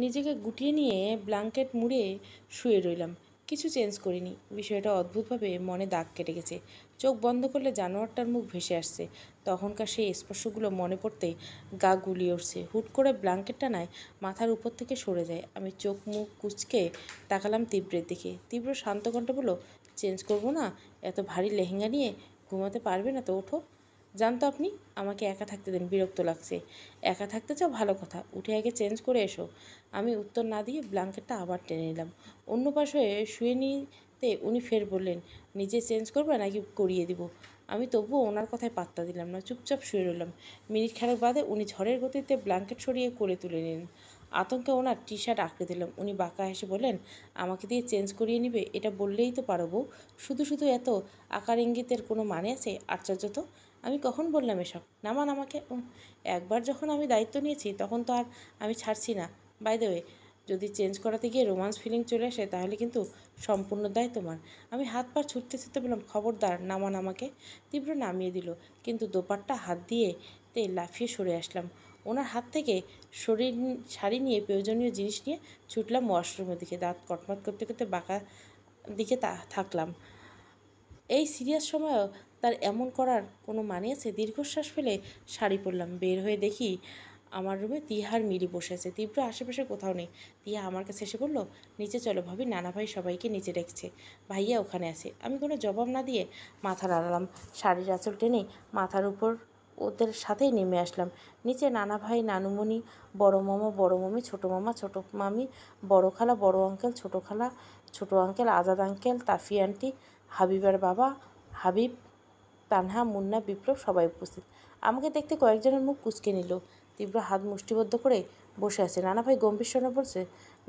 নিজেকে গুটিয়ে নিয়ে ব্ল্যাঙ্কেট মুড়ে শুয়ে রইলাম। কিছু চেঞ্জ করিনি। বিষয়টা অদ্ভুতভাবে মনে দাগ কেটে গেছে। চোখ বন্ধ করলে জানোয়ারটার মুখ ভেসে আসছে। তখনকার সেই স্পর্শগুলো মনে পড়তেই গা গুলিয়ে উঠছে। হুট করে ব্ল্যাঙ্কেটটা নয় মাথার উপর থেকে সরে যায়। আমি চোখ মুখ কুঁচকে তাকালাম তীব্রের দিকে। তীব্র শান্ত কণ্ঠে বলল, চেঞ্জ করবো না? এত ভারী লেহেঙ্গা নিয়ে ঘুমাতে পারবে না তো, ওঠো। জানতো আপনি, আমাকে একা থাকতে দেন, বিরক্ত লাগছে। একা থাকতে চাও, ভালো কথা, উঠে আগে চেঞ্জ করে এসো। আমি উত্তর না দিয়ে ব্ল্যাঙ্কেটটা আবার টেনে নিলাম। অন্য পাশে শুয়ে নিতে উনি ফের বললেন, নিজে চেঞ্জ করবে নাকি করিয়ে দিব? আমি তবুও ওনার কথায় পাত্তা দিলাম না, চুপচাপ শুয়ে রইলাম। মিনিট খানেক বাদে উনি ঝড়ের গতিতে ব্ল্যাঙ্কেট সরিয়ে কোলে তুলে নিলেন। আতঙ্কে ওনার টি শার্ট আঁকড়ে দিলাম। উনি বাঁকা হেসে বললেন, আমাকে দিয়ে চেঞ্জ করিয়ে নিবে? এটা বললেই তো পারো বউ। শুধু শুধু এত আকার ইঙ্গিতের কোনো মানে আছে? আশ্চর্য তো। আমি কখন বললাম এসব? নামান আমাকে। একবার যখন আমি দায়িত্ব নিয়েছি তখন তো আর আমি ছাড়ছি না। বাই দ্য ওয়ে, যদি চেঞ্জ করাতে গিয়ে রোমান্স ফিলিং চলে আসে তাহলে কিন্তু সম্পূর্ণ দায় তোমার। আমি হাত পা ছুটতে ছুটতে বললাম, খবরদার, নামান আমাকে। তীব্র নামিয়ে দিল, কিন্তু দোপাট্টা হাত দিয়ে লাফিয়ে সরে আসলাম। ওনার হাত থেকে শাড়ি নিয়ে প্রয়োজনীয় জিনিস নিয়ে ছুটলাম ওয়াশরুমের দিকে। দাঁত কটমট করতে করতে বাঁকা দিকে থাকলাম। এই সিরিয়াস সময়ও তার এমন করার কোনো মানে আছে? দীর্ঘশ্বাস ফেলে শাড়ি পরলাম। বের হয়ে দেখি আমার রুমে তিহার মিলি বসে আছে। তীব্র আশেপাশে কোথাও নেই। টিহা আমার কাছে এসে বলল, নিচে চলো ভাবি, নানা ভাই সবাইকে নিচে ডেকেছে, ভাইয়া ওখানে আছে। আমি কোনো জবাব না দিয়ে মাথা নাড়ালাম। শাড়ির আঁচল টেনে মাথার উপর ওদের সাথেই নেমে আসলাম। নিচে নানা ভাই, নানুমণি, বড় মামা, বড় মামি, ছোটো মামা, ছোটো মামি, বড় খালা, বড় আঙ্কেল, ছোটো খালা, ছোটো আঙ্কেল, আজাদ আঙ্কেল, তাফি আন্টি, হাবিবের বাবা, হাবিব, তানহা, মুন্না, বিপ্লব সবাই উপস্থিত। আমাকে দেখতে কয়েকজনের মুখ কুঁচকে নিল। তীব্র হাত মুষ্টিবদ্ধ করে বসে আছে। নানা ভাই গম্ভীর স্বরে বলছে,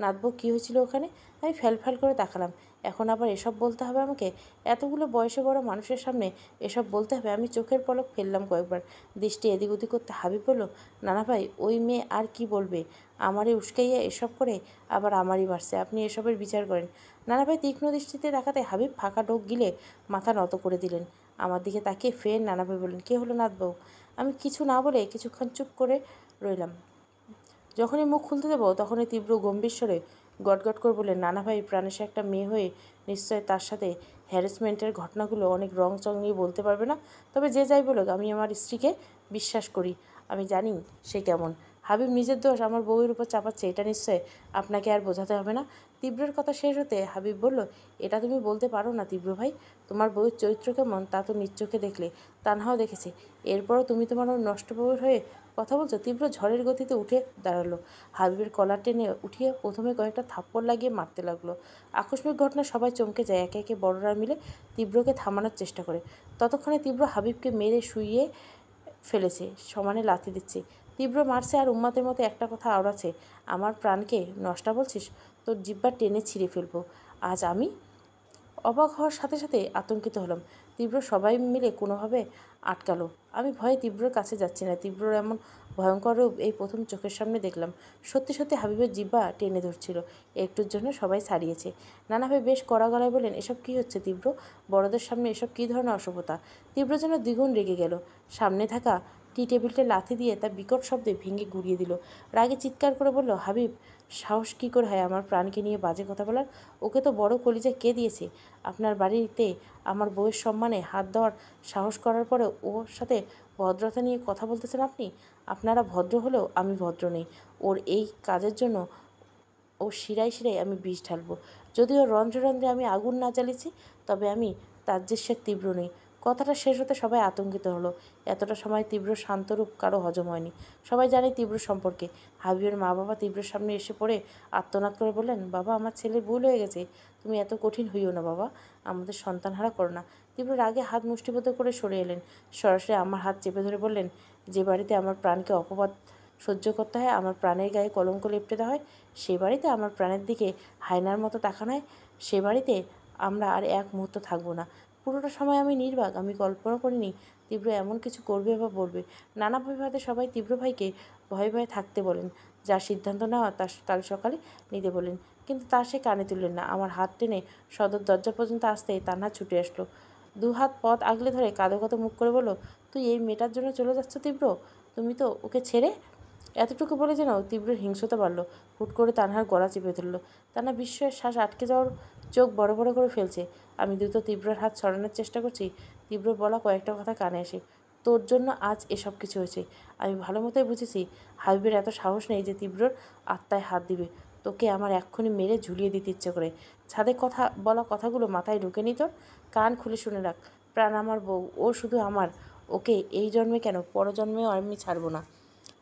নাতবউ কী হয়েছিল ওখানে? আমি ফ্যাল করে তাকালাম। এখন আবার এসব বলতে হবে আমাকে? এতগুলো বয়সে বড় মানুষের সামনে এসব বলতে হবে? আমি চোখের পলক ফেললাম কয়েকবার। দৃষ্টি এদিক ওদিক করতে হাবিব বলল, নানা ভাই, ওই মেয়ে আর কি বলবে? আমারই উস্কাইয়া এসব করে আবার আমারই মারছে। আপনি এসবের বিচার করেন। নানা ভাই তীক্ষ্ণ দৃষ্টিতে তাকাতে হাবিব ফাঁকা ঢোক গিলে মাথা নত করে দিলেন। আমার দিকে তাকিয়ে ফের নানা ভাই বললেন, কে হলো নাতবউ? আমি কিছু না বলে কিছুক্ষণ চুপ করে রইলাম। যখনই মুখ খুলতে দেবো তখনই তীব্র গম্ভীর স্বরে গটগট করে বললেন, নানা ভাই, প্রাণেশে একটা মেয়ে হয়ে নিশ্চয় তার সাথে হ্যারাসমেন্টের ঘটনাগুলো অনেক রং চং নিয়ে বলতে পারবে না। তবে যে যাই বলুক, আমি আমার স্ত্রীকে বিশ্বাস করি। আমি জানি সে কেমন। হাবিব নিজের দোষ আমার বউয়ের উপর চাপাচ্ছে, এটা নিশ্চয় আপনাকে আর বোঝাতে হবে না। তীব্রের কথা শেষ হতে হাবিব বলল, এটা তুমি বলতে পারো না তীব্র ভাই? তোমার বউয়ের চরিত্র কেমন তা তো নিজ চোখে দেখলে, তানহাও দেখেছে। এরপরও তুমি তোমার নষ্ট বউয়ের হয়ে কথা বলছো? তীব্র ঝড়ের গতিতে উঠে দাঁড়ালো। হাবিবের কলার টেনে উঠিয়ে প্রথমে কয়েকটা থাপ্পড় লাগিয়ে মারতে লাগলো। আকস্মিক ঘটনা সবাই চমকে যায়। একে একে বড়রা মিলে তীব্রকে থামানোর চেষ্টা করে। ততক্ষণে তীব্র হাবিবকে মেরে শুইয়ে ফেলেছে, সমানে লাথি দিচ্ছে। তীব্র মারছে আর উম্মাতের মতো একটা কথা আওড়াচ্ছে, আমার প্রাণকে নষ্টা বলছিস? তোর জিব্বা টেনে ছিঁড়ে ফেলবো আজ আমি। অবাক হওয়ার সাথে সাথে আতঙ্কিত হলাম। তীব্র সবাই মিলে কোনোভাবে আটকালো। আমি ভয়ে তীব্রর কাছে যাচ্ছি না। তীব্রর এমন ভয়ঙ্কর রূপ এই প্রথম চোখের সামনে দেখলাম। সত্যি সত্যি হাবিবের জিব্বা টেনে ধরছিল। একটুর জন্য সবাই ছাড়িয়েছে। নানা ভাই বেশ কড়া গলায় বলেন, এসব কী হচ্ছে তীব্র? বড়দের সামনে এসব কী ধরনের অসভ্যতা? তীব্র যেন দ্বিগুণ রেগে গেল। সামনে থাকা টি টেবিলটা লাথি দিয়ে তা বিকট শব্দে ভেঙে গুড়িয়ে দিল। রাগে চিৎকার করে বলল, হাবিব, সাহস কী করে হয় আমার প্রাণকে নিয়ে বাজে কথা বলার? ওকে তো বড় কলিজা কে দিয়েছে? আপনার বাড়িতে আমার বউয়ের সম্মানে হাত দেওয়ার সাহস করার পরে ওর সাথে ভদ্রতা নিয়ে কথা বলতেছেন আপনি? আপনারা ভদ্র হলেও আমি ভদ্র নেই। ওর এই কাজের জন্য ওর শিরায় শিরায় আমি বিষ ঢালবো। যদিও রন্ধ্রে রন্ধ্রে আমি আগুন না জ্বালিয়েছি, তবে আমি তাজ্জেশের তীব্র নেই। কথাটা শেষ হতে সবাই আতঙ্কিত হলো। এতটা সময় তীব্র শান্তরূপ কারো হজম হয়নি। সবাই জানে তীব্র সম্পর্কে। হাবিবের মা বাবা তীব্রের সামনে এসে পড়ে আর্তনাদ করে বললেন, বাবা, আমার ছেলের ভুল হয়ে গেছে, তুমি এত কঠিন হইও না বাবা, আমাদের সন্তানহারা করো না। তীব্র রাগে হাত মুষ্টিবদ্ধ করে সরে এলেন। সরাসরি আমার হাত চেপে ধরে বললেন, যে বাড়িতে আমার প্রাণকে অপবাদ সহ্য করতে হয়, আমার প্রাণের গায়ে কলঙ্ক লেপটে দেওয়া হয়, সে বাড়িতে আমার প্রাণের দিকে হায়নার মতো তাকানো হয়, সে বাড়িতে আমরা আর এক মুহূর্ত থাকবো না। পুরোটা সময় আমি নির্বাক। আমি কল্পনা করিনি তীব্র এমন কিছু করবে বা বলবে। নানা ভাবে সবাই তীব্র ভাইকে ভয়ে ভয়ে থাকতে বলেন। যার সিদ্ধান্ত নেওয়া তা কাল সকালে নিতে বলেন, কিন্তু তা সে কানে তুললেন না। আমার হাত টেনে সদর দরজা পর্যন্ত আসতেই তান্না ছুটে আসলো। দু হাত পথ আগলে ধরে কাঁদো কাঁদো মুখ করে বলল, তুই এই মেয়েটার জন্য চলে যাচ্ছ তীব্র? তুমি তো ওকে ছেড়ে এতটুকু বলে যেন তীব্র হিংস্রতা বাড়ল। হুট করে তানহার গলা চেপে ধরল। তানা বিস্ময়ের শ্বাস আটকে যাওয়ার চোখ বড় বড় করে ফেলছে। আমি দ্রুত তীব্রের হাত সরানোর চেষ্টা করছি। তীব্র বলা কয়েকটা কথা কানে আসে। তোর জন্য আজ এসব কিছু হয়েছে। আমি ভালো মতোই বুঝেছি হাবিবের এত সাহস নেই যে তীব্রর আত্মায় হাত দিবে। তোকে আমার এক্ষুনি মেরে ঝুলিয়ে দিতে ইচ্ছে করে। ছাদে কথা বলা কথাগুলো মাথায় ঢুকে নি তোর? কান খুলে শুনে রাখ। প্রাণ আমার বউ, ও শুধু আমার। ওকে এই জন্মে কেন, পরজন্মেও আমি ছাড়বো না।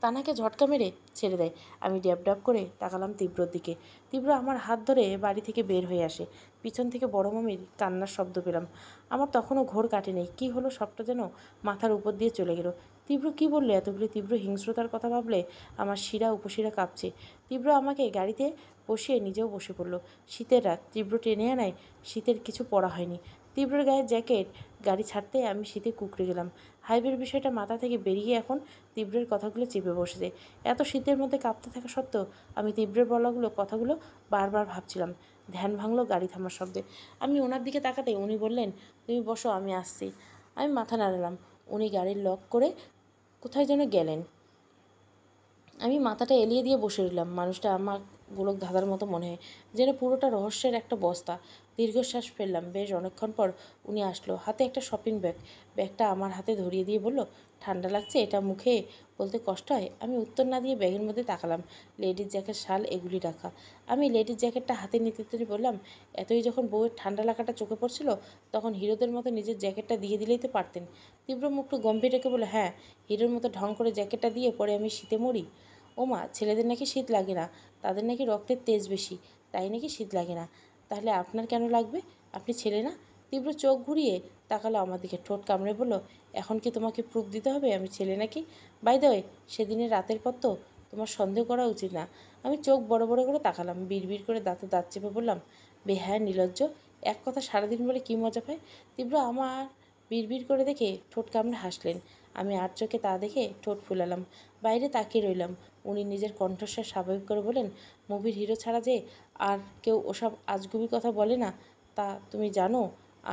তানাকে ঝটকা মেরে ছেড়ে দেয়। আমি ড্যাব ড্যাব করে তাকালাম তীব্রর দিকে। তীব্র আমার হাত ধরে বাড়ি থেকে বের হয়ে আসে। পিছন থেকে বড় মামির কান্নার শব্দ পেলাম। আমার তখনও ঘোর কাটেনি। কী হলো, সবটা যেন মাথার উপর দিয়ে চলে গেল। তীব্র কী বললে এতগুলি? তীব্র হিংস্রতার কথা ভাবলে আমার শিরা উপশিরা কাঁপছে। তীব্র আমাকে গাড়িতে বসিয়ে নিজেও বসে পড়ল। শীতের রাত, তীব্র টেনে আনায় শীতের কিছু পরা হয়নি। তীব্রের গায়ের জ্যাকেট গাড়ি ছাড়তে আমি শীতে কুঁকড়ে গেলাম। হাইবের বিষয়টা মাথা থেকে বেরিয়ে এখন তীব্রের কথাগুলো চেপে বসেছে। এত শীতের মধ্যে কাঁপতে থাকা সত্ত্বেও আমি তীব্রের বলাগুলো কথাগুলো বারবার ভাবছিলাম। ধ্যান ভাঙল গাড়ি থামার শব্দে। আমি ওনার দিকে তাকাতে উনি বললেন, তুমি বসো, আমি আসছি। আমি মাথা নাড়ালাম। উনি গাড়ির লক করে কোথায় যেন গেলেন। আমি মাথাটা এলিয়ে দিয়ে বসে রইলাম। মানুষটা আমার গোলক ধাঁধার মতো মনে হয়, যেন পুরোটা রহস্যের একটা বস্তা। দীর্ঘশ্বাস ফেললাম। বেশ অনেকক্ষণ পর উনি আসলো, হাতে একটা শপিং ব্যাগ। ব্যাগটা আমার হাতে ধরিয়ে দিয়ে বলল, ঠান্ডা লাগছে, এটা মুখে বলতে কষ্ট হয়? আমি উত্তর না দিয়ে ব্যাগের মধ্যে তাকালাম। লেডিস জ্যাকেট, শাল এগুলি রাখা। আমি লেডিস জ্যাকেটটা হাতে নিতে নিতে বললাম, এতই যখন বউয়ের ঠান্ডা লাগাটা চোখে পড়ছিল, তখন হিরোদের মতো নিজের জ্যাকেটটা দিয়ে দিলেই তো পারতেন। তীব্র মুখটা গম্ভীর রেখে বলে, হ্যাঁ, হিরোর মতো ঢং করে জ্যাকেটটা দিয়ে পরে আমি শীতে মরি। ওমা, ছেলেদের নাকি শীত লাগে না, তাদের নাকি রক্তের তেজ বেশি, তাই নাকি শীত লাগে না। তাহলে আপনার কেন লাগবে? আপনি ছেলে না? তীব্র চোখ ঘুরিয়ে তাকালো আমার দিকে, ঠোঁট কামড়ে বলল, এখন কি তোমাকে প্রুফ দিতে হবে আমি ছেলে নাকি? বাই দ্য ওয়ে, সেদিনের রাতের পর তো তোমার সন্দেহ করা উচিত না। আমি চোখ বড় বড় করে তাকালাম। বিড়বিড় করে দাঁতে দাঁত চেপে বললাম, বেহায়া নির্লজ্জ, এক কথা সারাদিন বলে কী মজা পায়? তীব্র আমার বিড়বিড় করে দেখে ঠোঁট কামড়ে হাসলেন। আমি আর চোখে তা দেখে ঠোঁট ফুলালাম। বাইরে তাকিয়ে রইলাম। উনি নিজের কণ্ঠস্বর স্বাভাবিক করে বলেন, মুভির হিরো ছাড়া যে আর কেউ ওসব আজগুবি কথা বলে না তা তুমি জানো,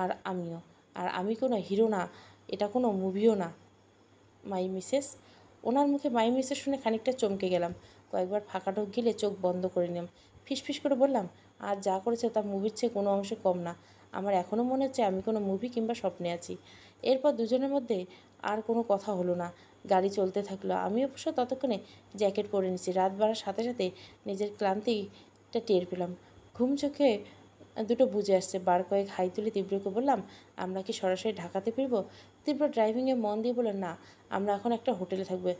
আর আমিও। আর আমি কোনো হিরো না, এটা কোনো মুভিও না, মাই মিসেস। ওনার মুখে মাই মিসেস শুনে খানিকটা চমকে গেলাম। কয়েকবার ফাঁকা ঢোক গিলে চোখ বন্ধ করে নিলাম। ফিসফিস করে বললাম, আর যা করেছে তা মুভির চেয়ে কোনো অংশে কম না। আমার এখনও মনে হচ্ছে আমি কোনো মুভি কিংবা স্বপ্নে আছি। এরপর দুজনের মধ্যে আর কোনো কথা হলো না। গাড়ি চলতে থাকলো। আমি অবশ্য ততক্ষণে জ্যাকেট পরে নিচ্ছি। রাত বাড়ার সাথে সাথে নিজের ক্লান্তিটা টের পেলাম। ঘুম চোখে দুটো বুঝে আসছে। বার কয়েক হাই তুলে তীব্রকে বললাম, আমরা কি সরাসরি ঢাকাতে ফিরবো? তীব্র ড্রাইভিংয়ে মন দিয়ে বললেন, না, আমরা এখন একটা হোটেলে থাকবো।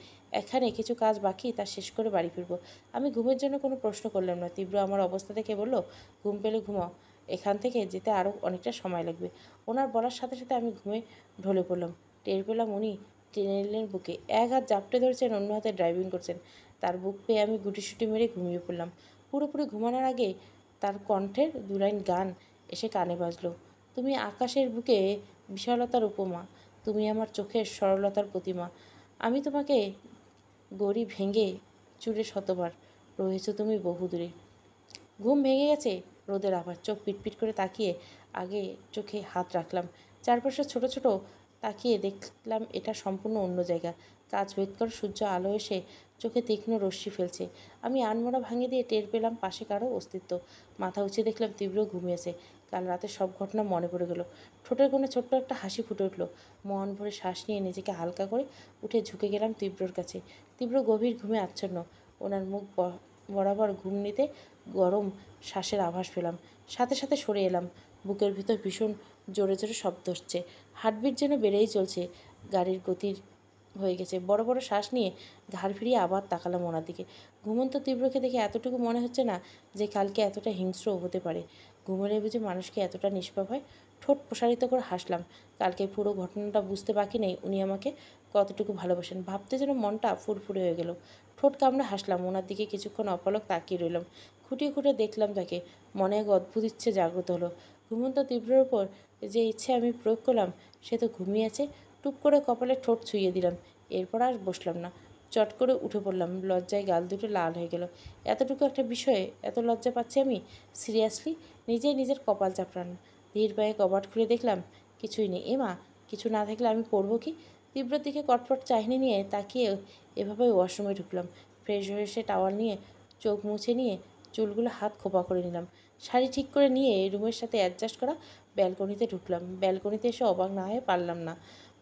এখানে কিছু কাজ বাকি, তা শেষ করে বাড়ি ফিরবো। আমি ঘুমের জন্য কোনো প্রশ্ন করলাম না। তীব্র আমার অবস্থা দেখে বলল, ঘুম পেলে ঘুমাও, এখান থেকে যেতে আরও অনেকটা সময় লাগবে। ওনার বলার সাথে সাথে আমি ঘুমে ঢলে পড়লাম। টের পেলাম উনি টেনে নিলেন বুকে, এক হাত জাপটে ধরছেন, অন্য হাতে ড্রাইভিং করছেন। তার বুক পেয়ে আমি গুটিসুটি মেরে ঘুমিয়ে পড়লাম। পুরোপুরি ঘুমানোর আগে তার কণ্ঠের দু লাইন গান এসে কানে বাজলো, তুমি আকাশের বুকে বিশালতার উপমা, তুমি আমার চোখের সরলতার প্রতিমা, আমি তোমাকে গড়ি ভেঙে চুরে শতবার, রয়েছ তুমি বহুদূরে। ঘুম ভেঙে গেছে রোদের আভার। চোখ পিটপিট করে তাকিয়ে আগে চোখে হাত রাখলাম। চারপাশে ছোট ছোট তাকিয়ে দেখলাম এটা সম্পূর্ণ অন্য জায়গা। কাজ ভেদ করে সূর্য আলো এসে চোখে তীক্ষ্ণ রশ্মি ফেলছে। আমি আনমোড়া ভাঙে দিয়ে টের পেলাম পাশে কারো অস্তিত্ব। মাথা উঁচিয়ে দেখলাম তীব্র ঘুমিয়েছে। কাল রাতে সব ঘটনা মনে পড়ে গেল। ঠোঁটের কোণে ছোট্ট একটা হাসি ফুটে উঠল। মন ভরে শ্বাস নিয়ে নিজেকে হালকা করে উঠে ঝুঁকে গেলাম তীব্রর কাছে। তীব্র গভীর ঘুমে আচ্ছন্ন। ওনার মুখ বরাবর ঘুম নিতে গরম শ্বাসের আভাস পেলাম। সাথে সাথে সরে এলাম। বুকের ভিতর ভীষণ জোরে জোরে শব্দ হচ্ছে। হার্টবিট যেন বেড়েই চলছে। গাড়ির গতির হয়ে গেছে। বড় বড় শ্বাস নিয়ে ঘাড় ফিরিয়ে আবার তাকালাম ওনার দিকে। ঘুমন্ত তীব্রকে দেখে এতটুকু মনে হচ্ছে না যে কালকে এতটা হিংস্র হতে পারে। ঘুমলে বুঝে মানুষকে এতটা নিষ্পাপ হয়? ঠোঁট প্রসারিত করে হাসলাম। কালকে পুরো ঘটনাটা বুঝতে বাকি নেই উনি আমাকে কতটুকু ভালোবাসেন। ভাবতে যেন মনটা ফুরফুরে হয়ে গেল। ঠোঁট কামড়ে হাসলাম। ওনার দিকে কিছুক্ষণ অপলক তাকিয়ে রইলাম। খুঁটিয়ে খুঁটিয়ে দেখলাম তাকে। মনে এক অদ্ভুত ইচ্ছে জাগ্রত হলো। ঘুমন্ত তীব্রের ওপর যে ইচ্ছে আমি প্রয়োগ করলাম, সে তো ঘুমিয়ে আছে। টুপ করে কপালে ঠোঁট ছুঁয়ে দিলাম। এরপর আর বসলাম না, চট করে উঠে পড়লাম। লজ্জায় গাল দুটো লাল হয়ে গেল। এতটুকু একটা বিষয়ে এত লজ্জা পাচ্ছি আমি? সিরিয়াসলি? নিজেই নিজের কপাল চাপড়ান। ধীর পায়ে কবাট খুলে দেখলাম কিছুই নেই। এমা, কিছু না থাকলে আমি পড়বো কি? তীব্র দিকে কটফট চাহনি নিয়ে তাকিয়ে এভাবে ওয়াশরুমে ঢুকলাম। ফ্রেশ হয়ে এসে টাওয়াল নিয়ে চোখ মুছে নিয়ে চুলগুলো হাত খোপা করে নিলাম। শাড়ি ঠিক করে নিয়ে রুমের সাথে অ্যাডজাস্ট করা ব্যালকনিতে ঢুকলাম। ব্যালকনিতে এসে অবাক না হয়ে পারলাম না।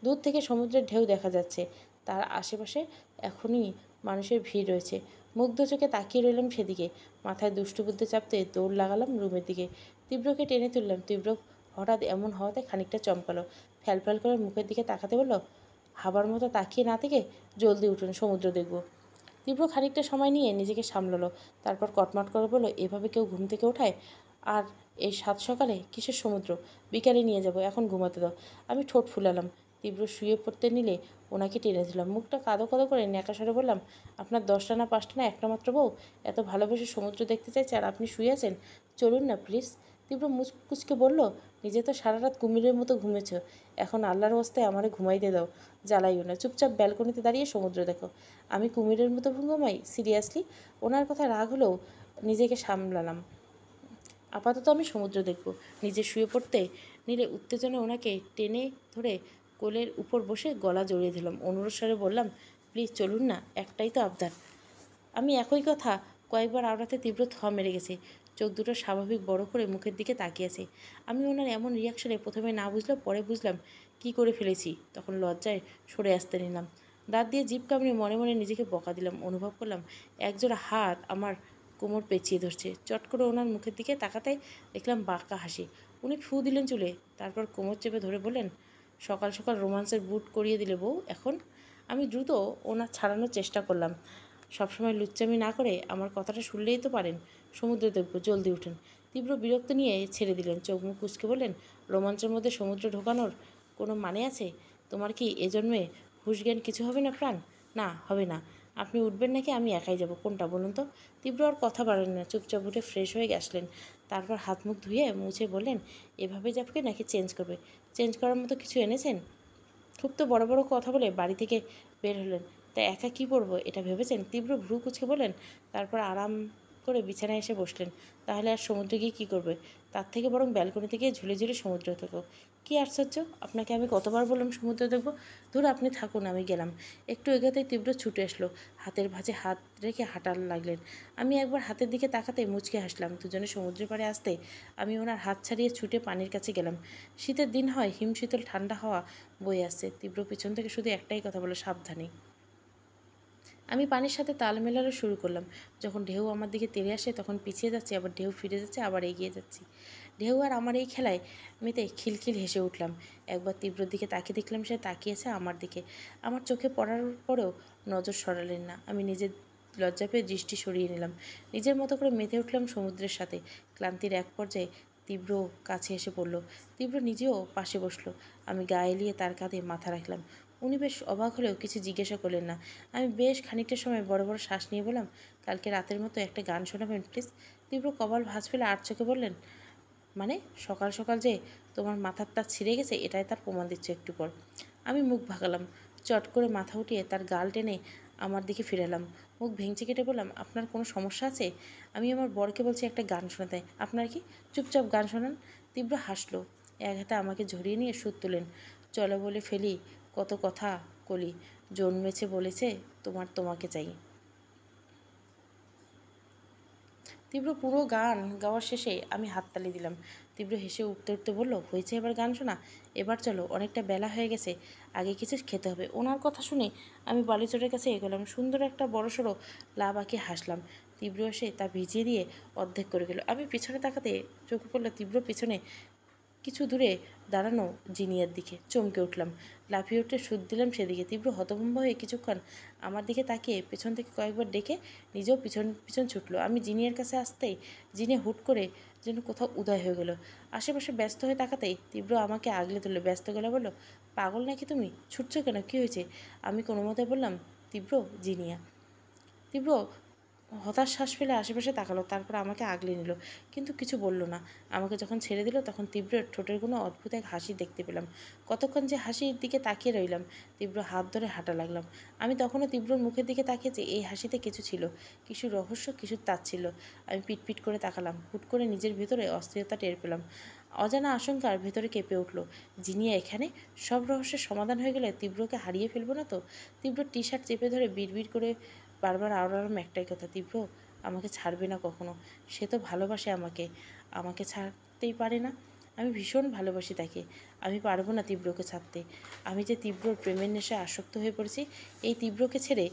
দূর থেকে সমুদ্রের ঢেউ দেখা যাচ্ছে, তার আশেপাশে এখনই মানুষের ভিড় রয়েছে। মুগ্ধ চোখে তাকিয়ে রইলাম সেদিকে। মাথায় দুষ্টু বুদ্ধি চাপতে দৌড় লাগালাম রুমের দিকে। তীব্রকে টেনে তুললাম। তীব্র হঠাৎ এমন হওয়াতে খানিকটা চমকালো। ফ্যালফ্যাল করে মুখের দিকে তাকাতে বলল, হাবার মতো তাকিয়ে না থেকে জলদি উঠুন, সমুদ্র দেখব। তীব্র খানিকটা সময় নিয়ে নিজেকে সামলালো। তারপর কটমট করে বলল, এভাবে কেউ ঘুম থেকে ওঠায়? আর এই সাত সকালে কিসের সমুদ্র? বিকালে নিয়ে যাব, এখন ঘুমাতে দাও। আমি ঠোঁট ফুলালাম। তীব্র শুয়ে পড়তে নিলে ওনাকে টেনে দিলাম। মুখটা কাদো কাদো করে ন্যাকা স্বরে বললাম, আপনার 10টা না 5টা না একটা মাত্র বউ, এত ভালোবেসে সমুদ্র দেখতে চাইছে আর আপনি শুয়ে আছেন? চলুন না প্লিজ। তীব্র মুচকুচকে বলল, নিজে তো সারা রাত কুমিরের মতো ঘুমেছ, এখন আল্লাহর ওয়াস্তায় আমারে ঘুমাইতে দাও, জ্বালাইও না, চুপচাপ ব্যালকনিতে দাঁড়িয়ে সমুদ্র দেখো। আমি কুমিরের মতো ঘুমাই? সিরিয়াসলি? ওনার কথা রাগ হলেও নিজেকে সামলালাম। আপাতত আমি সমুদ্র দেখব। নিজে শুয়ে পড়তে নিলে উত্তেজনে ওনাকে টেনে ধরে কোলের উপর বসে গলা জড়িয়ে দিলাম। অনুরোধ স্বরে বললাম, প্লিজ চলুন না, একটাই তো আবদার। আমি একই কথা কয়েকবার আওড়াতে তীব্র থ মেরে গেছে। চোখ দুটো স্বাভাবিক বড় করে মুখের দিকে তাকিয়েছে। আমি ওনার এমন রিয়াকশনে প্রথমে না বুঝলেও পরে বুঝলাম কি করে ফেলেছি। তখন লজ্জায় সরে আসতে নিলাম। দাঁত দিয়ে জিভ কামড়ে মনে মনে নিজেকে বকা দিলাম। অনুভব করলাম একজোড়া হাত আমার কোমর পেঁচিয়ে ধরছে। চট করে ওনার মুখের দিকে তাকাতে দেখলাম বাঁকা হাসি। উনি ফু দিলেন চুলে, তারপর কোমর চেপে ধরে বললেন, সকাল সকাল রোমান্সের বুট করিয়ে দিলে বউ এখন? আমি দ্রুত ওনার ছাড়ানোর চেষ্টা করলাম। সবসময় লুচ্চামি না করে আমার কথাটা শুনলেই তো পারেন। সমুদ্র দেখব, জলদি উঠেন। তীব্র বিরক্ত নিয়ে ছেড়ে দিলেন। চোখ মুখ কুঁচকে বললেন, রোমাঞ্চের মধ্যে সমুদ্র ঢোকানোর কোনো মানে আছে? তোমার কি এ জন্মে হুঁশ জ্ঞান কিছু হবে না প্রাণ? না, হবে না। আপনি উঠবেন নাকি আমি একাই যাব, কোনটা বলুন তো? তীব্র আর কথা বাড়েন না, চুপচাপ উঠে ফ্রেশ হয়ে গেছলেন। তারপর হাত মুখ ধুয়ে মুছে বললেন, এভাবে যাবে নাকি চেঞ্জ করবে? চেঞ্জ করার মতো কিছু এনেছেন? খুব তো বড় বড় কথা বলে বাড়ি থেকে বের হলেন, তা একা কী পরবো এটা ভেবেছেন? তীব্র ভ্রু কুচকে বলেন। তারপর আরাম করে বিছানায় এসে বসলেন। তাহলে আর সমুদ্রে গিয়ে কী করবে? তার থেকে বরং ব্যালকনিতে গিয়ে ঝুলে ঝুলে সমুদ্র থেকো। কী আশ্চর্য, আপনাকে আমি কতবার বললাম সমুদ্র দেখবো? ধুর, আপনি থাকুন, আমি গেলাম। একটু এগোতেই তীব্র ছুটে আসলো। হাতের ভাঁজে হাত রেখে হাঁটার লাগলেন। আমি একবার হাতের দিকে তাকাতে মুচকে হাসলাম। দুজনে সমুদ্রের পাড়ে আসতে আমি ওনার হাত ছাড়িয়ে ছুটে পানির কাছে গেলাম। শীতের দিন হয়, হিমশীতল ঠান্ডা হাওয়া বয়ে আসছে। তীব্র পিছন থেকে শুধু একটাই কথা বলো, সাবধানে। আমি পানির সাথে তাল মেলানো শুরু করলাম। যখন ঢেউ আমার দিকে তেড়ে আসে তখন পিছিয়ে যাচ্ছি, আবার ঢেউ ফিরে যাচ্ছে, আবার এগিয়ে যাচ্ছি। ঢেউ আর আমার এই খেলায় মেতে খিলখিল হেসে উঠলাম। একবার তীব্রর দিকে তাকিয়ে দেখলাম সে তাকিয়েছে আমার দিকে। আমার চোখে পড়ার পরেও নজর সরালেন না। আমি নিজের লজ্জা পেয়ে দৃষ্টি সরিয়ে নিলাম। নিজের মতো করে মেতে উঠলাম সমুদ্রের সাথে। ক্লান্তির এক পর্যায়ে তীব্র কাছে এসে পড়ল। তীব্র নিজেও পাশে বসলো। আমি গায়ে এলিয়ে তার কাঁধে মাথা রাখলাম। উনি বেশ অবাক হলেও কিছু জিজ্ঞাসা করলেন না। আমি বেশ খানিকটা সময় বড় বড় শ্বাস নিয়ে বললাম, কালকে রাতের মতো একটা গান শোনাবেন প্লিজ? তীব্র কপাল ভাঁজ ফেলে আর চোখে বললেন, মানে সকাল সকাল যে তোমার মাথার তার ছিঁড়ে গেছে এটাই তার প্রমাণ দিচ্ছে একটু পর। আমি মুখ ভাগালাম। চট করে মাথা উঠিয়ে তার গাল টেনে আমার দিকে ফিরালাম। মুখ ভেঙচি কেটে বললাম, আপনার কোনো সমস্যা আছে? আমি আমার বরকে বলছি একটা গান শোনাতে, আপনার কি? চুপচাপ গান শোনান। তীব্র হাসলো। এক হাতে আমাকে ঝরিয়ে নিয়ে সুর তুলেন। চলো বলে ফেলি কত কথা কলি, জন্মেছে বলেছে তোমার তোমাকে চাই। তীব্র পুরো গান গাওয়ার শেষে আমি হাততালি দিলাম। তীব্র হেসে উঠতে উঠতে বলল, হয়েছে এবার গান শোনা? এবার চলো, অনেকটা বেলা হয়ে গেছে, আগে কিছু খেতে হবে। ওনার কথা শুনে আমি বালিচরের কাছে এগোলাম। সুন্দর একটা বড়সড় লাভ আঁকিয়ে হাসলাম। তীব্র এসে তা ভিজিয়ে দিয়ে অর্ধেক করে গেল। আমি পিছনে তাকাতে চোখে পড়ল তীব্র পিছনে কিছু দূরে দাঁড়ানো জিনিয়ার দিকে। চমকে উঠলাম। লাফিয়ে উঠে সুদ দিলাম সেদিকে। তীব্র হতভম্ব হয়ে কিছুক্ষণ আমার দিকে তাকিয়ে পেছন থেকে কয়েকবার ডেকে নিজেও পিছন পিছন ছুটলো। আমি জিনিয়ার কাছে আসতেই জিনিয়া হুট করে যেন কোথাও উদয় হয়ে গেল। আশেপাশে ব্যস্ত হয়ে তাকাতেই তীব্র আমাকে আগলে তুললো। ব্যস্ত গেলে বলল, পাগল নাকি তুমি? ছুটছো কেন? কী হয়েছে? আমি কোনো মতে বললাম, তীব্র, জিনিয়া। তীব্র হতাশ শ্বাস ফেলে আশেপাশে তাকালো, তারপর আমাকে আগলে নিল, কিন্তু কিছু বলল না। আমাকে যখন ছেড়ে দিল তখন তীব্রের ঠোঁটের কোনো অদ্ভুত এক হাসি দেখতে পেলাম। কতক্ষণ যে হাসির দিকে তাকিয়ে রইলাম। তীব্র হাত ধরে হাঁটা লাগলাম। আমি তখনও তীব্রর মুখের দিকে তাকিয়েছি। এই হাসিতে কিছু ছিল, কিছু রহস্য, কিছু তাচ্ছিল্য। আমি পিটপিট করে তাকালাম। হুট করে নিজের ভেতরে অস্থিরতা টের পেলাম। অজানা আশঙ্কার ভেতরে কেঁপে উঠল। জিনিয়া এখানে? সব রহস্যের সমাধান হয়ে গেলে তীব্রকে হারিয়ে ফেলবো না তো? তীব্র টি শার্ট চেপে ধরে বিড়বিড় করে বারবার আওড়ালাম একটাই কথা, তীব্র আমাকে ছাড়বে না কখনো। সে তো ভালোবাসে আমাকে, আমাকে ছাড়তেই পারে না। আমি ভীষণ ভালোবাসি তাকে, আমি পারবো না তীব্রকে ছাড়তে। আমি যে তীব্রর প্রেমের নেশায় আসক্ত হয়ে পড়েছি, এই তীব্রকে ছেড়ে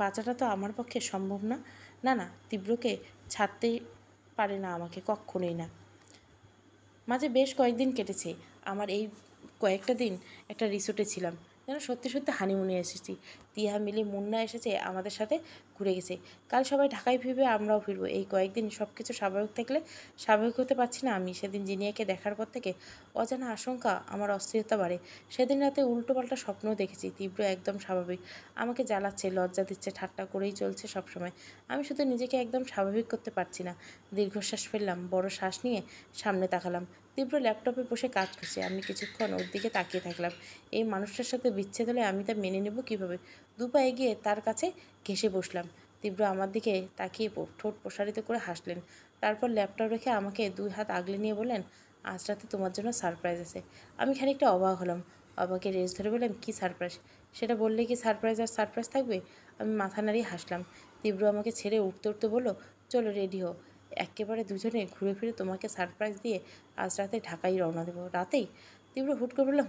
বাঁচাটা তো আমার পক্ষে সম্ভব না। না না, তীব্রকে ছাড়তেই পারে না আমাকে, কক্ষণই না। মাঝে বেশ কয়েকদিন কেটেছে আমার। এই কয়েকটা দিন একটা রিসোর্টে ছিলাম, যেন সত্যি সত্যি হানিমুনে এসেছি। টিহা, মিলি, মুন্না এসেছে আমাদের সাথে, ঘুরে গেছে। কাল সবাই ঢাকায় ফিরবে, আমরাও ফিরবো। এই কয়েকদিন সব কিছু স্বাভাবিক থাকলে স্বাভাবিক হতে পারছি না আমি। সেদিন জিনিয়াকে দেখার পর থেকে অজানা আশঙ্কা, আমার অস্থিরতা বাড়ে। সেদিন রাতে উল্টোপাল্টা স্বপ্নও দেখেছি। তীব্র একদম স্বাভাবিক, আমাকে জ্বালাচ্ছে, লজ্জা দিচ্ছে, ঠাট্টা করেই চলছে সবসময়। আমি শুধু নিজেকে একদম স্বাভাবিক করতে পারছি না। দীর্ঘশ্বাস ফেললাম, বড় শ্বাস নিয়ে সামনে তাকালাম। তীব্র ল্যাপটপে বসে কাজ করছে। আমি কিছুক্ষণ ওর দিকে তাকিয়ে থাকলাম। এই মানুষটার সাথে বিচ্ছেদ হলে আমি তা মেনে নেব কীভাবে? দুপা এগিয়ে তার কাছে ঘেঁষে বসলাম। তীব্র আমার দিকে তাকিয়ে ঠোঁট প্রসারিত করে হাসলেন। তারপর ল্যাপটপ রেখে আমাকে 2 হাত আগলে নিয়ে বললেন, আজ রাতে তোমার জন্য সারপ্রাইজ আছে। আমি খানিকটা অবাক হলাম। অবাকে রেস ধরে বললাম, কী সারপ্রাইজ? সেটা বললে কি সারপ্রাইজ আর সারপ্রাইজ থাকবে? আমি মাথা নাড়িয়ে হাসলাম। তীব্র আমাকে ছেড়ে উঠতে উঠতে বলল, চলো রেডি হও, একেবারে দুজনে ঘুরে ফিরে তোমাকে সারপ্রাইজ দিয়ে আজ রাতে ঢাকায় রওনা দেবো। রাতেই? তীব্র হুট করে বলল,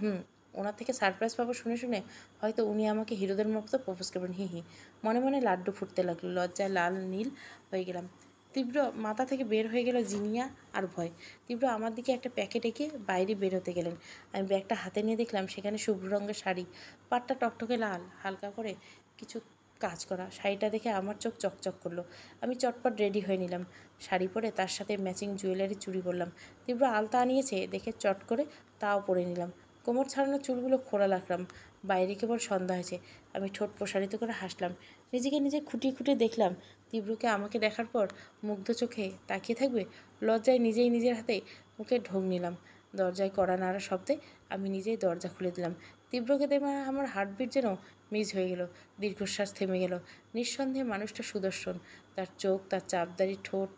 ওনার থেকে সারপ্রাইজ পাবো শুনে শুনে হয়তো উনি আমাকে হিরোদের মতো প্রপোজ করবেন। হি হি। মনে মনে লাড্ডু ফুটতে লাগলো। লজ্জায় লাল নীল হয়ে গেলাম। তীব্র মাথা থেকে বের হয়ে গেল জিনিয়া আর ভয়। তীব্র আমার দিকে একটা প্যাকেট এঁকে বাইরে বের হতে গেলেন। আমি ব্যাগটা হাতে নিয়ে দেখলাম সেখানে শুভ্র রঙের শাড়ি, পাটটা টকটকে লাল, হালকা করে কিছু কাজ করা। শাড়িটা দেখে আমার চোখ চকচক করলো। আমি চটপট রেডি হয়ে নিলাম। শাড়ি পরে তার সাথে ম্যাচিং জুয়েলারি চুড়ি পরলাম। তীব্র আলতা আনিয়েছে দেখে চট করে তাও পরে নিলাম। কোমর ছাড়ানো চুলগুলো খোলা রাখলাম। বাইরে কেবল সন্ধ্যা হয়েছে। আমি ঠোঁট প্রসারিত করে হাসলাম। নিজেকে নিজে খুঁটিয়ে খুঁটিয়ে দেখলাম। তীব্রকে আমাকে দেখার পর মুগ্ধ চোখে তাকিয়ে থাকবে? লজ্জায় নিজেই নিজের হাতে মুখে ঢোক নিলাম। দরজায় কড়া নাড়া শব্দে আমি নিজেই দরজা খুলে দিলাম। তীব্রকে দেখে আমার হার্টবিট যেন মিস হয়ে গেল। দীর্ঘশ্বাস থেমে গেল। নিঃসন্দেহে মানুষটা সুদর্শন। তার চোখ, তার চাপদারি ঠোঁট,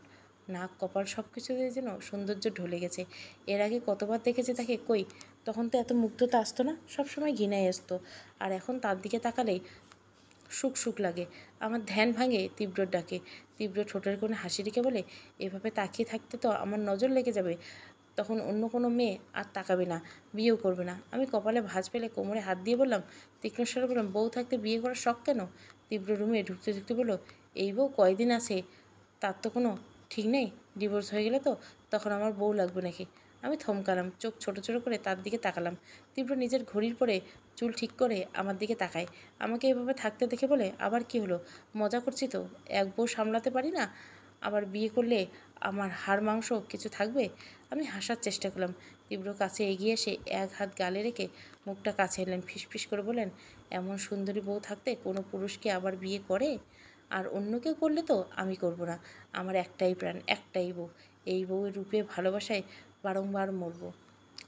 নাক, কপাল সব কিছুতে যেন সৌন্দর্য ঢলে গেছে। এর আগে কতবার দেখেছে তাকে? কই, তখন তো এত মুগ্ধতা আসতো না, সবসময় ঘৃণায় আসতো। আর এখন তার দিকে তাকালেই সুখ সুখ লাগে। আমার ধ্যান ভাঙে তীব্রর ডাকে। তীব্র ঠোঁটের কোণে হাসি রেখে বলে, এভাবে তাকিয়ে থাকতে তো আমার নজর লেগে যাবে। তখন অন্য কোনো মেয়ে আর তাকাবে না, বিয়েও করবে না। আমি কপালে ভাঁজ ফেলে কোমরে হাত দিয়ে বললাম, তীক্ষ্ণ স্বরে বললাম, বউ থাকতে বিয়ে করার শখ কেন? তীব্র রুমে ঢুকতে ঢুকতে বলল, এই বউ কয়দিন আছে তার তো কোনো ঠিক নেই। ডিভোর্স হয়ে গেলে তো তখন আমার বউ লাগবে নাকি? আমি থমকালাম, চোখ ছোট ছোট করে তার দিকে তাকালাম। তীব্র নিজের ঘড়ির পরে চুল ঠিক করে আমার দিকে তাকায়। আমাকে এভাবে থাকতে দেখে বলে, আবার কি হলো? মজা করছি তো, এক বউ সামলাতে পারি না, আবার বিয়ে করলে আমার হাড় মাংস কিছু থাকবে? আমি হাসার চেষ্টা করলাম। তীব্র কাছে এগিয়ে এসে এক হাত গালে রেখে মুখটা কাছে এলেন। ফিসফিস করে বলেন, এমন সুন্দরী বউ থাকতে কোনো পুরুষকে আবার বিয়ে করে? আর অন্য কেউ করলে তো আমি করব না। আমার একটাই প্রাণ, একটাই বউ। এই বউয়ের রূপে ভালোবাসায় বারংবার মরব।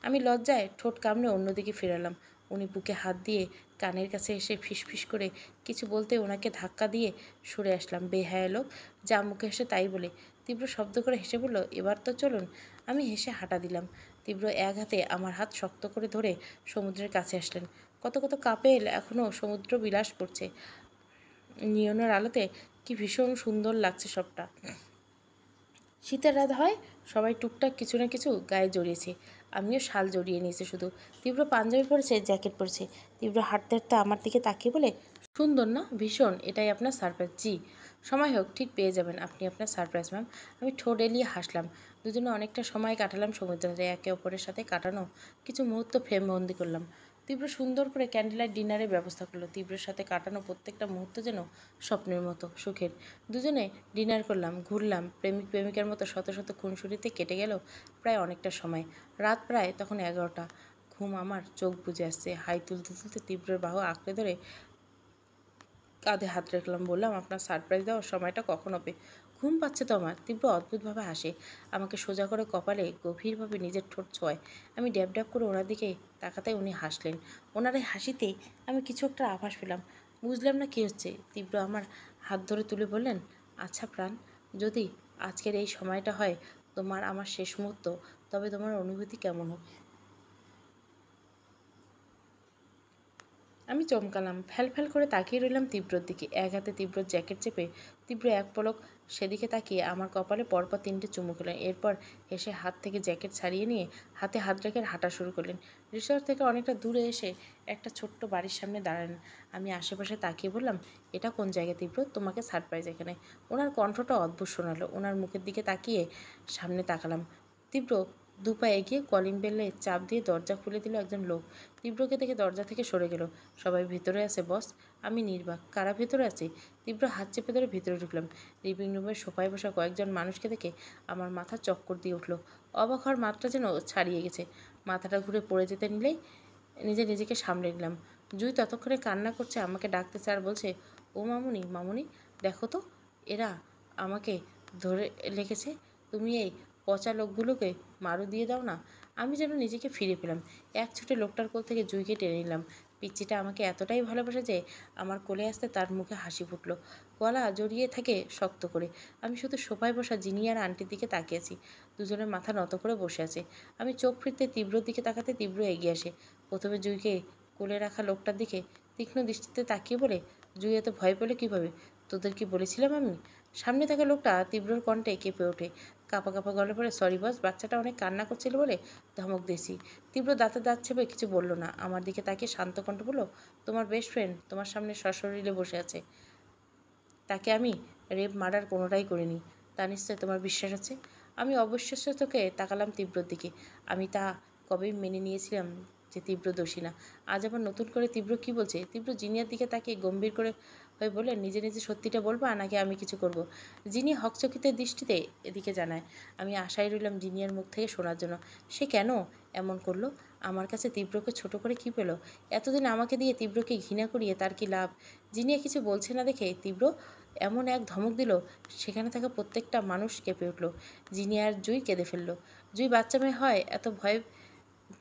আমি লজ্জায় ঠোঁট কামড়ে অন্যদিকে ফেরালাম। উনি বুকে হাত দিয়ে কানের কাছে এসে ফিসফিস করে কিছু বলতে ওনাকে ধাক্কা দিয়ে সরে আসলাম। বেহায়া লোক, যা মুখে এসে তাই বলে। তীব্র শব্দ করে হেসে বলল, এবার তো চলুন। আমি হেসে হাঁটা দিলাম। তীব্র এক হাতে আমার হাত শক্ত করে ধরে সমুদ্রের কাছে আসলেন। কত কত কাপেল এখনও সমুদ্র বিলাস করছে। নিয়নের আলোতে কি ভীষণ সুন্দর লাগছে সবটা। শীতের রাত হয়, সবাই টুকটাক কিছু না কিছু গায়ে জড়িয়েছে। আমিও শাল জড়িয়ে নিয়েছি শুধু। তীব্র পাঞ্জাবি পরেছে, জ্যাকেট পরেছে। তীব্র হাঁটতে হাঁটতে আমার দিকে তাকিয়ে বলে, সুন্দর না ভীষণ? এটাই আপনার সারপ্রাইজ? জি। সময় হোক, ঠিক পেয়ে যাবেন আপনি আপনার সারপ্রাইজ ম্যাম। আমি ঠোঁট এলিয়ে হাসলাম। দুজনে অনেকটা সময় কাটালাম সমুদ্রে। একে অপরের সাথে কাটানো কিছু মুহূর্ত ফ্রেমবন্দি করলাম। তীব্র সুন্দর করে ক্যান্ডেলাইট ডিনারের ব্যবস্থা করলো। তীব্রের সাথে কাটানো প্রত্যেকটা মুহূর্ত যেন স্বপ্নের মতো সুখের। দুজনে ডিনার করলাম, ঘুরলাম। প্রেমিক প্রেমিকার মতো শত শত খুনসুটিতে কেটে গেল প্রায় অনেকটা সময়। রাত প্রায় তখন 11টা। ঘুম আমার চোখ বুজে আসছে। হাই তুলতে তুলতে তীব্রের বাহু আঁকড়ে ধরে কাঁধে হাত রাখলাম। বললাম, আপনার সারপ্রাইজ দেওয়ার সময়টা কখন হবে? ঘুম পাচ্ছে তো আমার। তীব্র অদ্ভুতভাবে হাসে। আমাকে সোজা করে কপালে গভীরভাবে নিজের ঠোঁট ছোঁয়। আমি ড্যাব ড্যাব করে ওনার দিকে তাকাতে উনি হাসলেন। ওনার এই হাসিতে আমি কিছু একটা আভাস পেলাম। বুঝলাম না কী হচ্ছে। তীব্র আমার হাত ধরে তুলে বললেন, আচ্ছা প্রাণ, যদি আজকের এই সময়টা হয় তোমার আমার শেষ মুহূর্ত, তবে তোমার অনুভূতি কেমন হবে? আমি চমকালাম, ফ্যাল ফ্যাল করে তাকিয়ে রইলাম তীব্রর দিকে। এক হাতে তীব্রর জ্যাকেট চেপে তীব্র এক পলক সেদিকে তাকিয়ে আমার কপালে পরপর 3টে চুমু খেলেন। এরপর হেসে হাত থেকে জ্যাকেট ছাড়িয়ে নিয়ে হাতে হাত রেখে হাঁটা শুরু করলেন। রিসর্ট থেকে অনেকটা দূরে এসে একটা ছোট্ট বাড়ির সামনে দাঁড়ালেন। আমি আশেপাশে তাকিয়ে বললাম, এটা কোন জায়গা তীব্র? তোমাকে সারপ্রাইজ এখানে। ওনার কণ্ঠটা অদ্ভুত শোনালো। ওনার মুখের দিকে তাকিয়ে সামনে তাকালাম। তীব্র দুপা এগিয়ে কলিং বেলে চাপ দিয়ে দরজা খুলে দিল একজন লোক। তীব্রকে দেখে দরজা থেকে সরে গেল। সবাই ভেতরে আছে বস। আমি নির্বাক, কারা ভেতরে আছে? তীব্র হাত চেপে ধরে ভেতরে ঢুকলাম। লিভিং রুমের সোফায় বসা কয়েকজন মানুষকে দেখে আমার মাথা চক্কর দিয়ে উঠল। অবাক হওয়ার মাত্রা যেন ছাড়িয়ে গেছে। মাথাটা ঘুরে পড়ে যেতে নিলেই নিজেকে সামলে নিলাম। জুই ততক্ষণে কান্না করছে, আমাকে ডাকতেছে আর বলছে, ও মামুনি, মামুনি দেখো তো, এরা আমাকে ধরে রেখেছে। তুমি এই পচা লোকগুলোকে মারু দিয়ে দাও না। আমি যেন নিজেকে ফিরে পেলাম। এক ছুটে লোকটার কোল থেকে জুইকে টেনে নিলাম। পিচ্চিটা আমাকে এতটাই ভালোবাসে যে আমার কোলে আসতে তার মুখে হাসি ফুটলো। গলা জড়িয়ে থাকে শক্ত করে। আমি শুধু সোফায় বসা জিনি আর আন্টির দিকে তাকিয়েছি। দুজনের মাথা নত করে বসে আছে। আমি চোখ ফিরতে তীব্রর দিকে তাকাতে তীব্র এগিয়ে আসে। প্রথমে জুইকে কোলে রাখা লোকটার দিকে তীক্ষ্ণ দৃষ্টিতে তাকিয়ে বলে, জুই এত ভয় পেলে কীভাবে? তোদের কি বলেছিলাম আমি? সামনে থাকা লোকটা তীব্রর কণ্ঠে কেঁপে ওঠে। কাঁপা কাঁপা গলে পড়ে, সরি বস, বাচ্চাটা অনেক কান্না করছিল বলে ধমক দিয়েছি। তীব্র দাঁতে দাঁত চেপে কিছু বলল না। আমার দিকে তাকিয়ে শান্ত কণ্ঠ বলল, তোমার বেস্ট ফ্রেন্ড তোমার সামনে সশরীরে বসে আছে। তাকে আমি রেপ মার্ডার কোনোটাই করিনি। তা নিশ্চয় তোমার বিশ্বাস আছে? আমি অবিশ্বাস্য চোখে তাকালাম তীব্রর দিকে। আমি তা কবেই মেনে নিয়েছিলাম যে তীব্র দোষী না। আজ আবার নতুন করে তীব্র কি বলছে? তীব্র জিনিয়ার দিকে তাকিয়ে গম্ভীর করে হয়ে বলে, নিজে নিজে সত্যিটা বলবা নাকি আমি কিছু করব? জিনি হকচকিত দৃষ্টিতে এদিকে জানায়। আমি আশায় রইলাম জিনিয়ার মুখ থেকে শোনার জন্য। সে কেন এমন করলো? আমার কাছে তীব্রকে ছোট করে কি পেল? এতদিন আমাকে দিয়ে তীব্রকে ঘৃণা করিয়ে তার কি লাভ? জিনিয়া কিছু বলছে না দেখে তীব্র এমন এক ধমক দিল, সেখানে থাকা প্রত্যেকটা মানুষ কেঁপে উঠল। জিনি আর জুই কেঁদে ফেলল। জুই বাচ্চা মেয়ে হয়, এত ভয়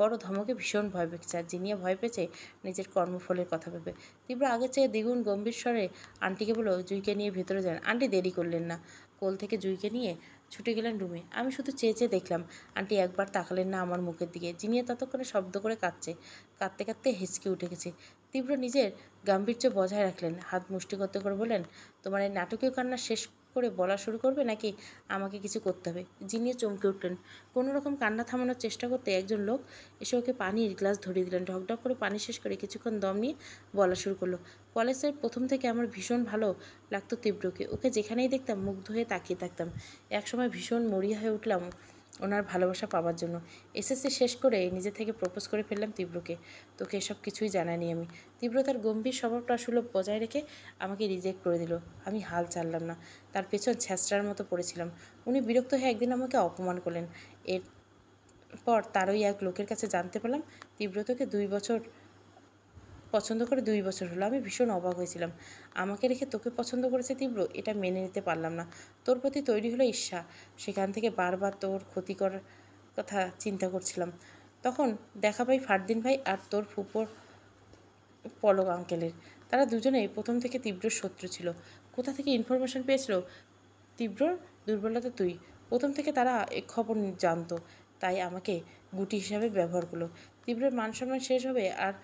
বড় ধমকে ভীষণ ভয় পেয়েছে। আর জিনিয়া ভয় পেয়েছে নিজের কর্মফলের কথা ভেবে। তীব্র আগের চেয়ে দ্বিগুণ গম্ভীর স্বরে আন্টিকে বলল, জুইকে নিয়ে ভেতরে যান। আন্টি দেরি করলেন না। কোল থেকে জুইকে নিয়ে ছুটে গেলেন রুমে। আমি শুধু চেয়ে চেয়ে দেখলাম। আন্টি একবার তাকালেন না আমার মুখের দিকে। জিনিয়া ততক্ষণে শব্দ করে কাঁদছে। কাঁদতে কাঁদতে হেঁচকে উঠে গেছে। তীব্র নিজের গাম্ভীর্য বজায় রাখলেন। হাত মুষ্টি করতে করে বললেন, তোমার এই নাটকীয় কান্না শেষ করে বলা শুরু করবে নাকি আমাকে কিছু করতে হবে? জিনিয়া চমকে উঠলেন। কোনো রকম কান্না থামানোর চেষ্টা করতে একজন লোক এসে ওকে পানির গ্লাস ধরিয়ে দিলেন। ঢকঢক করে পানি শেষ করে কিছুক্ষণ দম নিয়ে বলা শুরু করলো, কলেজের প্রথম থেকে আমার ভীষণ ভালো লাগতো তীব্রকে। ওকে যেখানেই দেখতাম মুগ্ধ হয়ে তাকিয়ে থাকতাম। একসময় ভীষণ মরিয়া হয়ে উঠলাম ওনার ভালোবাসা পাওয়ার জন্য। এসএসসি শেষ করে নিজে থেকে প্রপোজ করে ফেললাম তীব্রকে। তোকে এসব কিছুই জানাইনি আমি। তীব্র তার গম্ভীর স্বভাবটা সুলভ বজায় রেখে আমাকে রিজেক্ট করে দিল। আমি হাল ছাড়লাম না। তার পেছন ছ্যাঁচড়ার মতো পড়েছিলাম। উনি বিরক্ত হয়ে একদিন আমাকে অপমান করলেন। এরপর তারই এক লোকের কাছে জানতে পারলাম তীব্র তোকে 2 বছর পছন্দ করে 2 বছর হলো। আমি ভীষণ অবাক হয়েছিলাম। আমাকে রেখে তোকে পছন্দ করেছে তীব্র, এটা মেনে নিতে পারলাম না। তোর প্রতি তৈরি হলো ঈর্ষা। সেখান থেকে বারবার তোর ক্ষতি করার কথা চিন্তা করছিলাম। তখন দেখা পাই ফারদিন ভাই আর তোর ফুপোর পলক আঙ্কেলের। তারা দুজনেই প্রথম থেকে তীব্র শত্রু ছিল। কোথা থেকে ইনফরমেশন পেয়েছিল তীব্রর দুর্বলতা তুই? প্রথম থেকে তারা এ খবর জানতো, তাই আমাকে গুটি হিসাবে ব্যবহার করলো। তীব্রের মান সম্মান শেষ হবে আর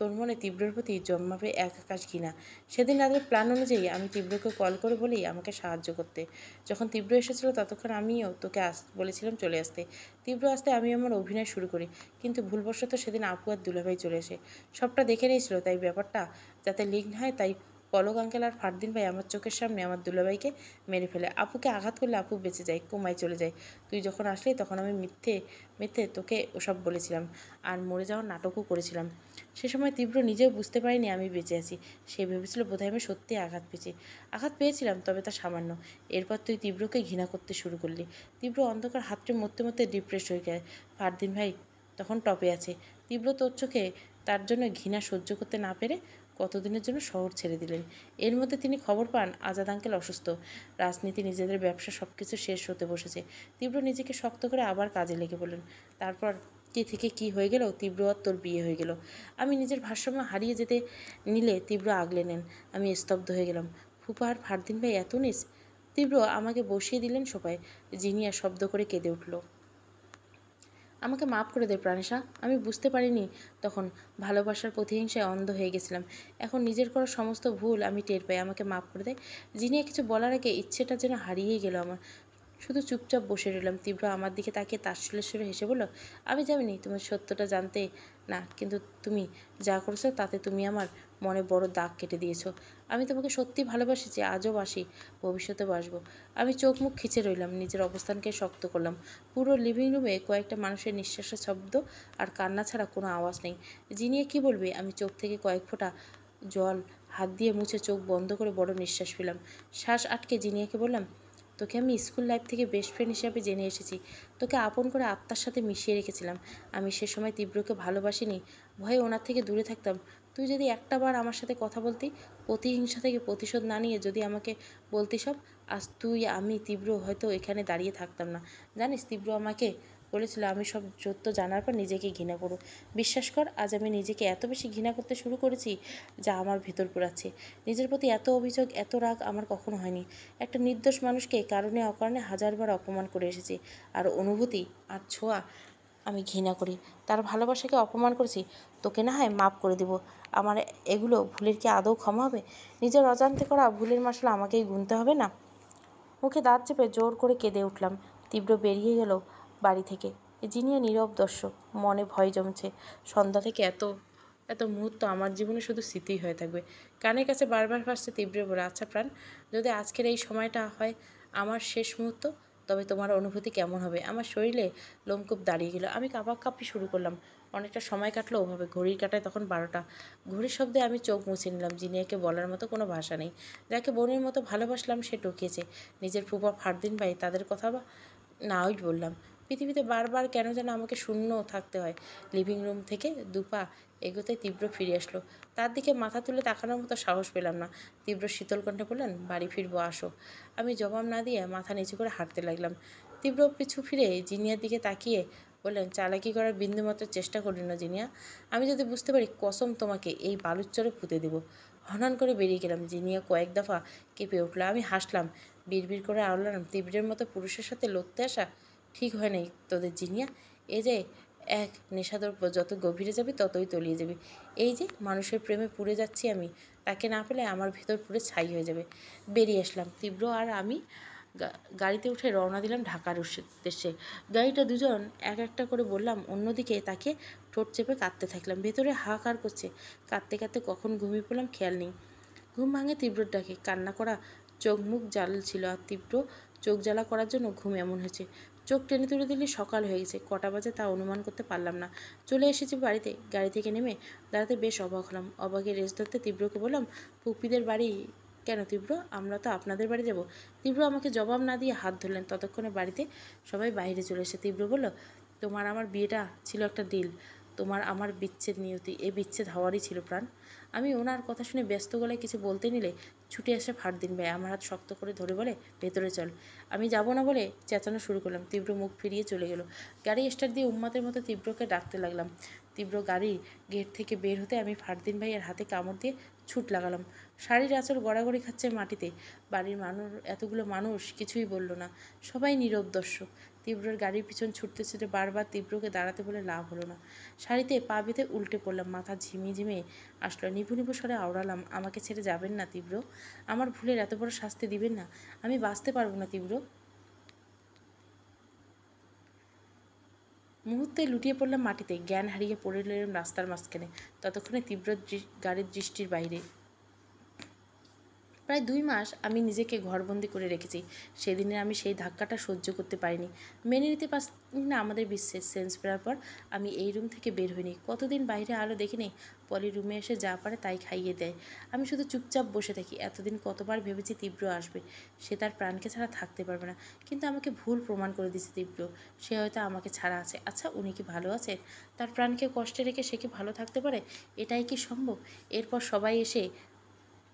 তোর মনে তীব্রের প্রতি জন্মাবে এক আকাশ ঘৃণা। সেদিন রাতের প্ল্যান অনুযায়ী আমি তীব্রকে কল করে বলি আমাকে সাহায্য করতে। যখন তীব্র এসেছিল ততক্ষণ আমিও তোকে বলেছিলাম চলে আসতে। তীব্র আসতে আমি আমার অভিনয় শুরু করি, কিন্তু ভুলবশত সেদিন আপু আর দুলাভাই চলে আসে। সবটা দেখে নিয়েছিল, তাই ব্যাপারটা যাতে লিক না হয় তাই পলক আঙ্কেল আর ফারদিন ভাই আমার চোখের সামনে আমার দুলাভাইকে মেরে ফেলে। আপুকে আঘাত করলে আপু বেঁচে যায়, কোমায় চলে যায়। তুই যখন আসলি তখন আমি মিথ্যে মিথ্যে তোকে ওসব বলেছিলাম আর মরে যাওয়ার নাটকও করেছিলাম। সে সময় তীব্র নিজেও বুঝতে পারিনি আমি বেঁচে আছি। সে ভেবেছিল বোধহয় আমি সত্যি আঘাত পেয়েছিলাম, তবে তা সামান্য। এরপর তুই তীব্রকে ঘৃণা করতে শুরু করলি। তীব্র অন্ধকার হাতটি মরতে মরতে ডিপ্রেস হয়ে যায়। ফারদিন ভাই তখন টপে আছে। তীব্র তোর চোখে তার জন্য ঘৃণা সহ্য করতে না পেরে কতদিনের জন্য শহর ছেড়ে দিলেন। এর মধ্যে তিনি খবর পান আজাদ আঙ্কেল অসুস্থ। রাজনীতি, নিজেদের ব্যবসা সব কিছু শেষ হতে বসেছে। তীব্র নিজেকে শক্ত করে আবার কাজে লেগে বললেন। তারপর কি থেকে কি হয়ে গেল, তীব্র আর তোর বিয়ে হয়ে গেল। আমি নিজের ভারসাম্য হারিয়ে যেতে নিলে তীব্র আগলে নেন। আমি স্তব্ধ হয়ে গেলাম। ফুপা আর ফারদিন ভাই এত নিস? তীব্র আমাকে বসিয়ে দিলেন সোফায়। জিনিয়া শব্দ করে কেঁদে উঠল। আমাকে মাফ করে দে প্রাণেশা। আমি বুঝতে পারিনি তখন, ভালোবাসার প্রতিহিংসায় অন্ধ হয়ে গেছিলাম। এখন নিজের করা সমস্ত ভুল আমি টের পাই। আমাকে মাফ করে দে। জিনিয়া কিছু বলার আগে ইচ্ছেটা যেন হারিয়েই গেল আমার। শুধু চুপচাপ বসে রইলাম। তীব্র আমার দিকে তাকিয়ে তাচ্ছিল্যের সুরে হেসে বলল, আমি জানি তুমি সত্যটা জানতে না, কিন্তু তুমি যা করেছো তাতে তুমি আমার মনে বড় দাগ কেটে দিয়েছো। আমি তোমাকে সত্যি ভালোবাসি, আজও বাসি, ভবিষ্যতে বাসবো। আমি চোখ মুখ খিচে রইলাম, নিজের অবস্থানকে শক্ত করলাম। পুরো লিভিং রুমে কয়েকটা মানুষের নিঃশ্বাসের শব্দ আর কান্না ছাড়া কোনো আওয়াজ নেই। জিনিয়ে কি বলবে? আমি চোখ থেকে কয়েক ফোঁটা জল হাত দিয়ে মুছে চোখ বন্ধ করে বড় নিঃশ্বাস পেলাম। শ্বাস আটকে জিনিয়াকে বললাম, তোকে আমি স্কুল লাইফ থেকে বেস্ট ফ্রেন্ড হিসাবে জেনে এসেছি। তোকে আপন করে আত্মার সাথে মিশিয়ে রেখেছিলাম। আমি সে সময় তীব্রকে ভালোবাসিনি, ভয়ে ওনার থেকে দূরে থাকতাম। তুই যদি একটা বার আমার সাথে কথা বলতি, প্রতিহিংসা থেকে প্রতিশোধ না নিয়ে যদি আমাকে বলতি সব, আজ তুই, আমি, তীব্র হয়তো এখানে দাঁড়িয়ে থাকতাম না। জানিস, তীব্র আমাকে বলেছিল আমি সব সত্য জানার পর নিজেকে ঘৃণা করো। বিশ্বাস কর, আজ আমি নিজেকে এত বেশি ঘৃণা করতে শুরু করেছি যা আমার ভেতর পোড়াচ্ছে। নিজের প্রতি এত অভিযোগ, এত রাগ আমার কখনো হয়নি। একটা নির্দোষ মানুষকে কারণে অকারণে হাজারবার অপমান করে এসেছি। আর অনুভূতি আর ছোঁয়া আমি ঘৃণা করি। তার ভালোবাসাকে অপমান করেছি। তোকে না হয় মাফ করে দেব। আমার এগুলো ভুলের কি আদৌ ক্ষমা হবে? নিজের অজান্তে করা ভুলের মশলা আমাকেই গুনতে হবে না? মুখে দাঁত চেপে জোর করে কেঁদে উঠলাম। তীব্র বেরিয়ে গেল বাড়ি থেকে। জিনিয়া নীরব দর্শক, মনে ভয় জমছে। সন্ধ্যা থেকে এত এত মুহূর্ত আমার জীবনে শুধু স্মৃতিই হয়ে থাকবে। কানের কাছে বারবার ভাসছে তীব্র বলে, আচ্ছা প্রাণ, যদি আজকের এই সময়টা হয় আমার শেষ মুহূর্ত, তবে তোমার অনুভূতি কেমন হবে? আমার শরীরে লোমকূপ দাঁড়িয়ে গেল। আমি কাঁপাকাঁপি শুরু করলাম। অনেকটা সময় কাটলো ওভাবে। ঘড়ির কাঁটায় তখন 12টা। ঘড়ির শব্দে আমি চোখ মুছে নিলাম। জিনিয়াকে বলার মতো কোনো ভাষা নেই। যাকে বোনের মতো ভালোবাসলাম সে টকিয়েছে। নিজের ফুপা ফারদিন ভাই, তাদের কথা বা নাই বললাম। পৃথিবীতে বারবার কেন যেন আমাকে শূন্য থাকতে হয়। লিভিং রুম থেকে দুপা এগোতে তীব্র ফিরে আসলো। তার দিকে মাথা তুলে তাকানোর মতো সাহস পেলাম না। তীব্র শীতল কণ্ঠে বললেন, বাড়ি ফিরবো, আসো। আমি জবাব না দিয়ে মাথা নিচু করে হাঁটতে লাগলাম। তীব্র পিছু ফিরে জিনিয়ার দিকে তাকিয়ে বললেন, চালাকি করার বিন্দুমাত্র চেষ্টা করি না জিনিয়া। আমি যদি বুঝতে পারি, কসম তোমাকে এই বালুর চরে পুঁতে দেবো। হনহন করে বেরিয়ে গেলাম। জিনিয়া কয়েক দফা কেঁপে উঠল। আমি হাসলাম, বিড়বিড় করে আওড়ালাম, তীব্রের মতো পুরুষের সাথে লড়তে আসা ঠিক হয় নাই তোদের জিনিয়া। এ যে এক নেশাদ্রব্য, যত গভীরে যাবি ততই তলিয়ে যাবি। এই যে মানুষের প্রেমে পুড়ে যাচ্ছি আমি, তাকে না পেলে আমার ভেতর পুড়ে ছাই হয়ে যাবে। বেরিয়ে আসলাম। তীব্র আর আমি গাড়িতে উঠে রওনা দিলাম ঢাকার উদ্দেশ্যে। গাড়িটা দুজন এক একটা করে বললাম, অন্যদিকে তাকে ঠোঁট চেপে কাঁদতে থাকলাম। ভেতরে হাহাকার করছে। কাঁদতে কাঁদতে কখন ঘুমিয়ে পড়লাম খেয়াল নেই। ঘুম ভাঙে তীব্রর ডাকে। কান্না করা চোখ মুখ জ্বাল ছিল, আর তীব্র চোখ জ্বালা করার জন্য ঘুম এমন হয়েছে। চোখ টেনে তুলে দিলে সকাল হয়ে গেছে। কটা বাজে তা অনুমান করতে পারলাম না। চলে এসেছি বাড়িতে। গাড়ি থেকে নেমে দাঁড়াতে বেশ অবাক হলাম। অবাকের রেস ধরতে তীব্রকে বললাম, পুপিদের বাড়ি কেন তীব্র? আমরা তো আপনাদের বাড়ি যাব। তীব্র আমাকে জবাব না দিয়ে হাত ধরলেন। ততক্ষণে বাড়িতে সবাই বাইরে চলে এসে তীব্র বলল, তোমার আমার বিয়েটা ছিল একটা ডিল। তোমার আমার বিচ্ছেদ নিয়তি। এই বিচ্ছেদ হওয়ারই ছিল প্রাণ। আমি ওনার কথা শুনে ব্যস্ত গলায় কিছু বলতে নিলে ছুটে আসে ফারদিন ভাই। আমার হাত শক্ত করে ধরে বলে, ভেতরে চল। আমি যাব না বলে চেঁচানো শুরু করলাম। তীব্র মুখ ফিরিয়ে চলে গেল। গাড়ি স্টার্ট দিয়ে উম্মাদের মতো তীব্রকে ডাকতে লাগলাম। তীব্র গাড়ির গেট থেকে বের হতে আমি ফারদিন ভাইয়ের হাতে কামড় দিয়ে ছুট লাগালাম। শাড়ির আঁচল গড়াগড়ি খাচ্ছে মাটিতে। বাড়ির মানুষ, এতগুলো মানুষ কিছুই বলল না। সবাই নীরব দর্শক। তীব্রর গাড়ির পিছন ছুটতে ছুটে বারবার তীব্রকে দাঁড়াতে বলে লাভ হলো না। শাড়িতে পা বেঁধে উল্টে পড়লাম। মাথা ঝিমিয়ে ঝিমিয়ে আসলো। নিভু নিভু স্বরে আওড়ালাম, আমাকে ছেড়ে যাবেন না তীব্র। আমার ভুলের এত বড় শাস্তি দিবেন না। আমি বাঁচতে পারবো না তীব্র। মুহূর্তে লুটিয়ে পড়লাম মাটিতে। জ্ঞান হারিয়ে পড়ে রইলাম রাস্তার মাঝখানে। ততক্ষণে তীব্র গাড়ির দৃষ্টির বাইরে। প্রায় 2 মাস আমি নিজেকে ঘরবন্দি করে রেখেছি। সেদিনে আমি সেই ধাক্কাটা সহ্য করতে পারিনি। মেনে নিতে পারছি না আমাদের বিশ্বের। সেন্স ফেরার পর আমি এই রুম থেকে বের হইনি। কতদিন বাইরে আলো দেখিনি। পলি রুমে এসে যা পারে তাই খাইয়ে দেয়। আমি শুধু চুপচাপ বসে থাকি। এতদিন কতবার ভেবেছি তীব্র আসবে, সে তার প্রাণকে ছাড়া থাকতে পারবে না। কিন্তু আমাকে ভুল প্রমাণ করে দিয়েছে তীব্র। সে হয়তো আমাকে ছাড়া আছে। আচ্ছা, উনি কি ভালো আছেন? তার প্রাণকে কষ্টে রেখে সে কি ভালো থাকতে পারে? এটাই কি সম্ভব? এরপর সবাই এসে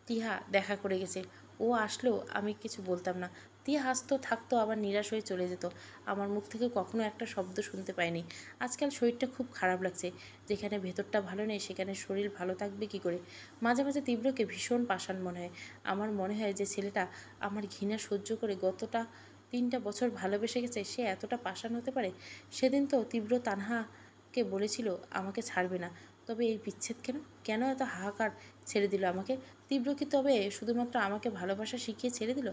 টিহা দেখা করে গেছে। ও আসলেও আমি কিছু বলতাম না। টিহা হাসতো, থাকতো, আবার নিরাশ হয়ে চলে যেত। আমার মুখ থেকে কখনো একটা শব্দ শুনতে পাইনি। আজকাল শরীরটা খুব খারাপ লাগছে। যেখানে ভেতরটা ভালো নেই সেখানে শরীর ভালো থাকবে কি করে? মাঝে মাঝে তীব্রকে ভীষণ পাষাণ মনে হয়। আমার মনে হয় যে ছেলেটা আমার ঘৃণা সহ্য করে গতটা 3টা বছর ভালোবেসে গেছে, সে এতটা পাষাণ হতে পারে? সেদিন তো তীব্র তানহাকে বলেছিল আমাকে ছাড়বে না, তবে এই বিচ্ছেদ কেন? কেন এত হাহাকার ছেড়ে দিল আমাকে? তীব্র কি তবে শুধুমাত্র আমাকে ভালোবাসা শিখিয়ে ছেড়ে দিল?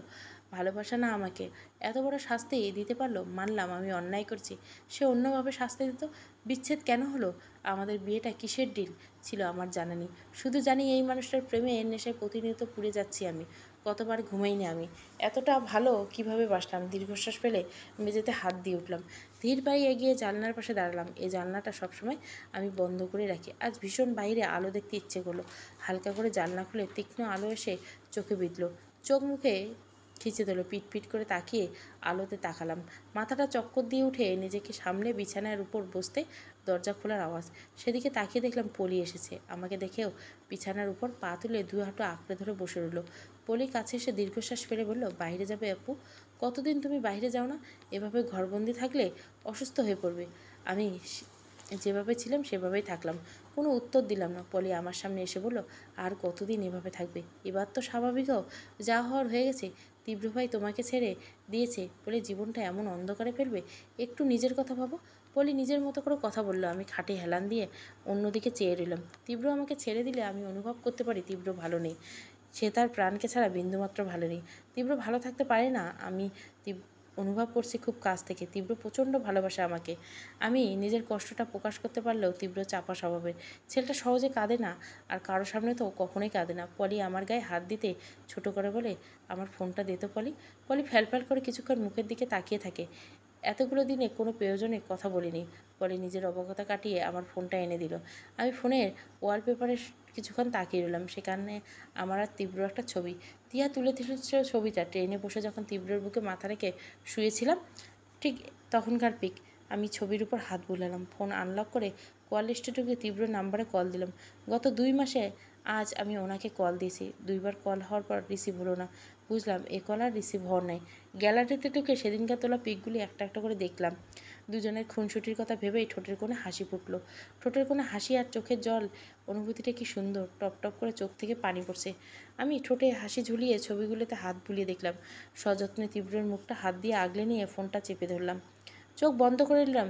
ভালোবাসা না আমাকে এত বড় শাস্তি দিতে পারলো? মানলাম আমি অন্যায় করছি, সে অন্যভাবে শাস্তি দিত। বিচ্ছেদ কেন হলো? আমাদের বিয়েটা কিসের ডিল ছিল আমার জানা নেই। শুধু জানি এই মানুষটার প্রেমে নেশায় প্রতিনিয়ত পুড়ে যাচ্ছি আমি। কতবার ঘুমাইনি আমি। এতটা ভালো কিভাবে বাসলাম? দীর্ঘশ্বাস ফেলে মেঝেতে হাত দিয়ে উঠলাম। ধীর পায়ে এগিয়ে জানলার পাশে দাঁড়ালাম। এই জানলাটা সবসময় আমি বন্ধ করে রাখি। আজ ভীষণ বাইরে আলো দেখতে ইচ্ছে করলো। হালকা করে জানলা খুলে তীক্ষ্ণ আলো এসে চোখে বিঁধল। চোখ মুখে খিচে দিল। পিট পিট করে তাকিয়ে আলোতে তাকালাম। মাথাটা চক্কর দিয়ে উঠে নিজেকে সামলে বিছানার উপর বসতে দরজা খোলার আওয়াজ। সেদিকে তাকিয়ে দেখলাম পলি এসেছে। আমাকে দেখেও বিছানার উপর পা তুলে 2 হাঁটু আঁকড়ে ধরে বসে রইল। পলি কাছে এসে দীর্ঘশ্বাস ফেলে বলল, বাইরে যাবে আপু? কতদিন তুমি বাইরে যাও না? এভাবে ঘরবন্দি থাকলে অসুস্থ হয়ে পড়বে। আমি যেভাবে ছিলাম সেভাবেই থাকলাম। কোনো উত্তর দিলাম না। পলি আমার সামনে এসে বলল, আর কতদিন এভাবে থাকবে? এবার তো স্বাভাবিকও যা হওয়ার হয়ে গেছে। তীব্র ভাই তোমাকে ছেড়ে দিয়েছে বলে জীবনটা এমন অন্ধকারে ফেলবে? একটু নিজের কথা ভাবো। পলি নিজের মতো করে কথা বলল। আমি খাটে হেলান দিয়ে অন্যদিকে চেয়ে রইলাম। তীব্র আমাকে ছেড়ে দিলে আমি অনুভব করতে পারি তীব্র ভালো নেই। সে তার প্রাণকে ছাড়া বিন্দুমাত্র ভালো নেই। তীব্র ভালো থাকতে পারে না, আমি অনুভব করছি খুব কাছ থেকে। তীব্র প্রচণ্ড ভালোবাসে আমাকে। আমি নিজের কষ্টটা প্রকাশ করতে পারলেও তীব্র চাপা স্বভাবের। ছেলেটা সহজে কাঁদে না, আর কারো সামনে তো কখনোই কাঁদে না। পলি আমার গায়ে হাত দিতে ছোট করে বলে, আমার ফোনটা দে তো পলি। পলি ফ্যালফ্যাল করে কিছুক্ষণ মুখের দিকে তাকিয়ে থাকে। এতগুলো দিনে কোনো প্রয়োজনে কথা বলিনি। পরে নিজের অবজ্ঞতা কাটিয়ে আমার ফোনটা এনে দিল। আমি ফোনের ওয়ালপেপারে কিছুক্ষণ তাকিয়ে রইলাম। সেখানে আমার আর তীব্র একটা ছবি। তিয়া তুলে দিয়েছিল ছবিটা। ট্রেনে বসে যখন তীব্রের বুকে মাথা রেখে শুয়েছিলাম, ঠিক তখনকার পিক। আমি ছবির উপর হাত বুলালাম। ফোন আনলক করে কল লিস্টে ঢুকে তীব্র নাম্বারে কল দিলাম। গত 2 মাসে আজ আমি ওনাকে কল দিয়েছি। 2বার কল হওয়ার পর রিসিভ হলো না। বুঝলাম এ কল আর রিসিভ হওয়ার নাই। গ্যালারিতে ঢুকে সেদিনকার তোলা পিকগুলি একটা একটা করে দেখলাম। দুজনের খুনসুটির কথা ভেবেই ঠোঁটের কোণে হাসি ফুটলো। ঠোঁটের কোণে হাসি আর চোখের জল, অনুভূতিটা কি সুন্দর। টপ টপ করে চোখ থেকে পানি পড়ছে। আমি ঠোঁটে হাসি ঝুলিয়ে ছবিগুলোতে হাত বুলিয়ে দেখলাম। সযত্নে তীব্রের মুখটা হাত দিয়ে আগলে নিয়ে ফোনটা চেপে ধরলাম। চোখ বন্ধ করে নিলাম।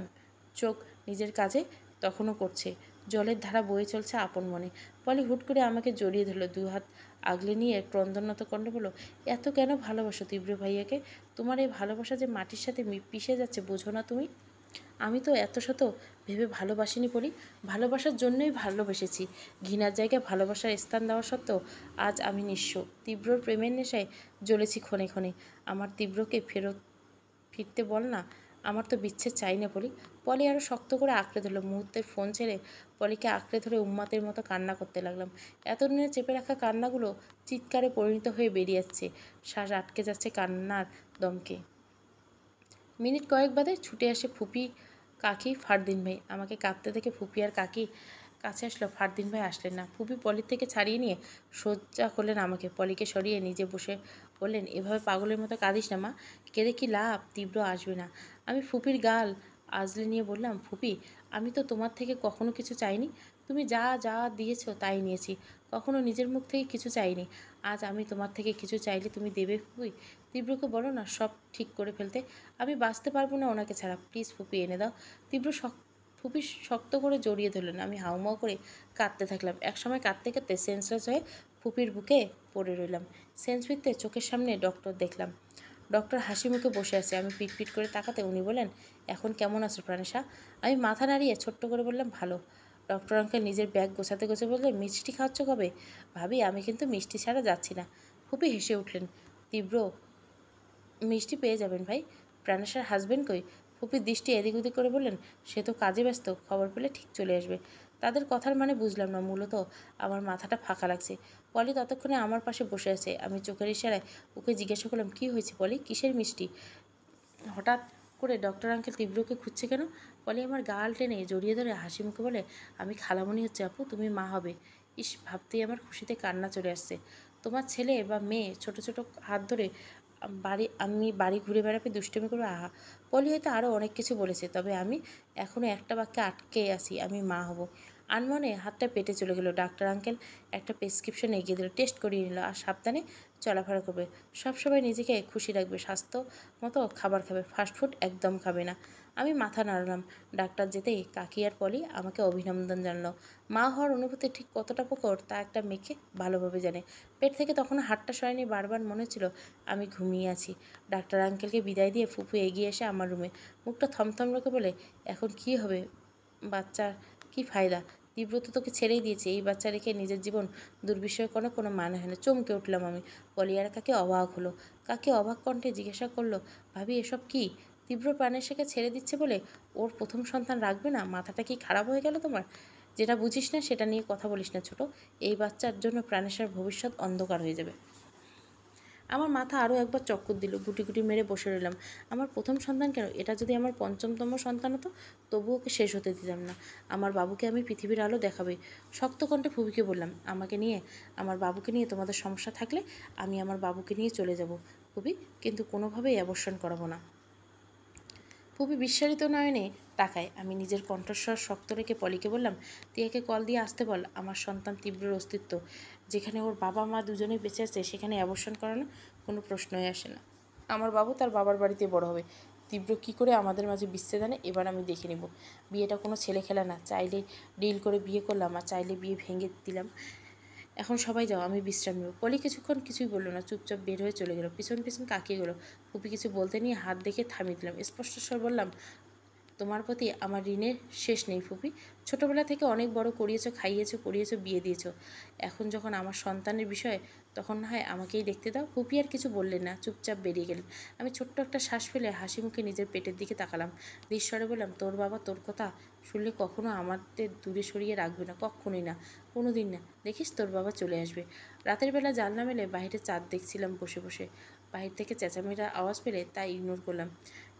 চোখ নিজের কাজে তখনও করছে। জলের ধারা বয়ে চলছে আপন মনে। পলি হুট করে আমাকে জড়িয়ে ধরল। 2 হাত আগলে নিয়ে ক্রন্দনত কণ্ঠে বলল, এত কেন ভালোবাসো তীব্র ভাইয়াকে? তোমার এই ভালোবাসা যে মাটির সাথে পিষে যাচ্ছে, বোঝো না তুমি? আমি তো এত শত ভেবে ভালোবাসিনি পড়ি। ভালোবাসার জন্যই ভালোবেসেছি। ঘৃণার জায়গায় ভালোবাসার স্থান দেওয়া সত্ত্বেও আজ আমি নিঃস্ব। তীব্রর প্রেমের নেশায় জ্বলেছি ক্ষণে ক্ষণে। আমার তীব্রকে ফিরতে বল না। আমার তো বিচ্ছেদ চাই না পলি। পলি আরও শক্ত করে আঁকড়ে ধরল। মুহূর্তের ফোন ছেড়ে পলিকে আঁকড়ে ধরে উন্মাতের মতো কান্না করতে লাগলাম। এতদিনে চেপে রাখা কান্নাগুলো চিৎকারে পরিণত হয়ে বেরিয়ে যাচ্ছে। শ্বাস আটকে যাচ্ছে কান্নার দমকে। মিনিট কয়েক বাদে ছুটে আসে ফুপি, কাকি, ফারদিন ভাই। আমাকে কাঁদতে দেখে ফুপি আর কাকি কাছে আসলো। ফারদিন ভাই আসলেন না। ফুপি পলির থেকে ছাড়িয়ে নিয়ে সোজা করলেন আমাকে। পলিকে সরিয়ে নিজে বসে বললেন, এভাবে পাগলের মতো কাঁদিস না মা। কেঁদে কি লাভ? তীব্র আসবে না। আমি ফুপির গাল আজলে নিয়ে বললাম, ফুপি আমি তো তোমার থেকে কখনো কিছু চাইনি। তুমি যা যা দিয়েছো তাই নিয়েছি। কখনো নিজের মুখ থেকে কিছু চাইনি। আজ আমি তোমার থেকে কিছু চাইলে তুমি দেবে ফুপি? তীব্রকে বলো না সব ঠিক করে ফেলতে। আমি বাঁচতে পারবো না ওনাকে ছাড়া। প্লিজ ফুপি এনে দাও। তীব্র ফুপি শক্ত করে জড়িয়ে ধরলেন। আমি হাউমাউ করে কাঁদতে থাকলাম। একসময় কাঁদতে কাঁদতে সেন্সলেস হয়ে ফুপির বুকে পড়ে রইলাম। সেন্স ফিরতে চোখের সামনে ডক্টর দেখলাম। ডক্টর হাসি মুখে বসে আছে। আমি পিট পিট করে তাকাতে উনি বলেন, এখন কেমন আছো প্রাণেশা? আমি মাথা নাড়িয়ে ছোট্ট করে বললাম, ভালো। ডক্টর আঙ্কেল নিজের ব্যাগ গোছাতে গোছে বললেন, মিষ্টি খাওয়াচ্ছ কবে? ভাবি আমি কিন্তু মিষ্টি ছাড়া যাচ্ছি না। ফুপি হেসে উঠলেন। তীব্র মিষ্টি পেয়ে যাবেন ভাই। প্রাণেশার হাজবেন্ড কই? ফুপির দৃষ্টি এদিক ওদিক করে বললেন, সে তো কাজে ব্যস্ত, খবর পেলে ঠিক চলে আসবে। তাদের কথার মানে বুঝলাম না। মূলত আমার মাথাটা ফাঁকা লাগছে। পলি ততক্ষণে আমার পাশে বসে আছে। আমি চোখের ইশারায় ওকে জিজ্ঞাসা করলাম, কী হয়েছে পলি? কিসের মিষ্টি? হঠাৎ করে ডক্টর আঙ্কেল তীব্রকে খুঁজছে কেন? পলি আমার গাল টেনে জড়িয়ে ধরে হাসি মুখে বলে, আমি খালামণি হচ্ছে আপু, তুমি মা হবে। ইস, ভাবতেই আমার খুশিতে কান্না চলে আসছে। তোমার ছেলে বা মেয়ে ছোট ছোট হাত ধরে আমি বাড়ি ঘুরে বেড়াবে, দুষ্টুমি করবে। আহা! পলি হয়তো আরও অনেক কিছু বলেছে, তবে আমি এখনও একটা বাক্যে আটকে আছি, আমি মা হব। আনমনে হাতটা পেটে চলে গেল। ডাক্তার আঙ্কেল একটা প্রেসক্রিপশন এগিয়ে দিল। টেস্ট করিয়ে নিল। আর সাবধানে চলাফেরা করবে, সবসময় নিজেকে খুশি রাখবে, স্বাস্থ্য মতো খাবার খাবে, ফাস্টফুড একদম খাবে না। আমি মাথা নাড়লাম। ডাক্তার যেতেই কাকি আর পলি আমাকে অভিনন্দন জানালো। মা হওয়ার অনুভূতি ঠিক কতটা প্রকট তা একটা মেয়েকে ভালোভাবে জানে। পেট থেকে তখনও হাতটা সরায়নি। বারবার মনে হচ্ছিল আমি ঘুমিয়ে আছি। ডাক্তার আঙ্কেলকে বিদায় দিয়ে ফুপু এগিয়ে এসে আমার রুমে মুখটা থমথম রেখে বলে, এখন কি হবে? বাচ্চার কি ফায়দা? তীব্র তো তোকে ছেড়েই দিয়েছে। এই বাচ্চা রেখে নিজের জীবন দুর্বিষয় কোনো মানে হয় না। চমকে উঠলাম আমি। পলিয়ার কাকে অবাক হলো। কাকে অবাক কণ্ঠে জিজ্ঞাসা করলো, ভাবি এসব কি? তীব্র প্রাণেশাকে ছেড়ে দিচ্ছে বলে ওর প্রথম সন্তান রাখবে না? মাথাটা কি খারাপ হয়ে গেল তোমার? যেটা বুঝিস না সেটা নিয়ে কথা বলিস না ছোট। এই বাচ্চার জন্য প্রাণেশার ভবিষ্যৎ অন্ধকার হয়ে যাবে। আমার মাথা আরও একবার চক্কর দিল। গুটি গুটি মেরে বসে রইলাম। আমার প্রথম সন্তান কেন? এটা যদি আমার পঞ্চমতম সন্তান হতো তবুও ওকে শেষ হতে দিতাম না। আমার বাবুকে আমি পৃথিবীর আলো দেখাবে। শক্ত কণ্ঠে ফুবিকে বললাম, আমার বাবুকে নিয়ে তোমাদের সমস্যা থাকলে আমি আমার বাবুকে নিয়ে চলে যাব ফুবি, কিন্তু কোনোভাবেই অ্যাবর্শন করাবো না। ফুপি বিস্মারিত নয়নে তাকায়। আমি নিজের কণ্ঠস্বর শক্ত রেখে পলিকে বললাম, তিয়াকে কল দিয়ে আসতে বল। আমার সন্তান তীব্রর অস্তিত্ব, যেখানে ওর বাবা মা দুজনেই বেঁচে আছে সেখানে অ্যাবর্শন করানো কোনো প্রশ্নই আসে না। আমার বাবু তার বাবার বাড়িতে বড় হবে। তীব্র কী করে আমাদের মাঝে বিচ্ছেদ আনে এবার আমি দেখে নেব। বিয়েটা কোনো ছেলে খেলা না। চাইলে ডিল করে বিয়ে করলাম আর চাইলে বিয়ে ভেঙে দিলাম। এখন সবাই যাও, আমি বিশ্রাম নেব। পলি কিছুক্ষণ কিছুই বললো না, চুপচাপ বের হয়ে চলে গেল। পিছন পিছন কাকিয়ে গেলো। ফুপি কিছু বলতে নিয়ে হাত দেখে থামিয়ে দিলাম। স্পষ্ট স্বর বললাম, তোমার প্রতি আমার ঋণের শেষ নেই ফুপি। ছোটবেলা থেকে অনেক বড় করিয়েছো, খাইয়েছো, পড়িয়েছো, বিয়ে দিয়েছো। এখন যখন আমার সন্তানের বিষয়, তখন না হয় আমাকেই দেখতে দাও। ফুপি আর কিছু বললেন না, চুপচাপ বেরিয়ে গেলেন। আমি ছোট্ট একটা শ্বাস ফেলে হাসি মুখে নিজের পেটের দিকে তাকালাম। ঈশ্বরে বললাম, তোর বাবা তোর কথা শুনলে কখনো আমাদের দূরে সরিয়ে রাখবে না, কখনোই না, কোনো দিন না। দেখিস তোর বাবা চলে আসবে। রাতের বেলা জানলা মেলে বাইরে চাঁদ দেখছিলাম বসে বসে। বাহির থেকে চেঁচামেচির আওয়াজ পেলে তা ইগনোর করলাম।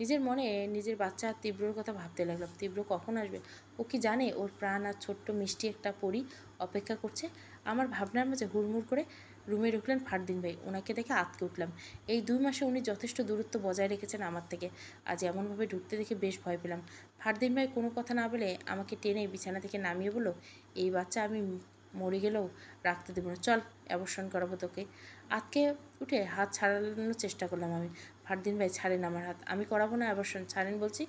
নিজের মনে নিজের বাচ্চা আর তীব্রর কথা ভাবতে লাগলাম। তীব্র কখন আসবে? ও কি জানে ওর প্রাণ আর ছোট্ট মিষ্টি একটা পরী অপেক্ষা করছে? আমার ভাবনার মাঝে হুড়মুড় করে রুমে ঢুকলেন ফারদিন ভাই। ওনাকে দেখে আঁতকে উঠলাম। এই 2 মাসে উনি যথেষ্ট দূরত্ব বজায় রেখেছেন আমার থেকে। আজ এমনভাবে ঢুকতে দেখে বেশ ভয় পেলাম। ফারদিন ভাই কোনো কথা না বলে আমাকে টেনে বিছানা থেকে নামিয়ে বলল, এই বাচ্চা আমি মরে গেলেও রাখতে দেবো না। চল, অ্যাবর্শন করাবো তোকে। আজকে উঠে হাত ছাড়ানোর চেষ্টা করলাম আমি। ফারদিন ভাই ছাড়েন আমার হাত। আমি করাবো না অ্যাবর্শন, ছাড়েন বলছি।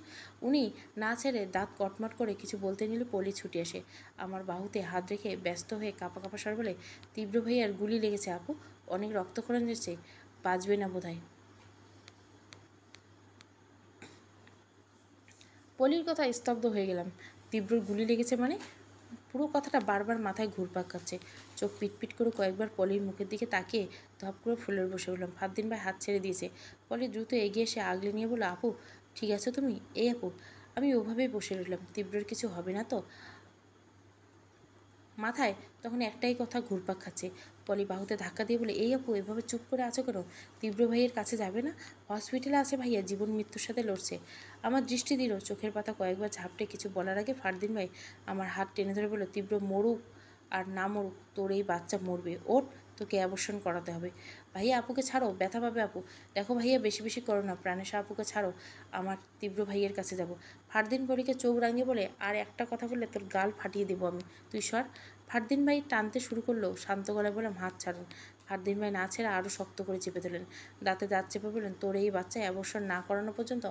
উনি না ছেড়ে দাঁত কটমট করে কিছু বলতে নিলে পলি ছুটে আসে। আমার বাহুতে হাত রেখে ব্যস্ত হয়ে কাঁপা কাঁপা স্বর বলে, তীব্র ভাইয়ার গুলি লেগেছে আপু, অনেক রক্তক্ষরণ যাচ্ছে, বাঁচবে না বোধহয়। পলির কথা স্তব্ধ হয়ে গেলাম। তীব্রর গুলি লেগেছে মানে? পুরো কথাটা বারবার মাথায় ঘুরপাক খাচ্ছে। চোখ পিটপিট করে কয়েকবার পলির মুখের দিকে তাকিয়ে ধপ করে ফুলের বসে উঠলাম। ফারদিন ভাই হাত ছেড়ে দিয়েছে। পলি দ্রুত এগিয়ে এসে আগলে নিয়ে বলল, আপু ঠিক আছে তুমি? এই আপু। আমি ওভাবেই বসে রইলাম। তীব্রর কিছু হবে না তো? মাথায় তখন একটাই কথা ঘুরপাক খাচ্ছে। পলি বাহুতে ধাক্কা দিয়ে বলে, এই আপু এভাবে চুপ করে আছো কেন? তীব্র ভাইয়ের কাছে যাবে না? হসপিটালে আছে ভাইয়া, জীবন মৃত্যুর সাথে লড়ছে। আমার দৃষ্টি দিল। চোখের পাতা কয়েকবার ঝাপটে কিছু বলার আগে ফারদিন ভাই আমার হাত টেনে ধরে বলল, তীব্র মরুক আর না মরুক তোর এই বাচ্চা মরবে। ওঠ, তোকে অ্যাবর্শন করাতে হবে। ভাইয়া আপুকে ছাড়ো, ব্যথা পাবে আপু। দেখো ভাইয়া বেশি বেশি করো না, প্রাণেশা আপুকে ছাড়ো, আমার তীব্র ভাইয়ের কাছে যাব। ফারদিন পরীকে চোখ রাঙিয়ে বলে, আর একটা কথা বললে তোর গাল ফাটিয়ে দেবো আমি, তুই সর। ফারদিন ভাই টানতে শুরু করলো। শান্ত গলায় বললাম, হাত ছাড়ুন। ফারদিন ভাই না ছেড়ে আরও শক্ত করে চেপে ধরলেন। দাঁতে দাঁত চেপে বললেন, তোর এই বাচ্চা অ্যাবর্শন না করানো পর্যন্ত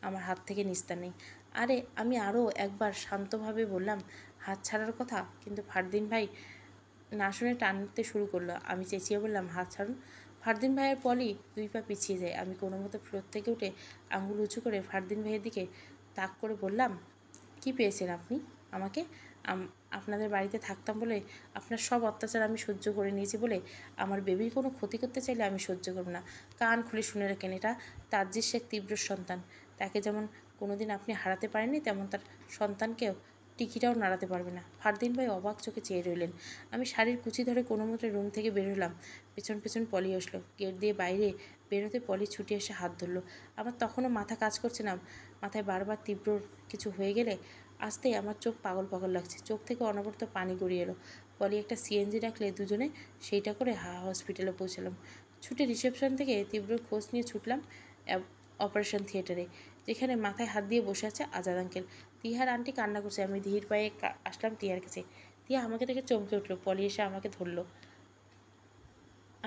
আমার হাত থেকে নিস্তার নেই। আরে আমি আরও একবার শান্তভাবে বললাম হাত ছাড়ার কথা, কিন্তু ফারদিন ভাই না শুনে টানতে শুরু করলো। আমি চেঁচিয়ে বললাম, হাত ছাড়ুন। ফারদিন ভাইয়ের পলি 2 পা পিছিয়ে যায়। আমি কোনো মতো ফ্লোর থেকে উঠে আঙুল উঁচু করে ফারদিন ভাইয়ের দিকে তাক করে বললাম, কি পেয়েছেন আপনি আমাকে? আপনাদের বাড়িতে থাকতাম বলে, আপনার সব অত্যাচার আমি সহ্য করে নিয়েছি বলে আমার বেবির কোনো ক্ষতি করতে চাইলে আমি সহ্য করব না। কান খুলে শুনে রাখেন, এটা তাজ্জির শেখ তীব্র সন্তান। তাকে যেমন কোনোদিন আপনি হারাতে পারেননি, তেমন তার সন্তানকেও টিকিটাও নাড়াতে পারবে না। ফারদিন ভাই অবাক চোখে চেয়ে রইলেন। আমি শাড়ির কুচি ধরে কোনো মতে রুম থেকে বের হলাম। পেছন পেছন পলি আসলো। গেট দিয়ে বাইরে বেরোতে পলি ছুটে এসে হাত ধরলো। আমার তখনও মাথা কাজ করছে না। মাথায় বারবার তীব্রর কিছু হয়ে গেলে আসতেই আমার চোখ পাগল পাগল লাগছে। চোখ থেকে অনবরত পানি গড়িয়ে এলো। পলি একটা সিএনজি ডাকলে দুজনে সেইটা করে হসপিটালে পৌঁছালাম। ছুটে রিসেপশন থেকে তীব্রর খোঁজ নিয়ে ছুটলাম অপারেশন থিয়েটারে। যেখানে মাথায় হাত দিয়ে বসে আছে আজাদ আঙ্কেল। তিহার আন্টি কান্না করছে। আমি ধীর পায়ে আসলাম টিয়ার কাছে। টিয়া আমাকে দেখে চমকে উঠলো। পলি এসে আমাকে ধরলো।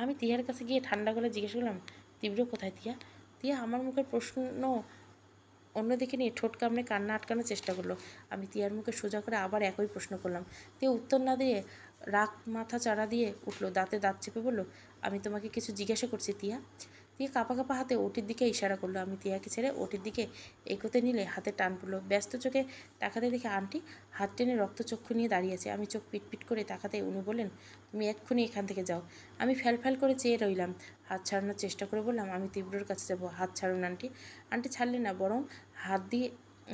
আমি টিয়ার কাছে গিয়ে ঠান্ডা গলায় জিজ্ঞেস করলাম, তীব্র কোথায় টিয়া? টিয়া আমার মুখের প্রশ্ন অন্যদিকে নিয়ে ঠোঁট কামড়ে কান্না আটকানোর চেষ্টা করলো। আমি টিয়ার মুখে সোজা করে আবার একই প্রশ্ন করলাম। টিয়া উত্তর না দিয়ে রাগ মাথা চাড়া দিয়ে উঠলো, দাঁতে দাঁত চেপে বলল, আমি তোমাকে কিছু জিজ্ঞাসা করছি টিয়া। টিয়া কাঁপা কাঁপা হাতে ওটির দিকে ইশারা করলো। আমি টিয়াকে ছেড়ে ওটির দিকে এগোতে নিলে হাতে টান পড়লো। ব্যস্ত চোখে তাকাতে দেখে আন্টি হাত টেনে রক্তচক্ষু নিয়ে দাঁড়িয়েছে। আমি চোখ পিটপিট করে তাকাতে উনি বললেন, তুমি এক্ষুনি এখান থেকে যাও। আমি ফ্যাল করে চেয়ে রইলাম। হাত ছাড়ানোর চেষ্টা করে বললাম, আমি তীব্রর কাছে যাব। হাত ছাড়ুন আন্টি। আন্টি ছাড়লেন না, বরং হাত দিয়ে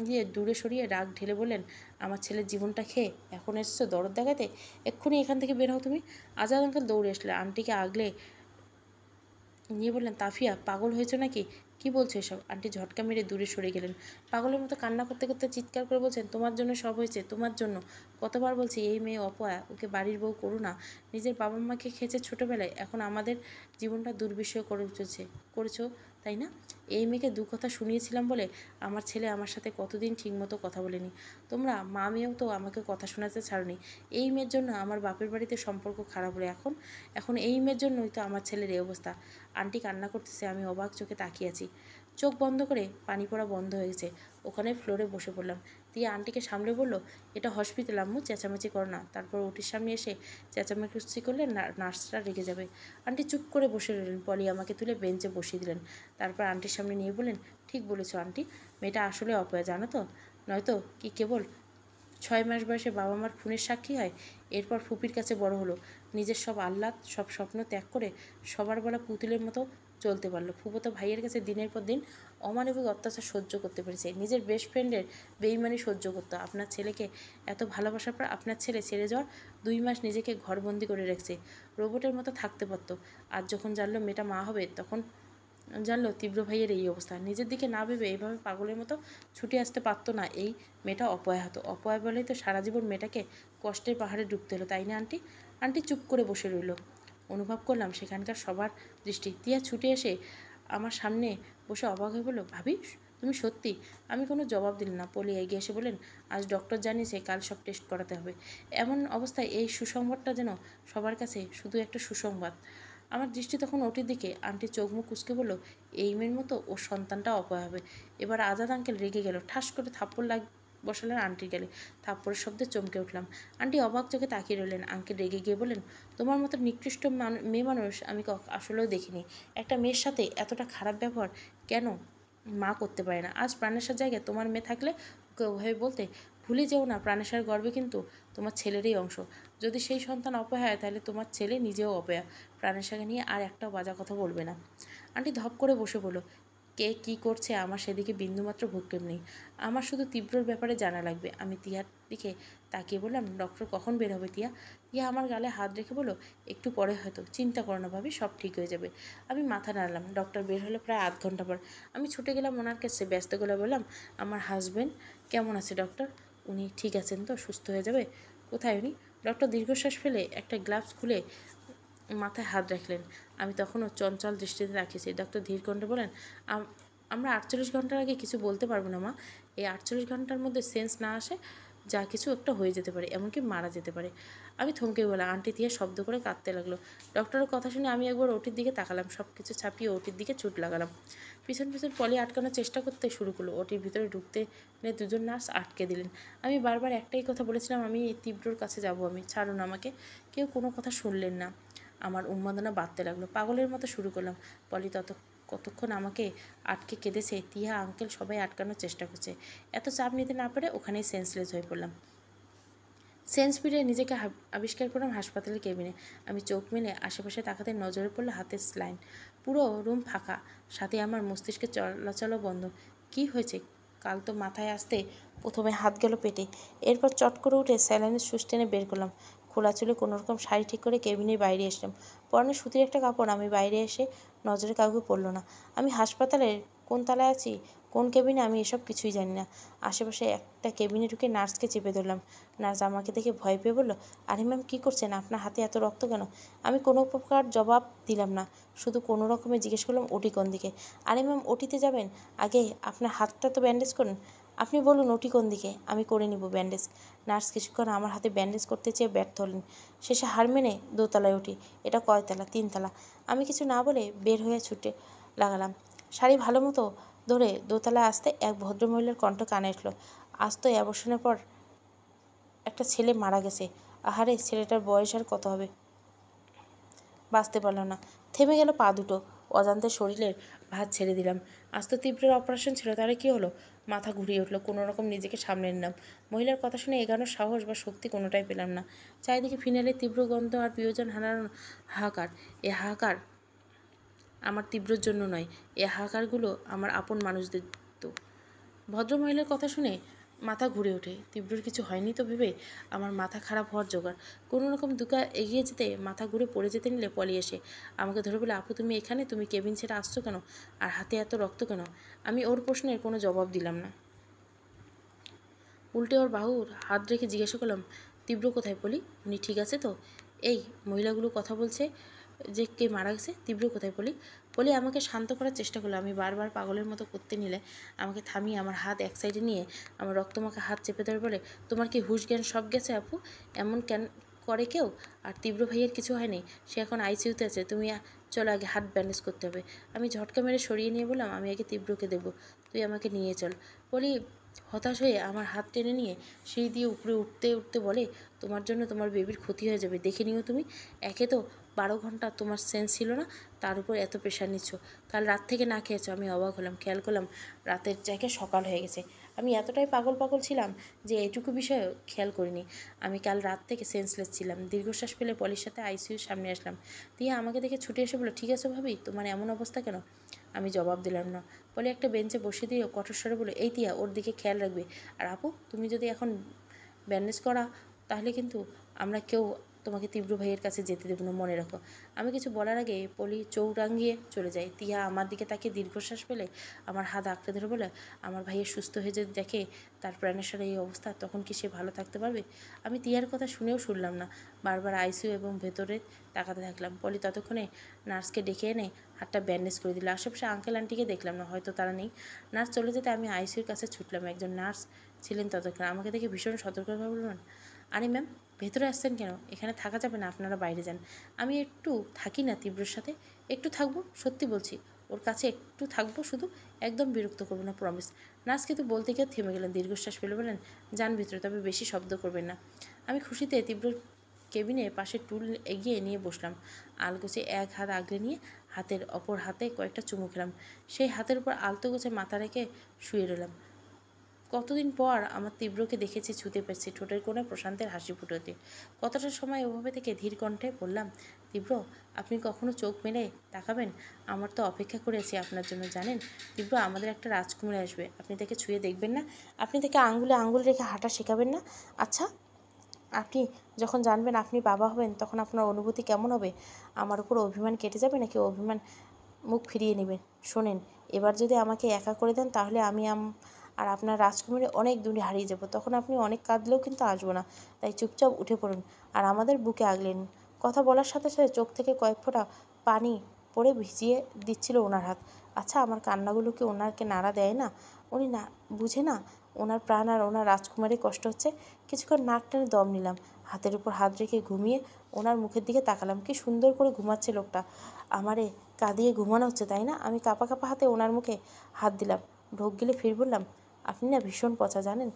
দিয়ে দূরে সরিয়ে রাগ ঢেলে বললেন, আমার ছেলের জীবনটা খেয়ে এখন এসছো দরদ দেখাতে? এক্ষুনি এখান থেকে বের হও তুমি। আজাদ আঙ্কেল দৌড়ে আসলে আন্টিকে আগলে নিয়ে বললেন, তাফিয়া পাগল হয়েছে নাকি? কি বলছো এসব? আন্টি ঝটকা মেরে দূরে সরে গেলেন। পাগলের মতো কান্না করতে করতে চিৎকার করে বলছেন, তোমার জন্য সব হয়েছে, তোমার জন্য। কতবার বলছি এই মেয়ে অপয়া, ওকে বাড়ির বউ করো না। নিজের বাবা মাকে খেয়েছে ছোটোবেলায়, এখন আমাদের জীবনটা দুর্বিষয় করেছো, তাই না? এই মেয়েকে দু কথা শুনিয়েছিলাম বলে আমার ছেলে আমার সাথে কতদিন ঠিকমতো কথা বলেনি। তোমরা মা মেয়েও তো আমাকে কথা শোনাতে ছাড়োনি। এই মেয়ের জন্য আমার বাপের বাড়িতে সম্পর্ক খারাপ হলে এখন এই মেয়ের জন্যই তো আমার ছেলের এই অবস্থা। আন্টি কান্না করতেছে। আমি অবাক চোখে তাকিয়ে আছি। চোখ বন্ধ করে পানি পড়া বন্ধ হয়ে গেছে। ওখানে ফ্লোরে বসে পড়লাম। দিয়ে আন্টিকে সামলে বলল, এটা হসপিটাল আম্মু, চেঁচামেচি করো না। তারপর ওটির সামনে এসে চেঁচামেচি করলে নার্সরা রেগে যাবে। আন্টি চুপ করে বসে রইলেন। পলি আমাকে তুলে বেঞ্চে বসিয়ে দিলেন। তারপর আন্টির সামনে নিয়ে বললেন, ঠিক বলেছো আন্টি, মেয়েটা আসলে অপয়া, জানো তো? নয়তো কি কেবল 6 মাস বয়সে বাবা মার খুনের সাক্ষী হয়? এরপর ফুপির কাছে বড় হলো। নিজের সব আহ্লাদ, সব স্বপ্ন ত্যাগ করে সবার বলা পুতুলের মতো চলতে পারলো। ফুফোতো ভাইয়ের কাছে দিনের পর দিন অমানবিক অত্যাচার সহ্য করতে পেরেছে। নিজের বেস্ট ফ্রেন্ডের বেইমানি সহ্য করতো। আপনার ছেলেকে এত ভালোবাসার পর আপনার ছেলে ছেড়ে যাওয়ার 2 মাস নিজেকে ঘরবন্দি করে রেখেছে। রোবটের মতো থাকতে পারতো। আজ যখন জানলো মেয়েটা মা হবে, তখন জানলো তীব্র ভাইয়ের এই অবস্থা। নিজের দিকে না ভেবে এইভাবে পাগলের মতো ছুটে আসতে পারতো না। এই মেয়েটা অপয়া হতো। অপয়া বলেই তো সারা জীবন মেয়েটাকে কষ্টের পাহাড়ে ডুবতে হলো, তাই না আন্টি? আন্টি চুপ করে বসে রইল। অনুভব করলাম সেখানকার সবার দৃষ্টি। তিয়া ছুটে এসে আমার সামনে বসে অবাক হয়ে বলল, ভাবি তুমি সত্যি? আমি কোনো জবাব দিলাম না। পলি এগিয়ে এসে বলেন, আজ ডক্টর জানিয়েছে কাল সব টেস্ট করাতে হবে। এমন অবস্থায় এই সুসংবাদটা যেন সবার কাছে শুধু একটা সুসংবাদ। আমার দৃষ্টি তখন ওটির দিকে। আন্টি চোখ মুখ কুঁচকে বলল, এই মেয়ের মতো ওর সন্তানটা অপয়া হবে। এবার আজাদ আঙ্কেল রেগে গেল। ঠাস করে থাপ্পড় বসালেন আন্টির গেলে। থাপ্পড়ের শব্দে চমকে উঠলাম। আন্টি অবাক চোখে তাকিয়ে রইলেন। আঙ্কেল রেগে গিয়ে বলেন, তোমার মতো নিকৃষ্ট মেয়ে মানুষ আমি আসলেও দেখিনি। একটা মেয়ের সাথে এতটা খারাপ ব্যবহার কেন মা করতে পারে না? আজ প্রাণেশার জায়গায় তোমার মেয়ে থাকলে ওকে ওভাবে বলতে? ভুলে যেও না, প্রাণেশার গর্বে কিন্তু তোমার ছেলেরই অংশ। যদি সেই সন্তান অপয়া হয়, তাহলে তোমার ছেলে নিজেও অপয়া। প্রাণেশাকে নিয়ে আর একটাও বাজা কথা বলবে না। আন্টি ধপ করে বসে বলল, কে কী করছে আমার সেদিকে বিন্দুমাত্র ভ্রুক্ষেপ নেই। আমার শুধু তীব্রর ব্যাপারে জানা লাগবে। আমি টিয়ার দিকে তাকিয়ে বললাম, ডক্টর কখন বের হবে টিয়া? টিয়া আমার গালে হাত রেখে বলো, একটু পরে হয়তো। চিন্তা করো না ভাবি, সব ঠিক হয়ে যাবে। আমি মাথা নাড়লাম। ডক্টর বের হলো প্রায় আধ ঘন্টা পর। আমি ছুটে গেলাম ওনার কাছে। ব্যস্ত গেলে বললাম, আমার হাজব্যান্ড কেমন আছে ডক্টর? উনি ঠিক আছেন তো? সুস্থ হয়ে যাবে? কোথায় উনি? ডক্টর দীর্ঘশ্বাস ফেলে একটা গ্লাভস খুলে মাথায় হাত রাখলেন। আমি তখনও চঞ্চল দৃষ্টিতে রাখিয়েছি। ডক্টর ধীর কণ্ঠে বলেন, আমরা 48 ঘন্টার আগে কিছু বলতে পারবো না মা। এই 48 ঘন্টার মধ্যে সেন্স না আসে যা কিছু একটা হয়ে যেতে পারে, এমনকি মারা যেতে পারে। আমি থমকে বললাম। আন্টি দিয়ে শব্দ করে কাঁদতে লাগলো। ডক্টরের কথা শুনে আমি একবার ওটির দিকে তাকালাম। সব কিছু ছাপিয়ে ওটির দিকে ছুট লাগালাম। পিছন পলি আটকানোর চেষ্টা করতে শুরু করলো। ওটির ভিতরে ঢুকতে দুজন নার্স আটকে দিলেন। আমি বারবার একটাই কথা বলেছিলাম, আমি তীব্রর কাছে যাব, আমি ছাড়ুন আমাকে। কেউ কোনো কথা শুনলেন না। আমার উন্মাদনা বাড়তে লাগলো। পাগলের মতো শুরু করলাম। পলি কতক্ষণ আমাকে আটকে কেঁদেছে। টিয়া আঙ্কেল সবাই আটকানোর চেষ্টা করছে। এত চাপ নিতে না পারে ওখানেই সেন্সলেস হয়ে পড়লাম। সেন্স ফিরে নিজেকে আবিষ্কার করলাম হাসপাতালের কেবিনে। আমি চোখ মেলে আশেপাশে তাকাতে নজরে পড়লো হাতের স্লাইন। পুরো রুম ফাঁকা, সাথে আমার মস্তিষ্কে চলাচলও বন্ধ। কি হয়েছে? কাল তো মাথায় আসতে প্রথমে হাত গেল পেটে, এরপর চট করে উঠে স্যালাইনের সুচ টেনে বের করলাম। খোলা চুলে কোনোরকম শাড়ি ঠিক করে কেবিনের বাইরে এসলাম। পরনে সুতির একটা কাপড়। আমি বাইরে এসে নজরে কাউকে পড়লো না। আমি হাসপাতালের কোন তলায় আছি কোন কেবিনে আমি এসব কিছুই জানি না। আশেপাশে একটা কেবিনে ঢুকে নার্সকে চেপে ধরলাম। নার্স আমাকে দেখে ভয় পেয়ে বলল, আরে ম্যাম কী করছেন? আপনার হাতে এত রক্ত কেন? আমি কোনো প্রকার জবাব দিলাম না, শুধু কোনো রকমে জিজ্ঞেস করলাম ওটি কোন দিকে। আরে ম্যাম ওটিতে যাবেন আগে আপনার হাতটা তো ব্যান্ডেজ করুন। আপনি বলুন ওটি কোন দিকে, আমি করে নিব ব্যান্ডেজ। নার্স কিছুক্ষণ আমার হাতে ব্যান্ডেজ করতে চেয়ে ব্যর্থ হলেন। শেষে হার মেনে দোতলায় উঠি। এটা কয়তলা? 3 তলা। আমি কিছু না বলে বের হয়ে ছুটে লাগালাম। শাড়ি ভালো মতো ধরে দোতলায় আসতে এক ভদ্রমহিলার কণ্ঠ কানে এসল, আজ তো অ্যাবর্শনের পর একটা ছেলে মারা গেছে। আহারে, ছেলেটার বয়স আর কত হবে? বাঁচতে পারল না। থেমে গেল পা দুটো। অজান্তে শরীরের ভাত ছেড়ে দিলাম। আজ তো তীব্রের অপারেশন ছিল, তাহলে কী হলো? মাথা ঘুরিয়ে উঠল। কোনো রকম নিজেকে সামলে নিলাম। মহিলার কথা শুনে এগানোর সাহস বা শক্তি কোনোটাই পেলাম না। চারিদিকে ফিনাইলের তীব্র গন্ধ আর প্রিয়জন হারানোর হাহাকার। এ হাহাকার আমার তীব্রর জন্য নয়, এ হাহাকারগুলো আমার আপন মানুষদের। তো ভদ্রমহিলার কথা শুনে মাথা ঘুরে ওঠে। তীব্রর কিছু হয়নি তো ভেবে আমার মাথা খারাপ হওয়ার জোগাড়। কোনো রকম দুকা এগিয়ে যেতে মাথা ঘুরে পড়ে যেতে নিলে পলি এসে আমাকে ধরে বলে, আপু তুমি এখানে? তুমি কেবিন ছেড়ে আসছো কেন? আর হাতে এত রক্ত কেন? আমি ওর প্রশ্নের কোনো জবাব দিলাম না। উল্টে ওর বাহুর হাত রেখে জিজ্ঞাসা করলাম, তীব্র কোথায় পলি? উনি ঠিক আছে তো? এই মহিলাগুলো কথা বলছে যে কে মারা গেছে, তীব্র কোথায় পলি? পলি আমাকে শান্ত করার চেষ্টা করলো। আমি বারবার পাগলের মতো করতে নিলে আমাকে থামিয়ে আমার হাত এক সাইডে নিয়ে আমার রক্তমাখা হাত চেপে ধরে বলে, তোমার কি হুঁশ জ্ঞান সব গেছে আপু? এমন কেন করে কেউ? আর তীব্র ভাইয়ের কিছু হয়নি, সে এখন আইসিইউতে আছে। তুমি চলো, আগে হাত ব্যান্ডেজ করতে হবে। আমি ঝটকা মেরে সরিয়ে নিয়ে বললাম, আমি আগে তীব্রকে দেখব, তুই আমাকে নিয়ে চল। পলি হতাশ হয়ে আমার হাত টেনে নিয়ে সিঁড়ি দিয়ে উপরে উঠতে উঠতে বলে, তোমার জন্য তোমার বেবির ক্ষতি হয়ে যাবে, দেখে নিও তুমি। একে তো 12 ঘন্টা তোমার সেন্স ছিল না, তার উপর এত প্রেশার নিচ্ছ। কাল রাত থেকে না খেয়েছো। আমি অবাক হলাম। খেয়াল করলাম রাতের জায়গায় সকাল হয়ে গেছে। আমি এতটাই পাগল পাগল ছিলাম যে এটুকু বিষয়ে খেয়াল করিনি। আমি কাল রাত থেকে সেন্সলেস ছিলাম। দীর্ঘশ্বাস ফেলে পলির সাথে আইসিইউর সামনে আসলাম। তিয়া আমাকে দেখে ছুটে এসে বলল, ঠিক আছে ভাবি, তোমার এমন অবস্থা কেন? আমি জবাব দিলাম না। পলি একটা বেঞ্চে বসে দিয়ে কঠোর স্বরে বলে, এই তিয়া, ওর দিকে খেয়াল রাখবে। আর আপু, তুমি যদি এখন ব্যান্ডেজ করা, তাহলে কিন্তু আমরা কেউ তোমাকে তীব্র ভাইয়ের কাছে যেতে দেবো না, মনে রাখো। আমি কিছু বলার আগে পলি চৌরাঙ্গিয়ে চলে যায়। তিয়া আমার দিকে তাকিয়ে দীর্ঘশ্বাস ফেলে আমার হাত আঁকড়ে ধরে বলে, আমার ভাইয়ের সুস্থ হয়ে যদি দেখে তার প্রাণের সাথে এই অবস্থা, তখন কি সে ভালো থাকতে পারবে? আমি তিয়ার কথা শুনেও শুনলাম না। বারবার আইসিইউ এবং ভেতরে তাকাতে থাকলাম। পলি ততক্ষণে নার্সকে ডেকে এনে হাতটা ব্যান্ডেজ করে দিল। আশেপাশে আঙ্কেল আন্টিকে দেখলাম না, হয়তো তারা নেই। নার্স চলে যেতে আমি আইসিইউর কাছে ছুটলাম। একজন নার্স ছিলেন ততক্ষণ। আমাকে দেখে ভীষণ সতর্কভাবে বললেন, আরে ম্যাম, ভেতরে আসছেন কেন? এখানে থাকা যাবে না, আপনারা বাইরে যান। আমি একটু থাকি না তীব্রর সাথে? একটু থাকবো, সত্যি বলছি। ওর কাছে একটু থাকবো শুধু, একদম বিরক্ত করবো না, প্রমিস। নার্স কিন্তু বলতে গিয়ে থেমে গেলেন। দীর্ঘশ্বাস ফেলে বলেন, যান ভিতরে, তবে বেশি শব্দ করবেন না। আমি খুশিতে তীব্র কেবিনে পাশে টুল এগিয়ে নিয়ে বসলাম। আলগোছে এক হাত আগলে নিয়ে হাতের অপর হাতে কয়েকটা চুমু খেলাম। সেই হাতের উপর আলতো গোছে মাথা রেখে শুয়ে রইলাম। কতদিন পর আমার তীব্রকে দেখেছি, ছুতে পেরেছি ঠোঁটের কোণে প্রশান্তের হাসি ফুটোতে। কতটা সময় ওভাবে থেকে ধীর কণ্ঠে বললাম, তীব্র, আপনি কখনো চোখ মেলে তাকাবেন? আমার তো অপেক্ষা করেছি আপনার জন্য, জানেন তীব্র, আমাদের একটা রাজকুমারী আসবে। আপনি তাকে ছুঁয়ে দেখবেন না? আপনি তাকে আঙ্গুলে আঙ্গুল রেখে হাঁটা শেখাবেন না? আচ্ছা, আপনি যখন জানবেন আপনি বাবা হবেন, তখন আপনার অনুভূতি কেমন হবে? আমার উপর অভিমান কেটে যাবে, নাকি অভিমান মুখ ফিরিয়ে নেবেন? শোনেন, এবার যদি আমাকে একা করে দেন, তাহলে আমি আর আপনার রাজকুমারী অনেক দূরে হারিয়ে যাব। তখন আপনি অনেক কাঁদলেও কিন্তু আসবো না। তাই চুপচাপ উঠে পড়ুন আর আমাদের বুকে আগলে নিন। কথা বলার সাথে সাথে চোখ থেকে কয়েক ফোঁটা পানি পড়ে ভিজিয়ে দিচ্ছিল ওনার হাত। আচ্ছা, আমার কান্নাগুলো কি ওনাকে নাড়া দেয় না? উনি না বুঝে না ওনার প্রাণ আর ওনার রাজকুমারী কষ্ট হচ্ছে? কিছুক্ষণ নাক টেনে দম নিলাম। হাতের উপর হাত রেখে ঘুমিয়ে ওনার মুখের দিকে তাকালাম। কি সুন্দর করে ঘুমাচ্ছে লোকটা। আমারে কাঁদিয়ে ঘুমানো হচ্ছে, তাই না? আমি কাঁপা কাঁপা হাতে ওনার মুখে হাত দিলাম। ঢোক গিলে ফির বললাম, আপনি না ভীষণ পচা, জানেন।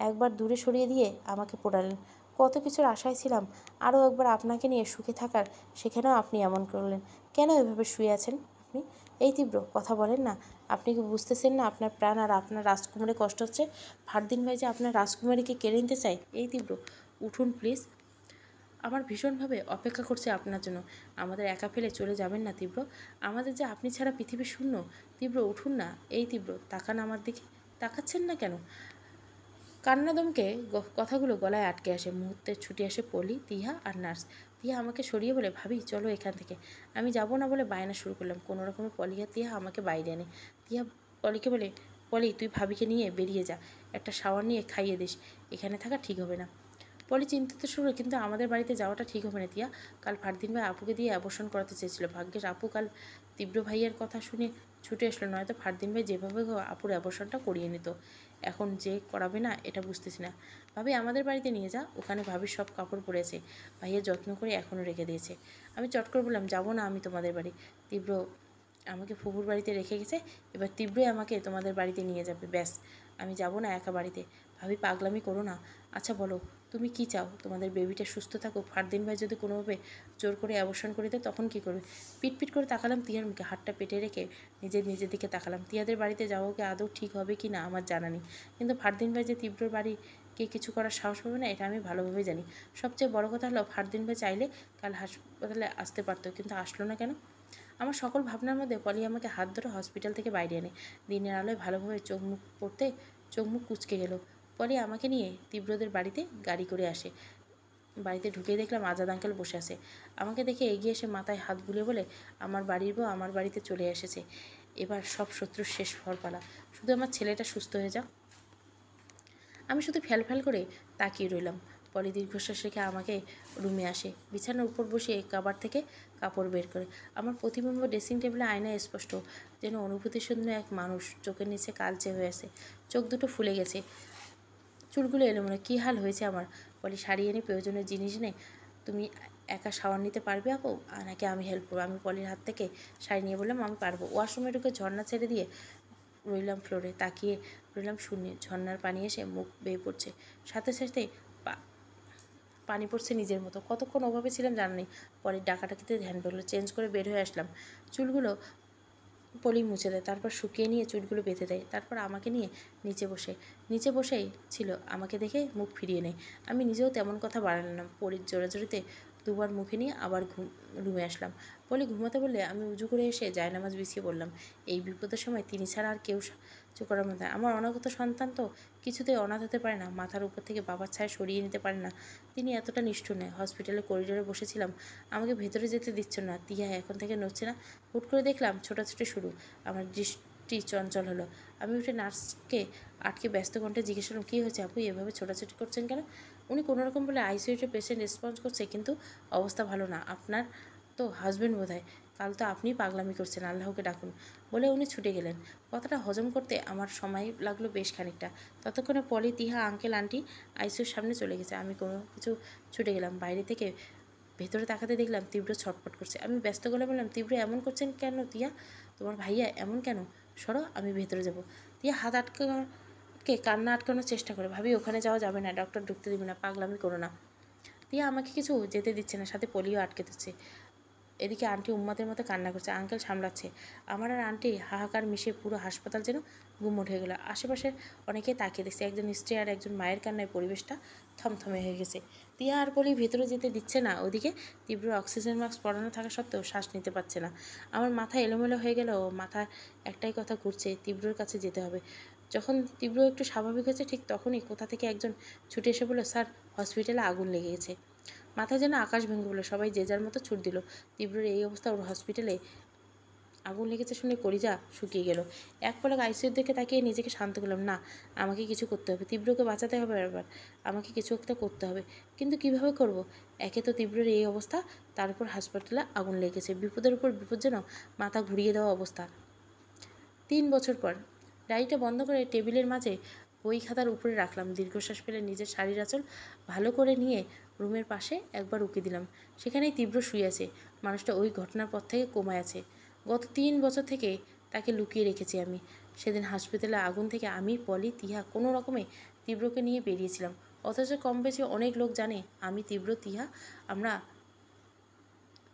একবার দূরে সরিয়ে দিয়ে আমাকে পোড়ালেন। কত কিছুর আশায় ছিলাম আরও একবার আপনাকে নিয়ে সুখে থাকার, সেখানেও আপনি এমন করলেন। কেন এভাবে শুয়ে আছেন আপনি? এই তীব্র, কথা বলেন না। আপনি কি বুঝতেছেন না আপনার প্রাণ আর আপনার রাজকুমারী কষ্ট হচ্ছে? ফারদিন ভাই যে আপনার রাজকুমারীকে কেড়ে নিতে চায়। এই তীব্র, উঠুন প্লিজ। আমার ভীষণভাবে অপেক্ষা করছে আপনার জন্য। আমাদের একা ফেলে চলে যাবেন না তীব্র। আমাদের যে আপনি ছাড়া পৃথিবী শূন্য। তীব্র, উঠুন না। এই তীব্র, তাকান আমার দিকে। তাকাচ্ছেন না কেন? কান্না দমকে কথাগুলো গলায় আটকে আসে। মুহূর্তে ছুটে আসে পলি, তিহা আর নার্স। তিহা আমাকে সরিয়ে বলে, ভাবি চলো এখান থেকে। আমি যাব না বলে বায়না শুরু করলাম। কোনো রকমে পলি আর তিহা আমাকে বাইরে আনে। তিহা পলিকে বলে, পলি, তুই ভাবিকে নিয়ে বেরিয়ে যা, একটা শাওয়ার নিয়ে খাইয়ে দিস, এখানে থাকা ঠিক হবে না। পলি চিন্তিত শুরু, কিন্তু আমাদের বাড়িতে যাওয়াটা ঠিক হবে না তিয়া। কাল ফারদিন ভাই আপুকে দিয়ে অ্যাবর্শন করাতে চেয়েছিল, ভাগ্যের আপু কাল তীব্র ভাইয়ের কথা শুনে ছুটে আসলো, নয়তো ফারদিন ভাই যেভাবে হোক আপুর অ্যাবর্শনটা করিয়ে নিত। এখন যে করাবে না এটা বুঝতেছি না। ভাবি আমাদের বাড়িতে নিয়ে যা, ওখানে ভাবির সব কাপড় পরেছে, ভাইয়া যত্ন করে এখনও রেখে দিয়েছে। আমি চট করে বললাম, যাবো না আমি তোমাদের বাড়ি, তীব্র আমাকে ফুপুর বাড়িতে রেখে গেছে, এবার তীব্রই আমাকে তোমাদের বাড়িতে নিয়ে যাবে, ব্যাস। আমি যাব না একা বাড়িতে। ভাবি পাগলামি করো না। আচ্ছা বলো, তুমি কি চাও? তোমাদের বেবিটা সুস্থ থাকুক? ফারদিন ভাই যদি কোনোভাবে জোর করে অ্যাবর্শন করে দেয় তখন কী করবে? পিট করে তাকালাম তিয়ার মুখে, হাতটা পেটে রেখে নিজের দিকে তাকালাম। তিয়াদের বাড়িতে যাওয়া কি আদৌ ঠিক হবে কি না আমার জানা নেই, কিন্তু ফারদিন ভাই যে তীব্রর বাড়িকে কিছু করার সাহস পাবে না এটা আমি ভালোভাবে জানি। সবচেয়ে বড় কথা হলো, ফারদিন ভাই চাইলে কাল হাসপাতালে আসতে পারতো, কিন্তু আসলো না কেন? আমার সকল ভাবনার মধ্যে পলি আমাকে হাত ধরে হসপিটাল থেকে বাইরে আনে। দিনের আলোয় ভালোভাবে চোখ মুখ কুঁচকে গেল। পলি আমাকে নিয়ে তীব্রদের বাড়িতে গাড়ি করে আসে। বাড়িতে ঢুকেই দেখলাম আজাদ আঙ্কেল বসে আছে। আমাকে দেখে এগিয়ে এসে মাথায় হাত বুলিয়ে বলে, আমার বাড়ির বউ আমার বাড়িতে চলে এসেছে, এবার সব শত্রুর শেষ ফলপালা, শুধু আমার ছেলেটা সুস্থ হয়ে যাক। আমি শুধু ফ্যাল করে তাকিয়ে রইলাম। পলি দীর্ঘশ্বাস রেখে আমাকে রুমে আসে, বিছানার উপর বসিয়ে কাবার থেকে কাপড় বের করে। আমার প্রতিবিম্ব ড্রেসিং টেবিলে আয়নায় স্পষ্ট, যেন অনুভূতিশূন্য এক মানুষ চোখের নিচে কালচে হয়ে আছে, চোখ দুটো ফুলে গেছে, চুলগুলো এলোমেলো। কী হাল হয়েছে আমার? পলি শাড়ি এনে প্রয়োজনীয় জিনিস এনে, তুমি একা শাওয়ার নিতে পারবে আপু, নাকি আমি হেল্প করবো? আমি পলির হাত থেকে শাড়ি নিয়ে বললাম, আমি পারবো। ওয়াশরুমে ঢুকে ঝর্ণা ছেড়ে দিয়ে রইলাম ফ্লোরে, তাকিয়ে রইলাম শূন্যে। ঝর্ণার পানি এসে মুখ বেয়ে পড়ছে, সাথে সাথে পানি পড়ছে নিজের মতো। কতক্ষণ ওভাবে ছিলাম জানা নেই। পরের ডাকাটাকিতে ধ্যান পড়লো, চেঞ্জ করে বের হয়ে আসলাম। চুলগুলো পলি মুছে দেয়, তারপর শুকিয়ে নিয়ে চুলগুলো বেঁধে দেয়, তারপর আমাকে নিয়ে নিচে বসেই ছিল। আমাকে দেখে মুখ ফিরিয়ে নেয়। আমি নিজেও তেমন কথা বাড়ালাম। পলির জোরাজোরিতে দুবার মুখে নিয়ে আবার রুমে আসলাম। পলি ঘুমাতে বললে আমি উজু করে এসে জায়নামাজ বিছিয়ে বললাম, এই বিপদের সময় তিনি ছাড়া আর কেউ সাহায্য করার মতো। আমার অনাগত সন্তান তো কিছুতেই অনাথ হতে পারে না, মাথার উপর থেকে বাবার ছায়া সরিয়ে নিতে পারে না। তিনি এতটা নিষ্ঠুর নয়। হসপিটালের করিডোরে বসেছিলাম, আমাকে ভেতরে যেতে দিচ্ছ না। তিয়া এখন থেকে নড়ছে না। হুট করে দেখলাম ছোটাছুটি শুরু। আমার দৃষ্টি চঞ্চল হলো। আমি উঠে নার্সকে আটকে ব্যস্ত কণ্ঠে জিজ্ঞেস করলাম, কী হয়েছে আপু, এভাবে ছোটাছুটি করছেন কেন? উনি কোনোরকম বলে আইসিইউতে পেশেন্ট রেসপন্স করছে, কিন্তু অবস্থা ভালো না। আপনার তো হাজব্যান্ড বোধহয়, কাল তো আপনিই পাগলামি করছেন, আল্লাহকে ডাকুন, বলে উনি ছুটে গেলেন। কথাটা হজম করতে আমার সময় লাগলো বেশ খানিকটা। ততক্ষণে পলি, তিহা, আঙ্কেল, আন্টি আইসিইউর সামনে চলে গেছে। আমি কোনো কিছু ছুটে গেলাম বাইরে থেকে। ভেতরে তাকাতে দেখলাম তীব্র ছটফট করছে। আমি ব্যস্ত গলায় বললাম, তীব্র এমন করছেন কেন তিয়া? তোমার ভাইয়া এমন কেন? সরো, আমি ভেতরে যাব। তিয়া হাত আটকে কান্না আটকানোর চেষ্টা করে। ভাবি ওখানে যাওয়া যাবে না, ডক্টর ঢুকতে দিবে না, পাগলামি করো না। তিয়া আমাকে কিছু যেতে দিচ্ছে না, সাথে পলিও আটকে দিচ্ছে। এদিকে আন্টি উম্মাদের মতো কান্না করছে, আঙ্কেল সামলাচ্ছে। আমার আর আন্টি হাহাকার মিশে পুরো হাসপাতাল যেন গুমোট হয়ে গেল। আশেপাশে অনেকেই তাকিয়ে দেখছে, একজন স্ত্রী আর একজন মায়ের কান্নায় পরিবেশটা থমথমে হয়ে গেছে। তিয়া আর পলি ভেতরে যেতে দিচ্ছে না। ওদিকে তীব্র অক্সিজেন মাস্ক পরানো থাকা সত্ত্বেও শ্বাস নিতে পারছে না। আমার মাথা এলোমেলো হয়ে গেল, মাথায় একটাই কথা ঘুরছে, তীব্রর কাছে যেতে হবে। যখন তীব্র একটু স্বাভাবিক হয়েছে ঠিক তখনই কোথা থেকে একজন ছুটে এসে বলল, স্যার হসপিটালে আগুন লেগে গেছে। মাথায় যেন আকাশ ভেঙে পড়লো, সবাই যে যার মতো ছুট দিল। তীব্রর এই অবস্থা, ওর হসপিটালে আগুন লেগেছে শুনে কলিজা শুকিয়ে গেল। এক পলক আইসিইউর দিকে তাকিয়ে নিজেকে শান্ত করলাম। না, আমাকে কিছু করতে হবে, তীব্রকে বাঁচাতে হবে, আবার আমাকে কিছু একটা করতে হবে। কিন্তু কিভাবে করব? একে তো তীব্রের এই অবস্থা, তার উপর হাসপাতালে আগুন লেগেছে, বিপদের উপর বিপদ, যেন মাথা ঘুরিয়ে দেওয়া অবস্থা। 3 বছর পর ডায়েরিটা বন্ধ করে টেবিলের মাঝে বই খাতার উপরে রাখলাম। দীর্ঘশ্বাস ফেলে নিজের শাড়ির আঁচল ভালো করে নিয়ে রুমের পাশে একবার উকি দিলাম। সেখানেই তীব্র শুয়ে আছে। মানুষটা ওই ঘটনার পর থেকে কোমায় আছে। গত 3 বছর থেকে তাকে লুকিয়ে রেখেছি আমি। সেদিন হাসপাতালে আগুন থেকে আমি, পলি, তিহা কোনো রকমে তীব্রকে নিয়ে বেরিয়েছিলাম। অথচ কম বেশি অনেক লোক জানে আমি, তীব্র, তিহা, আমরা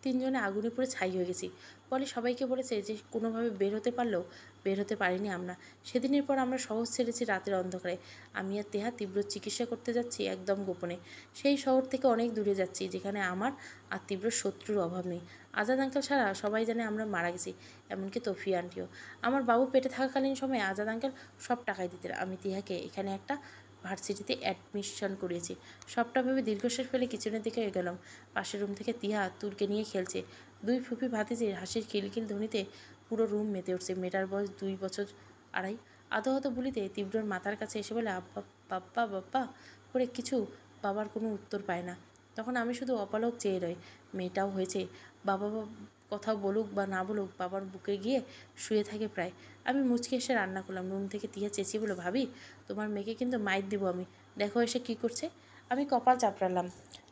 3 জনে আগুনে পুড়ে ছাই হয়ে গেছি। পলি সবাইকে বলেছে যে কোনোভাবে বের হতে পারলেও বের হতে পারিনি আমরা। সেদিনের পর আমরা শহর ছেড়েছি রাতের অন্ধকারে। আমি আর তেহা তীব্র চিকিৎসা করতে যাচ্ছি একদম গোপনে। সেই শহর থেকে অনেক দূরে যাচ্ছি, যেখানে আমার আর তীব্র শত্রুর অভাব নেই। আজাদ আঙ্কেল ছাড়া সবাই জানে আমরা মারা গেছি, এমনকি তফি আন্টিও। আমার বাবু পেটে থাকাকালীন সময়ে আজাদ আঙ্কেল সব টাকাই দিতেন। আমি তিহাকে এখানে একটা ভার্সিটিতে অ্যাডমিশন করিয়েছি। সবটা ভেবে দীর্ঘশ্বাস ফেলে কিচেনের দিকে এগোলাম। পাশের রুম থেকে তিহা তুরকে নিয়ে খেলছে। 2 ফুপি ভাতিজির হাসির খিলখিল ধ্বনিতে পুরো রুম মেতে উঠছে। মেয়েটার বয়স 2 বছর 2.5। আদো আদো বলিতে তীব্রর মাথার কাছে এসে বলে, আব্বা বাপ্পা বাপ্পা করে কিছু বাবার কোনো উত্তর পায় না। তখন আমি শুধু অপালক চেয়ে রই। মেয়েটাও হয়েছে, বাবা কথা বলুক বা না বলুক বাবার বুকে গিয়ে শুয়ে থাকে প্রায়। আমি মুচকে এসে রান্না করলাম। রুম থেকে তিয়া চেঁচিয়ে বলো, ভাবি তোমার মেয়েকে কিন্তু মাইর দিব আমি, দেখো এসে কি করছে। আমি কপাল চাপড়ালাম।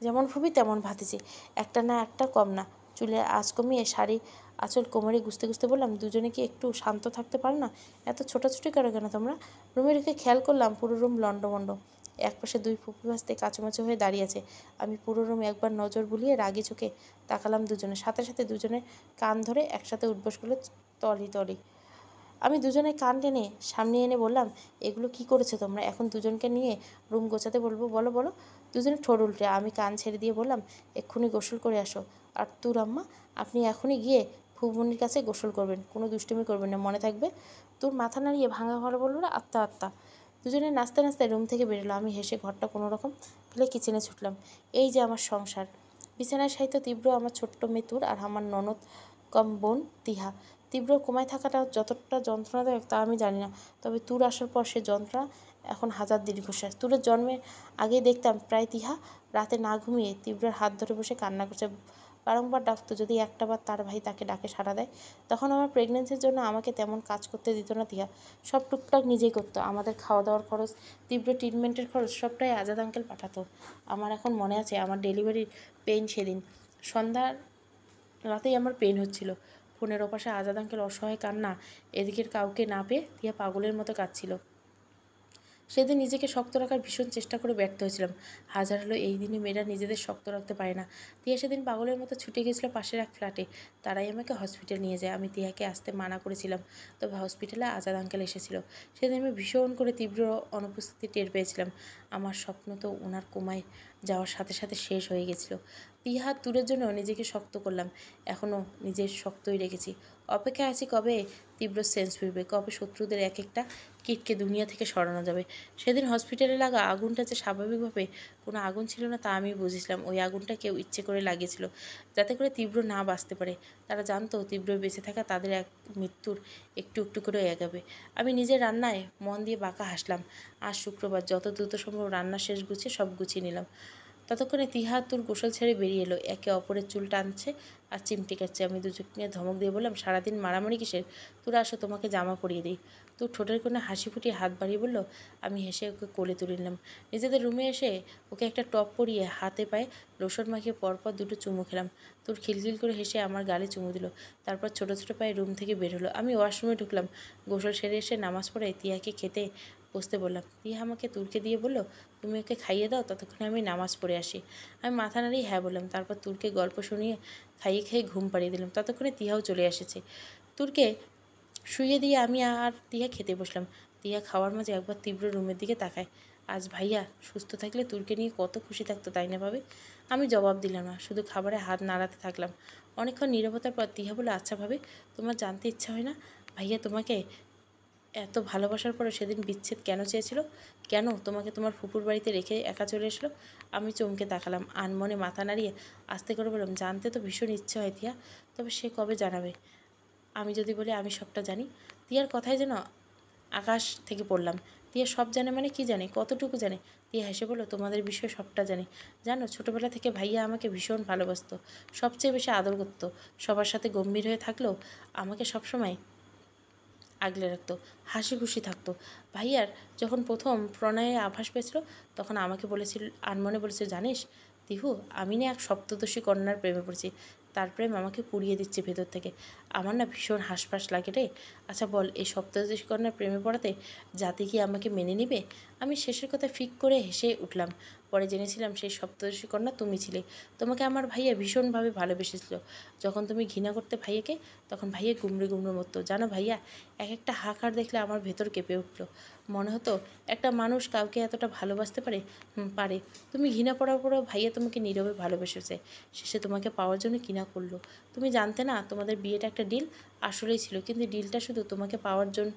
যেমন ভাবি তেমন ভাতিজি, একটা না একটা কম না। চুলে আঁচ কমিয়ে শাড়ি আঁচল কোমরে গুছতে গুছতে বললাম, দুজনে কি একটু শান্ত থাকতে পারো না? এত ছোটাছুটি করো কেন তোমরা? রুমে রেখে খেয়াল করলাম পুরো রুম লণ্ডভণ্ড। একপাশে দুই ফুপি ভাসতে কাচুমাচু হয়ে দাঁড়িয়ে আছে। আমি পুরো রুমে একবার নজর বুলিয়ে রাগি চোখে তাকালাম দুজনে। সাথে সাথে দুজনের কান ধরে একসাথে উঠবোস করলো তলি তলি। আমি দুজনে কান টেনে সামনে এনে বললাম, এগুলো কি করেছো তোমরা? এখন দুজনকে নিয়ে রুম গোছাতে বলবো? বলো বলো। দুজনে ঠোঁট উল্টে। আমি কান ছেড়ে দিয়ে বললাম, এক্ষুনি গোসল করে আসো। আর তোর আম্মা, আপনি এখনই গিয়ে ফুবুনির কাছে গোসল করবেন, কোনো দুষ্টুমি করবেন না, মনে থাকবে। তোর মাথা নাড়িয়ে ভাঙা ঘরে বললো, আত্মা আত্মা। দুজনে নাচতে নাচতে রুম থেকে বেরোলো। আমি হেসে ঘরটা কোনো রকম ফেলে কিচেনে ছুটলাম। এই যে আমার সংসার। বিছানায় সাহিত্য তীব্র, আমার ছোট্ট মেতুর আর আমার ননদ কম বোন তিহা। তীব্র কোমায় থাকাটা যতটা যন্ত্রণাদায়ক তা আমি জানি না, তবে তুর আসার পর সে যন্ত্রণা এখন হাজার দীর্ঘশ্বাস। তুরের জন্মের আগেই দেখতাম প্রায় তিহা রাতে না ঘুমিয়ে তীব্রের হাত ধরে বসে কান্না করছে, বারংবার ডাকতো। যদি একটাবার তার ভাই তাকে ডাকে সাড়া দেয়। তখন আমার প্রেগনেন্সির জন্য আমাকে তেমন কাজ করতে দিত না তিহা, সব টুকটাক নিজেই করতো। আমাদের খাওয়া দাওয়ার খরচ, তীব্র ট্রিটমেন্টের খরচ সবটাই আজাদ আঙ্কেল পাঠাতো। আমার এখন মনে আছে আমার ডেলিভারির পেইন সেদিন সন্ধ্যার রাতেই আমার পেইন হচ্ছিল। ফোনের ওপাশে আজাদ আঙ্কেল অসহায় কান্না, এদিকের কাউকে না পেয়ে তিয়া পাগলের মতো কাঁদছিল। সেদিন নিজেকে শক্ত রাখার ভীষণ চেষ্টা করে ব্যর্থ হয়েছিলাম। হাজার হলো এই দিনে মেয়েরা নিজেদের শক্ত রাখতে পারে না। তিয়া সেদিন পাগলের মতো ছুটে গেছিলো পাশের এক ফ্ল্যাটে। তারাই আমাকে হসপিটাল নিয়ে যায়। আমি তিয়াকে আসতে মানা করেছিলাম, তবে হসপিটালে আজাদ আঙ্কেল এসেছিল। সেদিন আমি ভীষণ করে তীব্র অনুপস্থিতি টের পেয়েছিলাম। আমার স্বপ্ন তো ওনার কোমায় যাওয়ার সাথে সাথে শেষ হয়ে গেছিলো। তিহা দূরের জন্য নিজেকে শক্ত করলাম, এখনও নিজের শক্তই রেখেছি। অপেক্ষায় আছি কবে তীব্র সেন্স ফিরবে, কবে শত্রুদের এক একটা কিটকে দুনিয়া থেকে সরানো যাবে। সেদিন হসপিটালে লাগা আগুনটা যে স্বাভাবিকভাবে কোনো আগুন ছিল না তা আমি বুঝেছিলাম। ওই আগুনটা কেউ ইচ্ছে করে লাগিয়েছিল যাতে করে তীব্র না বাঁচতে পারে। তারা জানতো তীব্র বেঁচে থাকা তাদের এক মৃত্যুর একটু একটু করে এগাবে। আমি নিজের রান্নায় মন দিয়ে বাঁকা হাসলাম। আজ শুক্রবার, যত দ্রুত সম্ভব রান্না শেষ গুছিয়ে সব গুছিয়ে নিলাম। ততক্ষণে তিহা তুর গোসল ছেড়ে বেরিয়ে এলো, একে অপরের চুল টানছে আর চিমটি কাটছে। আমি দুজনকে ধমক দিয়ে বললাম, সারাদিন মারামারি কিসের? তোরা আসো, তোমাকে জামা পরিয়ে দিই। তোর ঠোঁটের কোণে হাসি ফুটিয়ে হাত বাড়িয়ে বলল। আমি হেসে ওকে কোলে তুলে নিলাম। নিজেদের রুমে এসে ওকে একটা টপ পরিয়ে হাতে পায়ে লোশন মাখিয়ে পরপর দুটো চুমু খেলাম। তোর খিলখিল করে হেসে আমার গালে চুমু দিল, তারপর ছোটো ছোটো পায়ে রুম থেকে বের হলো। আমি ওয়াশরুমে ঢুকলাম। গোসল সেরে এসে নামাজ পড়ে তিয়াকে খেতে বসতে বললাম। তিয়া আমাকে তুরকে দিয়ে বলল, তুমি ওকে খাইয়ে দাও, ততক্ষণে আমি নামাজ পড়ে আসি। আমি মাথা নাড়িয়ে হ্যাঁ বললাম। তারপর তুরকে গল্প শুনিয়ে খাইয়ে খেয়ে ঘুম পাড়িয়ে দিলাম। ততক্ষণে তিহাও চলে এসেছে। তুরকে শুইয়ে দিয়ে আমি আর তিয়া খেতে বসলাম। তিয়া খাওয়ার মাঝে একবার তীব্র রুমের দিকে তাকায়। আজ ভাইয়া সুস্থ থাকলে তুরকে নিয়ে কত খুশি থাকতো, তাই না ভাবে? আমি জবাব দিলাম না, শুধু খাবারে হাত নাড়াতে থাকলাম। অনেকক্ষণ নীরবতার পর তিয়া বলে, আচ্ছা ভাবে, তোমার জানতে ইচ্ছা হয় না ভাইয়া তোমাকে এত ভালোবাসার পরে সেদিন বিচ্ছেদ কেন চেয়েছিল? কেন তোমাকে তোমার ফুপুর বাড়িতে রেখে একা চলে এসলো? আমি চমকে তাকালাম, আনমনে মাথা নাড়িয়ে আস্তে করে বললাম, জানতে তো ভীষণ ইচ্ছে হয় তিয়া, তবে সে কবে জানাবে? আমি যদি বলি আমি সবটা জানি? তিয়ার কথায় যেন আকাশ থেকে পড়লাম। তিয়া সব জানে মানে কি জানে? কতটুকু জানে? তিয়া হেসে বলল, তোমাদের বিষয়ে সবটা জানে। জানো, ছোটোবেলা থেকে ভাইয়া আমাকে ভীষণ ভালোবাসতো, সবচেয়ে বেশি আদর করতো। সবার সাথে গম্ভীর হয়ে থাকলেও আমাকে সবসময় আগলে রাখতো, হাসি খুশি থাকতো। ভাইয়ার যখন প্রথম প্রণয়ের আভাস পেয়েছিল তখন আমাকে বলেছিল, আনমনে বলেছিল, জানিস তিহু, আমি না এক সপ্তদশী কন্যার প্রেমে পড়েছি। তার প্রেম আমাকে পুড়িয়ে দিচ্ছে ভেতর থেকে। আমার না ভীষণ হাঁসফাঁস লাগে রে। আচ্ছা বল, এই সপ্তদশী কন্যার প্রেমে পড়াতে জাতি কি আমাকে মেনে নেবে? আমি শেষের কথা ফিক করে হেসে উঠলাম। পরে জেনেছিলাম সেই সপ্তদশী কন্যা তুমি ছিলে। তোমাকে আমার ভাইয়া ভীষণভাবে ভালোবেসেছিল। যখন তুমি ঘৃণা করতে ভাইয়াকে, তখন ভাইয়া গুমড়ে গুমড়ে মরতো। জানো ভাইয়া, এক একটা হাঁকার দেখলে আমার ভেতর কেঁপে উঠল। মনে হতো একটা মানুষ কাউকে এতটা ভালোবাসতে পারে। পারে। তুমি ঘৃণা পড়ার পরেও ভাইয়া তোমাকে নীরবে ভালোবেসেছে। শেষে তোমাকে পাওয়ার জন্য কিনা করলো। তুমি জানতে না তোমাদের বিয়েটা একটা ডিল? আসলেই ছিল, কিন্তু ডিলটা শুধু তোমাকে পাওয়ার জন্য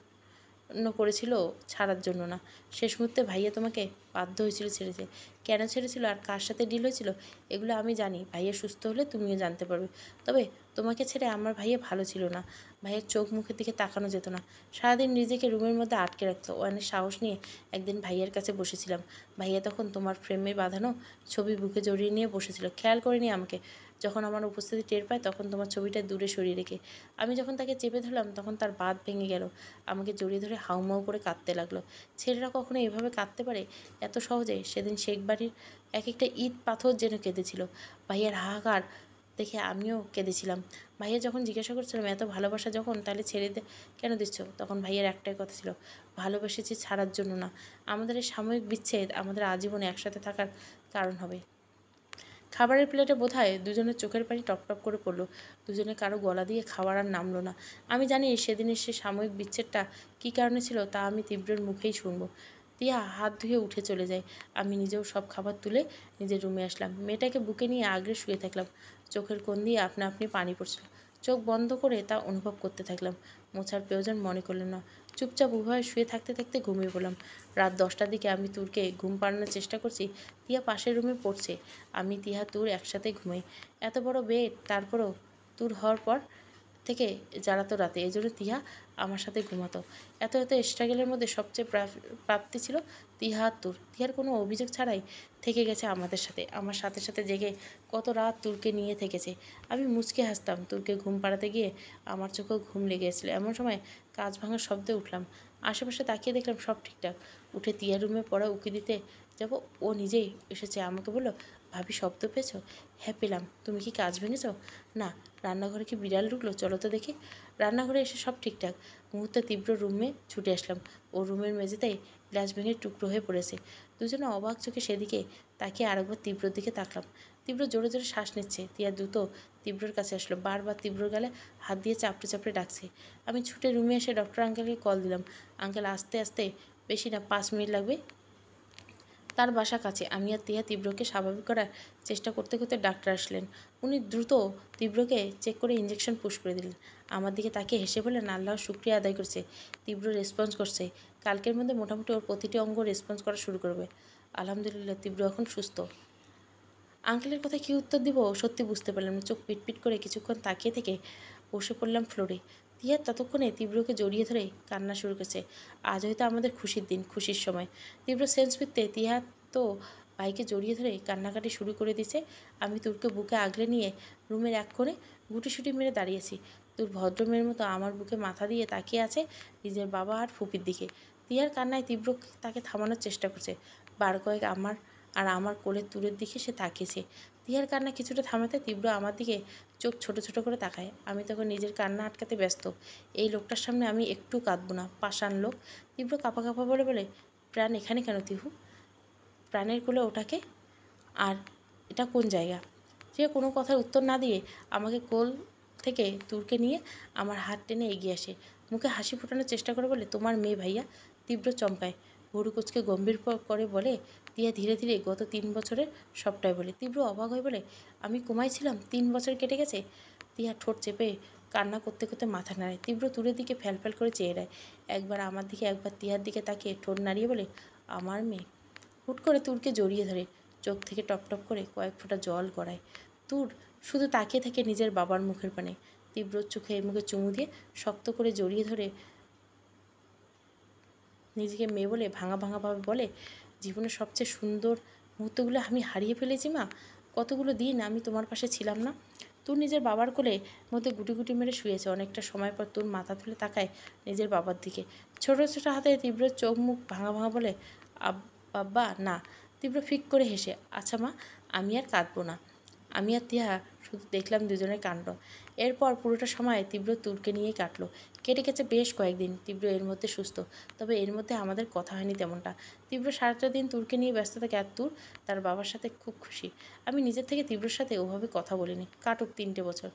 করেছিল ছাড়ার জন্য না। শেষ মুহূর্তে ভাইয়া তোমাকে বাধ্য হয়েছিল ছেড়েছে। কেন ছেড়েছিল আর কার সাথে ডিল হয়েছিল এগুলো আমি জানি। ভাইয়া সুস্থ হলে তুমিও জানতে পারবে। তবে তোমাকে ছেড়ে আমার ভাইয়া ভালো ছিল না। ভাইয়ের চোখ মুখের দিকে তাকানো যেত না। সারাদিন নিজেকে রুমের মধ্যে আটকে রাখতো। অনেক সাহস নিয়ে একদিন ভাইয়ের কাছে বসেছিলাম। ভাইয়া তখন তোমার ফ্রেমে বাঁধানো ছবি বুকে জড়িয়ে নিয়ে বসেছিল। খেয়াল করেনি আমাকে। যখন আমার উপস্থিতি টের পায় তখন তোমার ছবিটা দূরে সরিয়ে রেখে আমি যখন তাকে চেপে ধরলাম তখন তার বাঁধ ভেঙে গেল। আমাকে জড়িয়ে ধরে হাউমাউ করে কাঁদতে লাগলো। ছেলেরা কখনো এভাবে কাঁদতে পারে এত সহজে? সেদিন শেখ বাড়ির এক একটা ইট পাথর যেন কেঁদেছিল। ভাইয়ার হাহাকার দেখে আমিও কেঁদেছিলাম। ভাইয়া যখন জিজ্ঞাসা করছিলাম এত ভালোবাসা যখন তাহলে ছেড়ে কেন দিচ্ছ, তখন ভাইয়ার একটাই কথা ছিল, ভালোবেসেছি ছাড়ার জন্য না। আমাদের এই সাময়িক বিচ্ছেদ আমাদের আজীবনে একসাথে থাকার কারণ হবে। খাবারের প্লেটে বোধহয় দুজনের চোখের পানি টপটপ করে পড়লো। দুজনে কারো গলা দিয়ে খাবার আর নামলো না। আমি জানি সেদিনের সে সাময়িক বিচ্ছেদটা কী কারণে ছিল তা আমি তীব্রের মুখেই শুনবো। তিয়া হাত ধুয়ে উঠে চলে যায়। আমি নিজেও সব খাবার তুলে নিজের রুমে আসলাম। মেয়েটাকে বুকে নিয়ে আগড়ে শুয়ে থাকলাম। চোখের কোণ দিয়ে আপনা আপনি পানি পড়ছিল। চোখ বন্ধ করে তা অনুভব করতে থাকলাম। মোছার প্রয়োজন মনে করলাম না। চুপচাপ উভয়ে শুয়ে থাকতে থাকতে ঘুমিয়ে পড়লাম। রাত 10টার দিকে আমি তুরকে ঘুম পাড়ানোর চেষ্টা করছি। তিয়া পাশের রুমে পড়ছে। আমি তিহা তুর একসাথে ঘুমাই। এত বড় বেড, তারপরও তুর হওয়ার পর থেকে জ্বালাতো রাতে। এই জন্য তিহা আমার সাথে ঘুমাতো। এত এত স্ট্রাগলের মধ্যে সবচেয়ে প্রাপ্তি ছিল তিহা আর তুর। তিহার কোনো অভিযোগ ছাড়াই থেকে গেছে আমাদের সাথে। আমার সাথে সাথে জেগে কত রাত তুরকে নিয়ে থেকেছে। আমি মুচকে হাসতাম। তুরকে ঘুম পাড়াতে গিয়ে আমার চোখেও ঘুম লেগে গেছিল। এমন সময় কাঁচ ভাঙার শব্দে উঠলাম। আশেপাশে তাকিয়ে দেখলাম সব ঠিকঠাক। উঠে তিয়ার রুমে পড়া উকি দিতে যাব, ও নিজেই এসেছে। আমাকে বলল, ভাবি শব্দ পেয়েছ? হ্যাঁ পেলাম। তুমি কি কাজ ভেঙেছ? না। রান্নাঘরে কি বিড়াল ঢুকলো? চলো তো দেখি। রান্নাঘরে এসে সব ঠিকঠাক। মুহূর্তে তীব্র রুমে ছুটে আসলাম। ও রুমের মেঝেতেই গ্লাস ভেঙে টুকরো হয়ে পড়েছে। দুজনে অবাক চোখে সেদিকে তাকিয়ে আরেকবার তীব্রর দিকে তাকলাম। তীব্র জোরে জোরে শ্বাস নিচ্ছে। তিয়া দ্রুত তীব্রর কাছে আসলো। বারবার তীব্রর গালে হাত দিয়ে চাপড়ে চাপড়ে ডাকছে। আমি ছুটে রুমে এসে ডক্টর আঙ্কেলকে কল দিলাম। আঙ্কেল আস্তে আস্তে, বেশি না 5 মিনিট লাগবে। তার বাসা কাছে। আমি আর তিয়া তীব্রকে স্বাভাবিক করার চেষ্টা করতে করতে ডাক্তার আসলেন। উনি দ্রুত তীব্রকে চেক করে ইঞ্জেকশন পুশ করে দিলেন। আমার দিকে তাকিয়ে হেসে বললেন, আল্লাহর শুকরিয়া আদায় করছে, তীব্র রেসপন্স করছে। কালকের মধ্যে মোটামুটি ওর প্রতিটি অঙ্গ রেসপন্স করা শুরু করবে। আলহামদুলিল্লাহ, তীব্র এখন সুস্থ। আঙ্কেলের কথা কী উত্তর দিব সত্যি বুঝতে পারলাম না। চোখ পিটপিট করে কিছুক্ষণ তাকিয়ে থেকে বসে পড়লাম ফ্লোরে। তিয়া ততক্ষণে তীব্রকে জড়িয়ে ধরে কান্না শুরু করেছে। আজ হয়তো আমাদের খুশির দিন, খুশির সময়। তীব্র সেন্স ফিরতে তিয়া তো ভাইকে জড়িয়ে ধরে কান্নাকাটি শুরু করে দিছে। আমি তুরকে বুকে আগলে নিয়ে রুমের এক কোণে গুটিসুটি মেরে দাঁড়িয়েছি। তুর ভদ্রমের মতো আমার বুকে মাথা দিয়ে তাকিয়ে আছে নিজের বাবা আর ফুপির দিকে। তিয়ার কান্নায় তীব্র তাকে থামানোর চেষ্টা করছে। বার কয়েক আমার কোলের তুরের দিকে সে তাকিয়েছে। তিয়ার কান্না কিছুটা থামাতে তীব্র আমার দিকে চোখ ছোট ছোট করে তাকায়। আমি তখন নিজের কান্না আটকাতে ব্যস্ত। এই লোকটার সামনে আমি একটু কাঁদবো না, পাষাণ লোক। তীব্র কাঁপা কাঁপা বলে বলে, প্রাণ এখানে কেন তিহু? প্রাণের কোলে ওটাকে? আর এটা কোন জায়গা? সে কোনো কথার উত্তর না দিয়ে আমাকে কোল থেকে তুরকে নিয়ে আমার হাত টেনে এগিয়ে আসে। মুখে হাসি ফোটানোর চেষ্টা করে বলে, তোমার মেয়ে ভাইয়া। তীব্র চমকায়, ভুরু কুচকে গম্ভীর করে বলে, তিয়া ধীরে ধীরে গত 3 বছরের সবটাই বলে। তীব্র অবাক হয়ে বলে, আমি কোমায় ছিলাম, 3 বছর কেটে গেছে? তিয়া ঠোঁট চেপে কান্না করতে করতে মাথা নাড়ে। তীব্র তুরের দিকে ফ্যালফ্যাল করে চেয়ে দেয়। একবার আমার দিকে একবার তিয়ার দিকে তাকিয়ে ঠোঁট নাড়িয়ে বলে, আমার মেয়ে। হুট করে তুরকে জড়িয়ে ধরে চোখ থেকে টপটপ করে কয়েক ফোঁটা জল গড়ায়। তুর শুধু তাকিয়ে থাকে নিজের বাবার মুখের পানে। তীব্র চোখে মুখে চুমু দিয়ে শক্ত করে জড়িয়ে ধরে নিজেকে মেয়ে বলে ভাঙা ভাঙাভাবে বলে, জীবনের সবচেয়ে সুন্দর মুহূর্তগুলো আমি হারিয়ে ফেলেছি মা। কতগুলো দিন আমি তোমার পাশে ছিলাম না। তোর নিজের বাবার কোলে মধ্যে গুটি গুটি মেরে শুয়েছে। অনেকটা সময় পর তোর মাথা তুলে তাকায় নিজের বাবার দিকে। ছোট ছোট হাতে তীব্র চোখ মুখ ভাঙা ভাঙা বলে, বাবা না। তীব্র ফিক করে হেসে, আচ্ছা মা, আমি আর কাঁদবো না। আমি আর টিয়া শুধু দেখলাম দুজনের কাণ্ড। এরপর পুরোটা সময় তীব্র তুরকে নিয়েই কাটলো। কেটে গেছে বেশ কয়েকদিন। তীব্র এর মধ্যে সুস্থ, তবে এর মধ্যে আমাদের কথা হয়নি তেমনটা। তীব্র সারাটা দিন তুরকে নিয়ে ব্যস্ত থাকে আর তুর তার বাবার সাথে খুব খুশি। আমি নিজের থেকে তীব্রর সাথে ওভাবে কথা বলিনি। কাটুক 3টে বছর।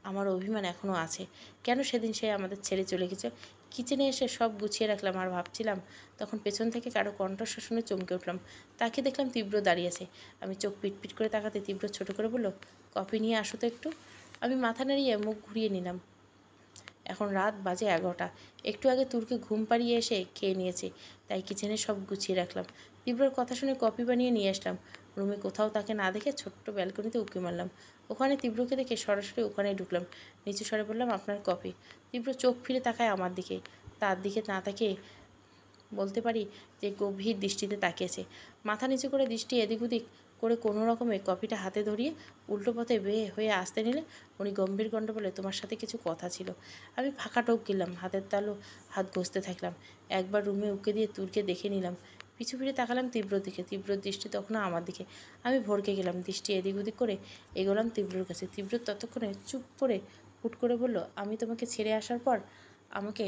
আমার অভিমান এখনও আছে। কেন সেদিন সে আমাদের ছেড়ে চলে গেছে। কিচেনে এসে সব গুছিয়ে রাখলাম আর ভাবছিলাম, তখন পেছন থেকে কারো কণ্ঠস্বর শুনে চমকে উঠলাম। তাকে দেখলাম তীব্র দাঁড়িয়ে আছে। আমি চোখ পিটপিট করে তাকাতে তীব্র ছোট করে বলল, কফি নিয়ে আসো তো একটু। আমি মাথা নাড়িয়ে মুখ ঘুরিয়ে নিলাম। এখন রাত বাজে 11টা। একটু আগে তুর্কে ঘুম পাড়িয়ে এসে খেয়ে নিয়েছে, তাই কিচেনে সব গুছিয়ে রাখলাম। তীব্রর কথা শুনে কফি বানিয়ে নিয়ে আসলাম। রুমে কোথাও তাকে না দেখে ছোট্ট ব্যালকনিতে উঁকি মারলাম। ওখানে তীব্রকে দেখে সরাসরি ওখানে ঢুকলাম। নিচু স্বরে বললাম, আপনার কফি। তীব্র চোখ ফিরে তাকায় আমার দিকে। তার দিকে না তাকিয়ে বলতে পারি যে গভীর দৃষ্টিতে তাকিয়েছে। মাথা নিচু করে দৃষ্টি এদিক ওদিক করে কোনো রকমে কফিটা হাতে ধরিয়ে উল্টো পথে বেয়ে হয়ে আসতে নিলে উনি গম্ভীর কণ্ঠে বলে, তোমার সাথে কিছু কথা ছিল। আমি ফাঁকা টোক গেলাম, হাতের তালু হাত ঘষতে থাকলাম। একবার রুমে উকে দিয়ে তুরকে দেখে নিলাম। পিছু ফিরে তাকালাম তীব্রর দিকে। তীব্রর দৃষ্টি তখনও আমার দিকে। আমি ভরকে গেলাম, দৃষ্টি এদিক ওদিক করে এগোলাম তীব্রর কাছে। তীব্র ততক্ষণে চুপ করে হুট করে বলল, আমি তোমাকে ছেড়ে আসার পর আমাকে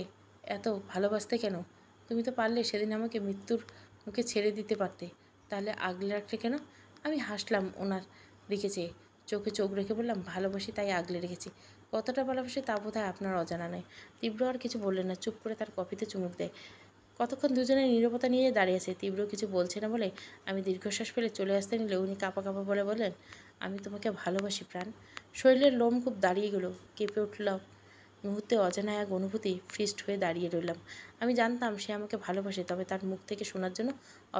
এত ভালোবাসতে কেন? তুমি তো পারলে সেদিন আমাকে মৃত্যুর মুখে ছেড়ে দিতে পারতে, তাহলে আগলে রাখলে কেন? আমি হাসলাম ওনার দিকে চেয়ে, চোখে চোখ রেখে বললাম, ভালোবাসি তাই আগলে রেখেছি। কতটা ভালোবাসি তা বোধহয় আপনার অজানা নয়। তীব্র আর কিছু বললেন না, চুপ করে তার কফিতে চুমুক দেয়। কতক্ষণ দুজনে নীরবতা নিয়ে দাঁড়িয়ে আছে। তীব্র কিছু বলছে না বলে আমি দীর্ঘশ্বাস ফেলে চলে আসতে নিলে উনি কাঁপা কাঁপা বলে বললেন, আমি তোমাকে ভালোবাসি প্রাণ। শরীরের লোম খুব দাঁড়িয়ে গেল, কেঁপে উঠলাম। মুহূর্তে অজানা এক অনুভূতি ফিস্ট হয়ে দাঁড়িয়ে রইলাম। আমি জানতাম সে আমাকে ভালোবাসে, তবে তার মুখ থেকে শোনার জন্য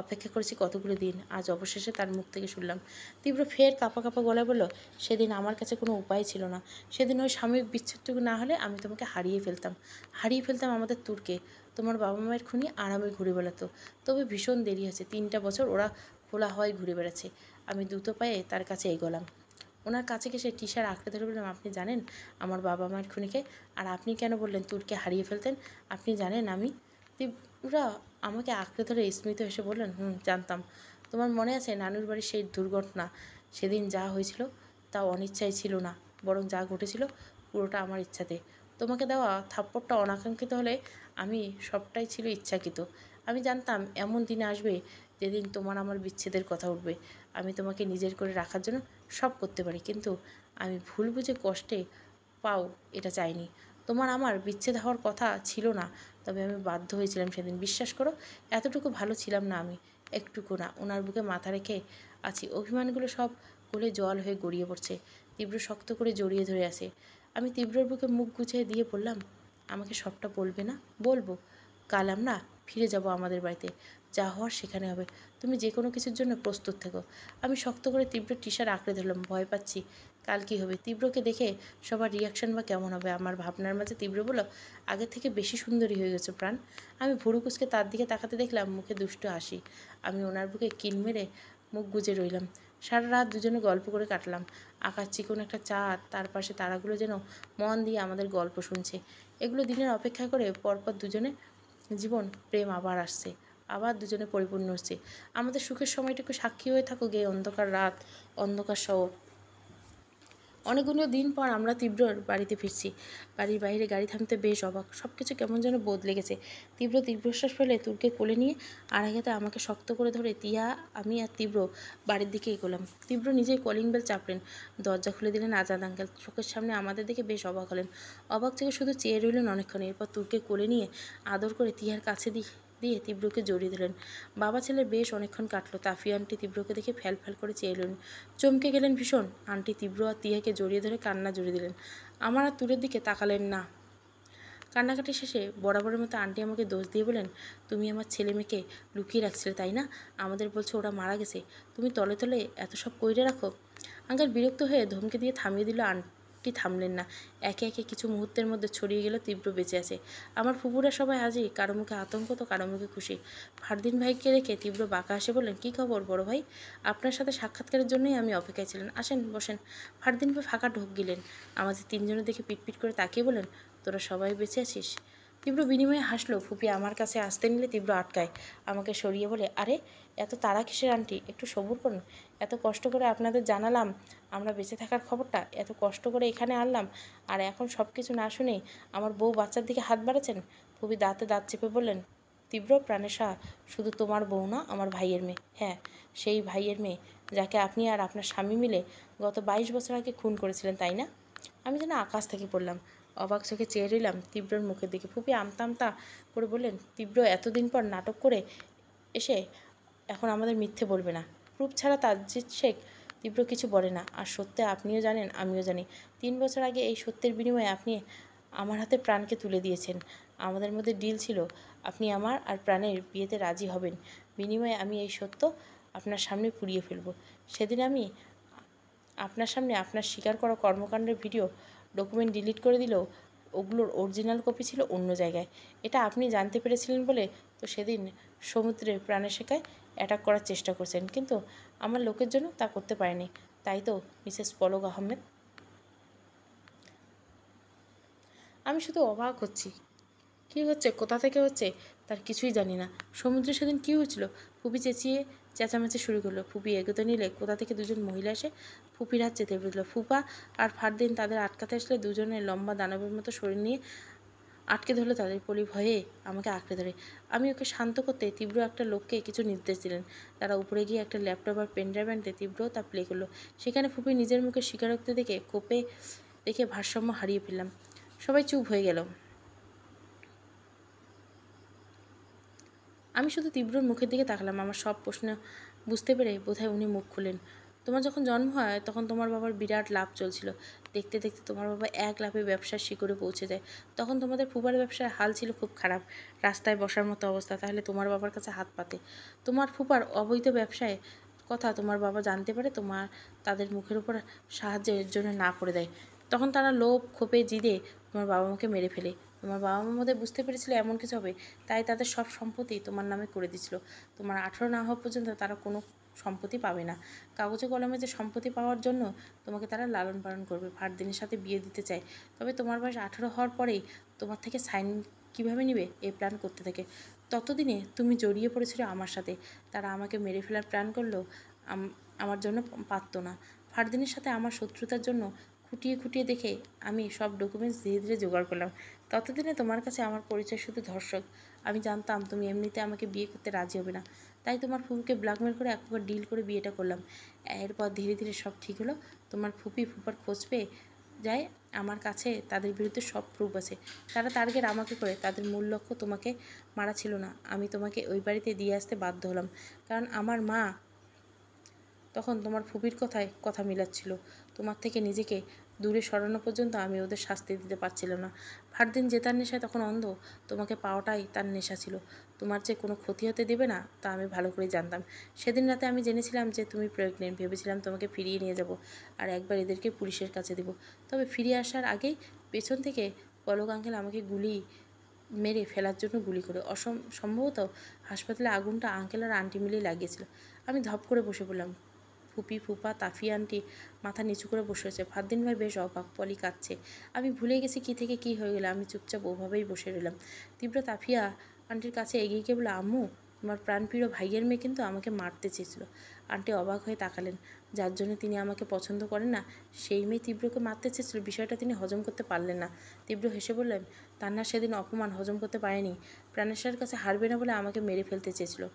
অপেক্ষা করেছি কতগুলো দিন। আজ অবশেষে তার মুখ থেকে শুনলাম। তীব্র ফের কাঁপা কাঁপা গলায় বলল, সেদিন আমার কাছে কোনো উপায় ছিল না। সেদিন ওই সাময়িক বিচ্ছেদটুকু না হলে আমি তোমাকে হারিয়ে ফেলতাম আমাদের তুরকে। তোমার বাবা মায়ের খুনি আরামে ঘুরে বেড়াতো। তবে ভীষণ দেরি হয়েছে, 3টা বছর ওরা খোলা হওয়ায় ঘুরে বেড়াচ্ছে। আমি দ্রুত পায়ে তার কাছে এগোলাম। ওনার কাছে গেছে টিশার আঁকড়ে ধরে বললাম, আপনি জানেন আমার বাবা মায়ের খুনিকে? আর আপনি কেন বললেন তুর্কে হারিয়ে ফেলতেন? আপনি জানেন আমি? তীব্রা আমাকে আঁকড়ে ধরে স্মিত হেসে বললেন, জানতাম। তোমার মনে আছে নানুর বাড়ির সেই দুর্ঘটনা? সেদিন যা হয়েছিল তা অনিচ্ছায় ছিল না, বরং যা ঘটেছিল পুরোটা আমার ইচ্ছাতে। তোমাকে দেওয়া থাপ্পড়টা অনাকাঙ্ক্ষিত হলে আমি সবটাই ছিল ইচ্ছাকৃত। আমি জানতাম এমন দিন আসবে যেদিন তোমার আমার বিচ্ছেদের কথা উঠবে। আমি তোমাকে নিজের করে রাখার জন্য সব করতে পারি, কিন্তু আমি ভুল বুঝে কষ্টে পাও এটা চাইনি। তোমার আমার বিচ্ছেদ হওয়ার কথা ছিল না, তবে আমি বাধ্য হয়েছিলাম সেদিন। বিশ্বাস করো, এতটুকু ভালো ছিলাম না আমি, একটুকু না। ওনার বুকে মাথা রেখে আছি, অভিমানগুলো সব গলে জল হয়ে গড়িয়ে পড়ছে। তীব্র শক্ত করে জড়িয়ে ধরে আসে। আমি তীব্রর বুকে মুখ গুছিয়ে দিয়ে বললাম, আমাকে সবটা বলবে না? বলবো। কাল আমরা ফিরে যাব আমাদের বাড়িতে, যা হওয়ার সেখানে হবে। তুমি যে কোনো কিছুর জন্য প্রস্তুত থেকো। আমি শক্ত করে তীব্র টিশার আঁকড়ে ধরলাম। ভয় পাচ্ছি কাল কী হবে, তীব্রকে দেখে সবার রিয়াকশন বা কেমন হবে। আমার ভাবনার মাঝে তীব্র বলল, আগের থেকে বেশি সুন্দরী হয়ে গেছে প্রাণ। আমি ভুরু কুচকে তার দিকে তাকাতে দেখলাম মুখে দুষ্ট হাসি। আমি ওনার বুকে কিল মেরে মুখ গুজে রইলাম। সারা রাত দুজনে গল্প করে কাটলাম। আকাশ চিকন একটা চাঁদ, তার পাশে তারাগুলো যেন মন দিয়ে আমাদের গল্প শুনছে। এগুলো দিনের অপেক্ষা করে পরপর দুজনে জীবন প্রেম আবার আসছে, আবার দুজনে পরিপূর্ণ হচ্ছে। আমাদের সুখের সময়টুকু সাক্ষী হয়ে থাকুক এই অন্ধকার রাত, অন্ধকার শহর। অনেকগুলো দিন পর আমরা তীব্রর বাড়িতে ফিরছি। বাড়ির বাইরে গাড়ি থামতে বেশ অবাক। সব কিছু কেমন যেন বদলে গেছে। তীব্র দীর্ঘশ্বাস ফেলে তুর্কে কোলে নিয়ে আড়াই হাতে আমাকে শক্ত করে ধরে তিয়া, আমি আর তীব্র বাড়ির দিকে এগোলাম। তীব্র নিজেই কলিং বেল চাপলেন, দরজা খুলে দিলেন আজাদ আঙ্কেল। চোখের সামনে আমাদের দেখে বেশ অবাক হলেন। অবাক থেকে শুধু চেয়ে রইলেন অনেকক্ষণ। এরপর তুর্কে কোলে নিয়ে আদর করে তিয়ার কাছে দিয়ে তীব্রকে জড়িয়ে দিলেন। বাবা ছেলের বেশ অনেকক্ষণ কাটলো। তাফি আন্টি তীব্রকে দেখে ফ্যাল ফ্যাল করে চেয়ে এলেন, চমকে গেলেন ভীষণ। আন্টি তীব্র আর তিয়াকে জড়িয়ে ধরে কান্না জড়িয়ে দিলেন। আমার আর তুরের দিকে তাকালেন না। কান্নাকাটি শেষে বরাবরের মতো আন্টি আমাকে দোষ দিয়ে বলেন, তুমি আমার ছেলে মেয়েকে লুকিয়ে রাখছিলে তাই না? আমাদের বলছো ওরা মারা গেছে, তুমি তলে তলে এত সব কইরে রাখো। আঙ্কেল বিরক্ত হয়ে ধমকে দিয়ে থামিয়ে দিল। আন্টি থামলেন না। একে একে কিছু মুহূর্তের মধ্যে ছড়িয়ে গেল তীব্র বেঁচে আছে। আমার ফুপুরা সবাই আজই কারো মুখে আতঙ্ক তো কারো মুখে খুশি। ফারদিন ভাইকে রেখে তীব্র বাঁকা এসে বললেন, কী খবর বড় ভাই? আপনার সাথে সাক্ষাৎকারের জন্যই আমি অপেক্ষায় ছিলেন, আসেন বসেন। ফারদিন ভাই ফাঁকা ঢোক গেলেন। আমাদের তিনজনের দেখে পিটপিট করে তাকিয়ে বলেন, তোরা সবাই বেঁচে আছিস? তীব্র বিনিময়ে হাসলো। ফুপি আমার কাছে আসতে নিলে তীব্র আটকায়, আমাকে সরিয়ে বলে, আরে এত তাড়া কিসের আন্টি, একটু সবুর করুন। এত কষ্ট করে আপনাদের জানালাম আমরা বেঁচে থাকার খবরটা, এত কষ্ট করে এখানে আনলাম, আর এখন সব কিছু না শুনে আমার বউ বাচ্চার দিকে হাত বাড়াচ্ছেন। ফুপি দাঁতে দাঁত চেপে বললেন, তীব্র প্রাণেশা শুধু তোমার বউ না, আমার ভাইয়ের মেয়ে। হ্যাঁ, সেই ভাইয়ের মেয়ে যাকে আপনি আর আপনার স্বামী মিলে গত 22 বছর আগে খুন করেছিলেন, তাই না? আমি যেন আকাশ থেকে পড়লাম। অবাক চোখে চেয়ে রইলাম তীব্রর মুখের দিকে। ফুপি আমতা আমতা করে বললেন, তীব্র এতদিন পর নাটক করে এসে এখন আমাদের মিথ্যে বলবে না। প্রুফ ছাড়া তাজিদ শেখ তীব্র কিছু বলে না। আর সত্যি আপনিও জানেন, আমিও জানি। 3 বছর আগে এই সত্যের বিনিময়ে আপনি আমার হাতে প্রাণকে তুলে দিয়েছেন। আমাদের মধ্যে ডিল ছিল আপনি আমার আর প্রাণের বিয়েতে রাজি হবেন, বিনিময়ে আমি এই সত্য আপনার সামনে পুড়িয়ে ফেলব। সেদিন আমি আপনার সামনে আপনার স্বীকার করা কর্মকাণ্ডের ভিডিও ডকুমেন্ট ডিলিট করে দিলেও ওগুলোর অরিজিনাল কপি ছিল অন্য জায়গায়। এটা আপনি জানতে পেরেছিলেন বলে তো সেদিন সমুদ্রে প্রাণের শেখায় অ্যাটাক করার চেষ্টা করছেন, কিন্তু আমার লোকের জন্য তা করতে পারেনি। তাই তো মিসেস পলক আহমেদ, আমি শুধু অবাক হচ্ছি। কী হচ্ছে, কোথা থেকে হচ্ছে তার কিছুই জানি না। সমুদ্রে সেদিন কী হয়েছিল? ফুপি চেঁচামেচি শুরু করলো। ফুপি এগোতে নিলে কোথা থেকে দুজন মহিলা এসে ফুপির হাত চেতে বুঝলো। ফুপা আর ফারদিন তাদের আটকাতে আসলে দুজনের লম্বা দানবের মতো শরীর নিয়ে আটকে ধরলো তাদের। পলি ভয়ে আমাকে আঁকড়ে ধরে। আমি ওকে শান্ত করতে তীব্র একটা লোককে কিছু নির্দেশ দিলেন। তারা উপরে গিয়ে একটা ল্যাপটপ আর পেনড্রাইভ আনতে তীব্র তা প্লে করলো। সেখানে ফুপি নিজের মুখে স্বীকারোক্তি দেখে ভারসাম্য হারিয়ে ফেললাম। সবাই চুপ হয়ে গেল। আমি শুধু তীব্রর মুখের দিকে তাকালাম। আমার সব প্রশ্ন বুঝতে পেরে বোধহয় উনি মুখ খুললেন। তোমার যখন জন্ম হয় তখন তোমার বাবার বিরাট লাভ চলছিল। দেখতে দেখতে তোমার বাবা এক লাফে ব্যবসার শিখরে পৌঁছে যায়। তখন তোমাদের ফুবার ব্যবসার হাল ছিল খুব খারাপ, রাস্তায় বসার মতো অবস্থা। তাহলে তোমার বাবার কাছে হাত পাতে। তোমার ফুপার অবৈধ ব্যবসায় কথা তোমার বাবা জানতে পারে, তাদের মুখের উপর সাহায্যের জন্য না করে দেয়। তখন তারা লোভ ক্ষোভে জিদে তোমার বাবা মাকে মেরে ফেলে। তোমার বাবা মা মধ্যে বুঝতে পেরেছিল এমন কিছু হবে, তাই তাদের সব সম্পত্তি তোমার নামে করে দিয়েছিল। তোমার 18 না হওয়া পর্যন্ত তারা কোনো সম্পত্তি পাবে না। কাগজে কলমে যে সম্পত্তি পাওয়ার জন্য তোমাকে তারা লালন পালন করবে। ফারদিনের সাথে বিয়ে দিতে চায়, তবে তোমার বয়স 18 হওয়ার পরেই তোমার থেকে সাইন কীভাবে নিবে এই প্ল্যান করতে থাকে। ততদিনে তুমি জড়িয়ে পড়েছিল আমার সাথে। তারা আমাকে মেরে ফেলার প্ল্যান করলেও আমার জন্য পারত না। ফারদিনের সাথে আমার শত্রুতার জন্য খুঁটিয়ে খুঁটিয়ে দেখে আমি সব ডকুমেন্টস ধীরে ধীরে জোগাড় করলাম। ততদিনে তোমার কাছে আমার পরিচয় শুধু ধর্ষক। আমি জানতাম তুমি এমনিতে আমাকে বিয়ে করতে রাজি হবে না, তাই তোমার ফুপুকে ব্ল্যাকমেল করে এক প্রকার ডিল করে বিয়েটা করলাম। এরপর ধীরে ধীরে সব ঠিক হলো। তোমার ফুপার খোঁজ পেয়ে যায় আমার কাছে। তাদের বিরুদ্ধে সব প্রুফ আছে। তারা টার্গেট আমাকে করে। তাদের মূল লক্ষ্য তোমাকে মারা ছিল না। আমি তোমাকে ওই বাড়িতে দিয়ে আসতে বাধ্য হলাম, কারণ আমার মা তখন তোমার ফুপির কথায় কথা মিলাচ্ছিল। তোমার থেকে নিজেকে দূরে সরানো পর্যন্ত আমি ওদের শাস্তি দিতে পারছিলাম না। ফারদিন জেতার নেশায় তখন অন্ধ। তোমাকে পাওয়াটাই তার নেশা ছিল। তোমার যে কোনো ক্ষতি হতে দেবে না তা আমি ভালো করে জানতাম। সেদিন রাতে আমি জেনেছিলাম যে তুমি প্রেগনেন্ট। ভেবেছিলাম তোমাকে ফিরিয়ে নিয়ে যাব আর একবার এদেরকে পুলিশের কাছে দেব। তবে ফিরে আসার আগেই পেছন থেকে পলক আঙ্কেল আমাকে মেরে ফেলার জন্য গুলি করে। সম্ভবত হাসপাতালে আগুনটা আঙ্কেল আর আন্টি মিলেই লাগিয়েছিল। আমি ধপ করে বসে পড়লাম। ফুপি, ফুপা, তাফি আন্টি মাথা নিচু করে বসে আছে। ফারদিন ভাই বেশ অবাক, পলি কাঁদছে। আমি ভুলে গেছি কী থেকে কী হয়ে গেল। আমি চুপচাপ ওভাবেই বসে রইলাম। তীব্র তাফিয়া আন্টির কাছে এগিয়ে গিয়ে বলে, আম্মু, তোমার প্রাণপ্রিয় ভাইয়ের মেয়ে কিন্তু আমাকে মারতে চেয়েছিল। আন্টি অবাক হয়ে তাকালেন। যার জন্য তিনি আমাকে পছন্দ করেন না সেই মেয়ে তীব্রকে মারতে চেয়েছিল, বিষয়টা তিনি হজম করতে পারলেন না। তীব্র হেসে বললেন, তান্না সেদিন অপমান হজম করতে পারেনি। প্রাণেশ্বরের কাছে হারবে না বলে আমাকে মেরে ফেলতে চেয়েছিল।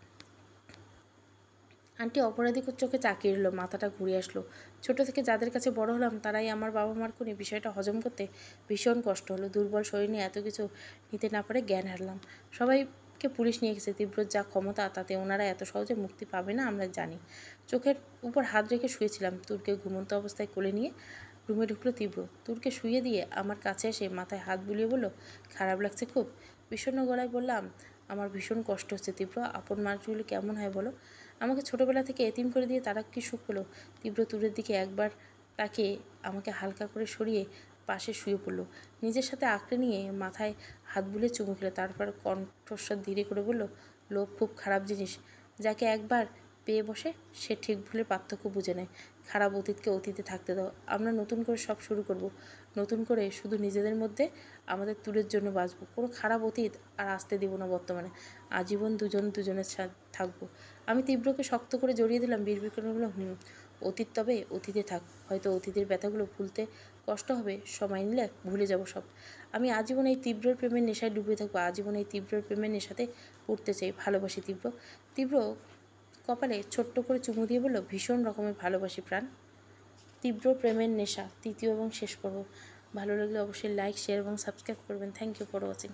আন্টি অপরাধী চোখে তাকিয়ে রইল। মাথাটা ঘুরে আসলো। ছোট থেকে যাদের কাছে বড় হলাম তারাই আমার বাবা মার খুনি। বিষয়টা হজম করতে ভীষণ কষ্ট হলো। দুর্বল শরীর নিয়ে এত কিছু নিতে না পারে জ্ঞান হারলাম। সবাইকে পুলিশ নিয়ে গেছে। তীব্রর যা ক্ষমতা তাতে ওনারা এত সহজে মুক্তি পাবে না আমরা জানি। চোখের উপর হাত রেখে শুয়েছিলাম। তুরকে ঘুমন্ত অবস্থায় কোলে নিয়ে রুমে ঢুকলো তীব্র। তুরকে শুয়ে দিয়ে আমার কাছে এসে মাথায় হাত বুলিয়ে বলল, খারাপ লাগছে খুব? বিষণ্ণ গলায় বললাম, আমার ভীষণ কষ্ট হচ্ছে তীব্র। আপন মানুষগুলো কেমন হয় বলো? আমাকে ছোটোবেলা থেকে এতিম করে দিয়ে তারা কি সুখ পেল? তীব্র তুরের দিকে একবার তাকে আমাকে হালকা করে সরিয়ে পাশে শুয়ে পড়ল। নিজের সাথে আঁকড়ে নিয়ে মাথায় হাত বুলে চুমু খেলো। তারপর কণ্ঠস্বর ধীরে করে বলল, লোভ খুব খারাপ জিনিস। যাকে একবার পেয়ে বসে সে ঠিক ভুলের পার্থক্য বুঝে নেয়। খারাপ অতীতকে অতীতে থাকতে দাও। আমরা নতুন করে সব শুরু করব। নতুন করে শুধু নিজেদের মধ্যে আমাদের তুরের জন্য বাঁচব। কোনো খারাপ অতীত আর আসতে দেব না বর্তমানে। আজীবন দুজনের সাথে থাকবো। আমি তীব্রকে শক্ত করে জড়িয়ে দিলাম। বিড়বিড় করে বললাম, অতীত তবে অতীতে থাক। হয়তো অতীতের ব্যথাগুলো ভুলতে কষ্ট হবে, সময় নিলে ভুলে যাব সব। আমি আজীবন এই তীব্রর প্রেমের নেশায় ডুবে থাকবো। আজীবন এই তীব্রর প্রেমের নেশাতে পড়তে চাই। ভালোবাসি তীব্র। তীব্র কপালে ছোট্ট করে চুমু দিয়ে বলল, ভীষণ রকমের ভালোবাসি প্রাণ। তীব্র প্রেমের নেশা, তৃতীয় এবং শেষ পর্ব। ভালো লাগলে অবশ্যই লাইক, শেয়ার এবং সাবস্ক্রাইব করবেন। Thank you for watching.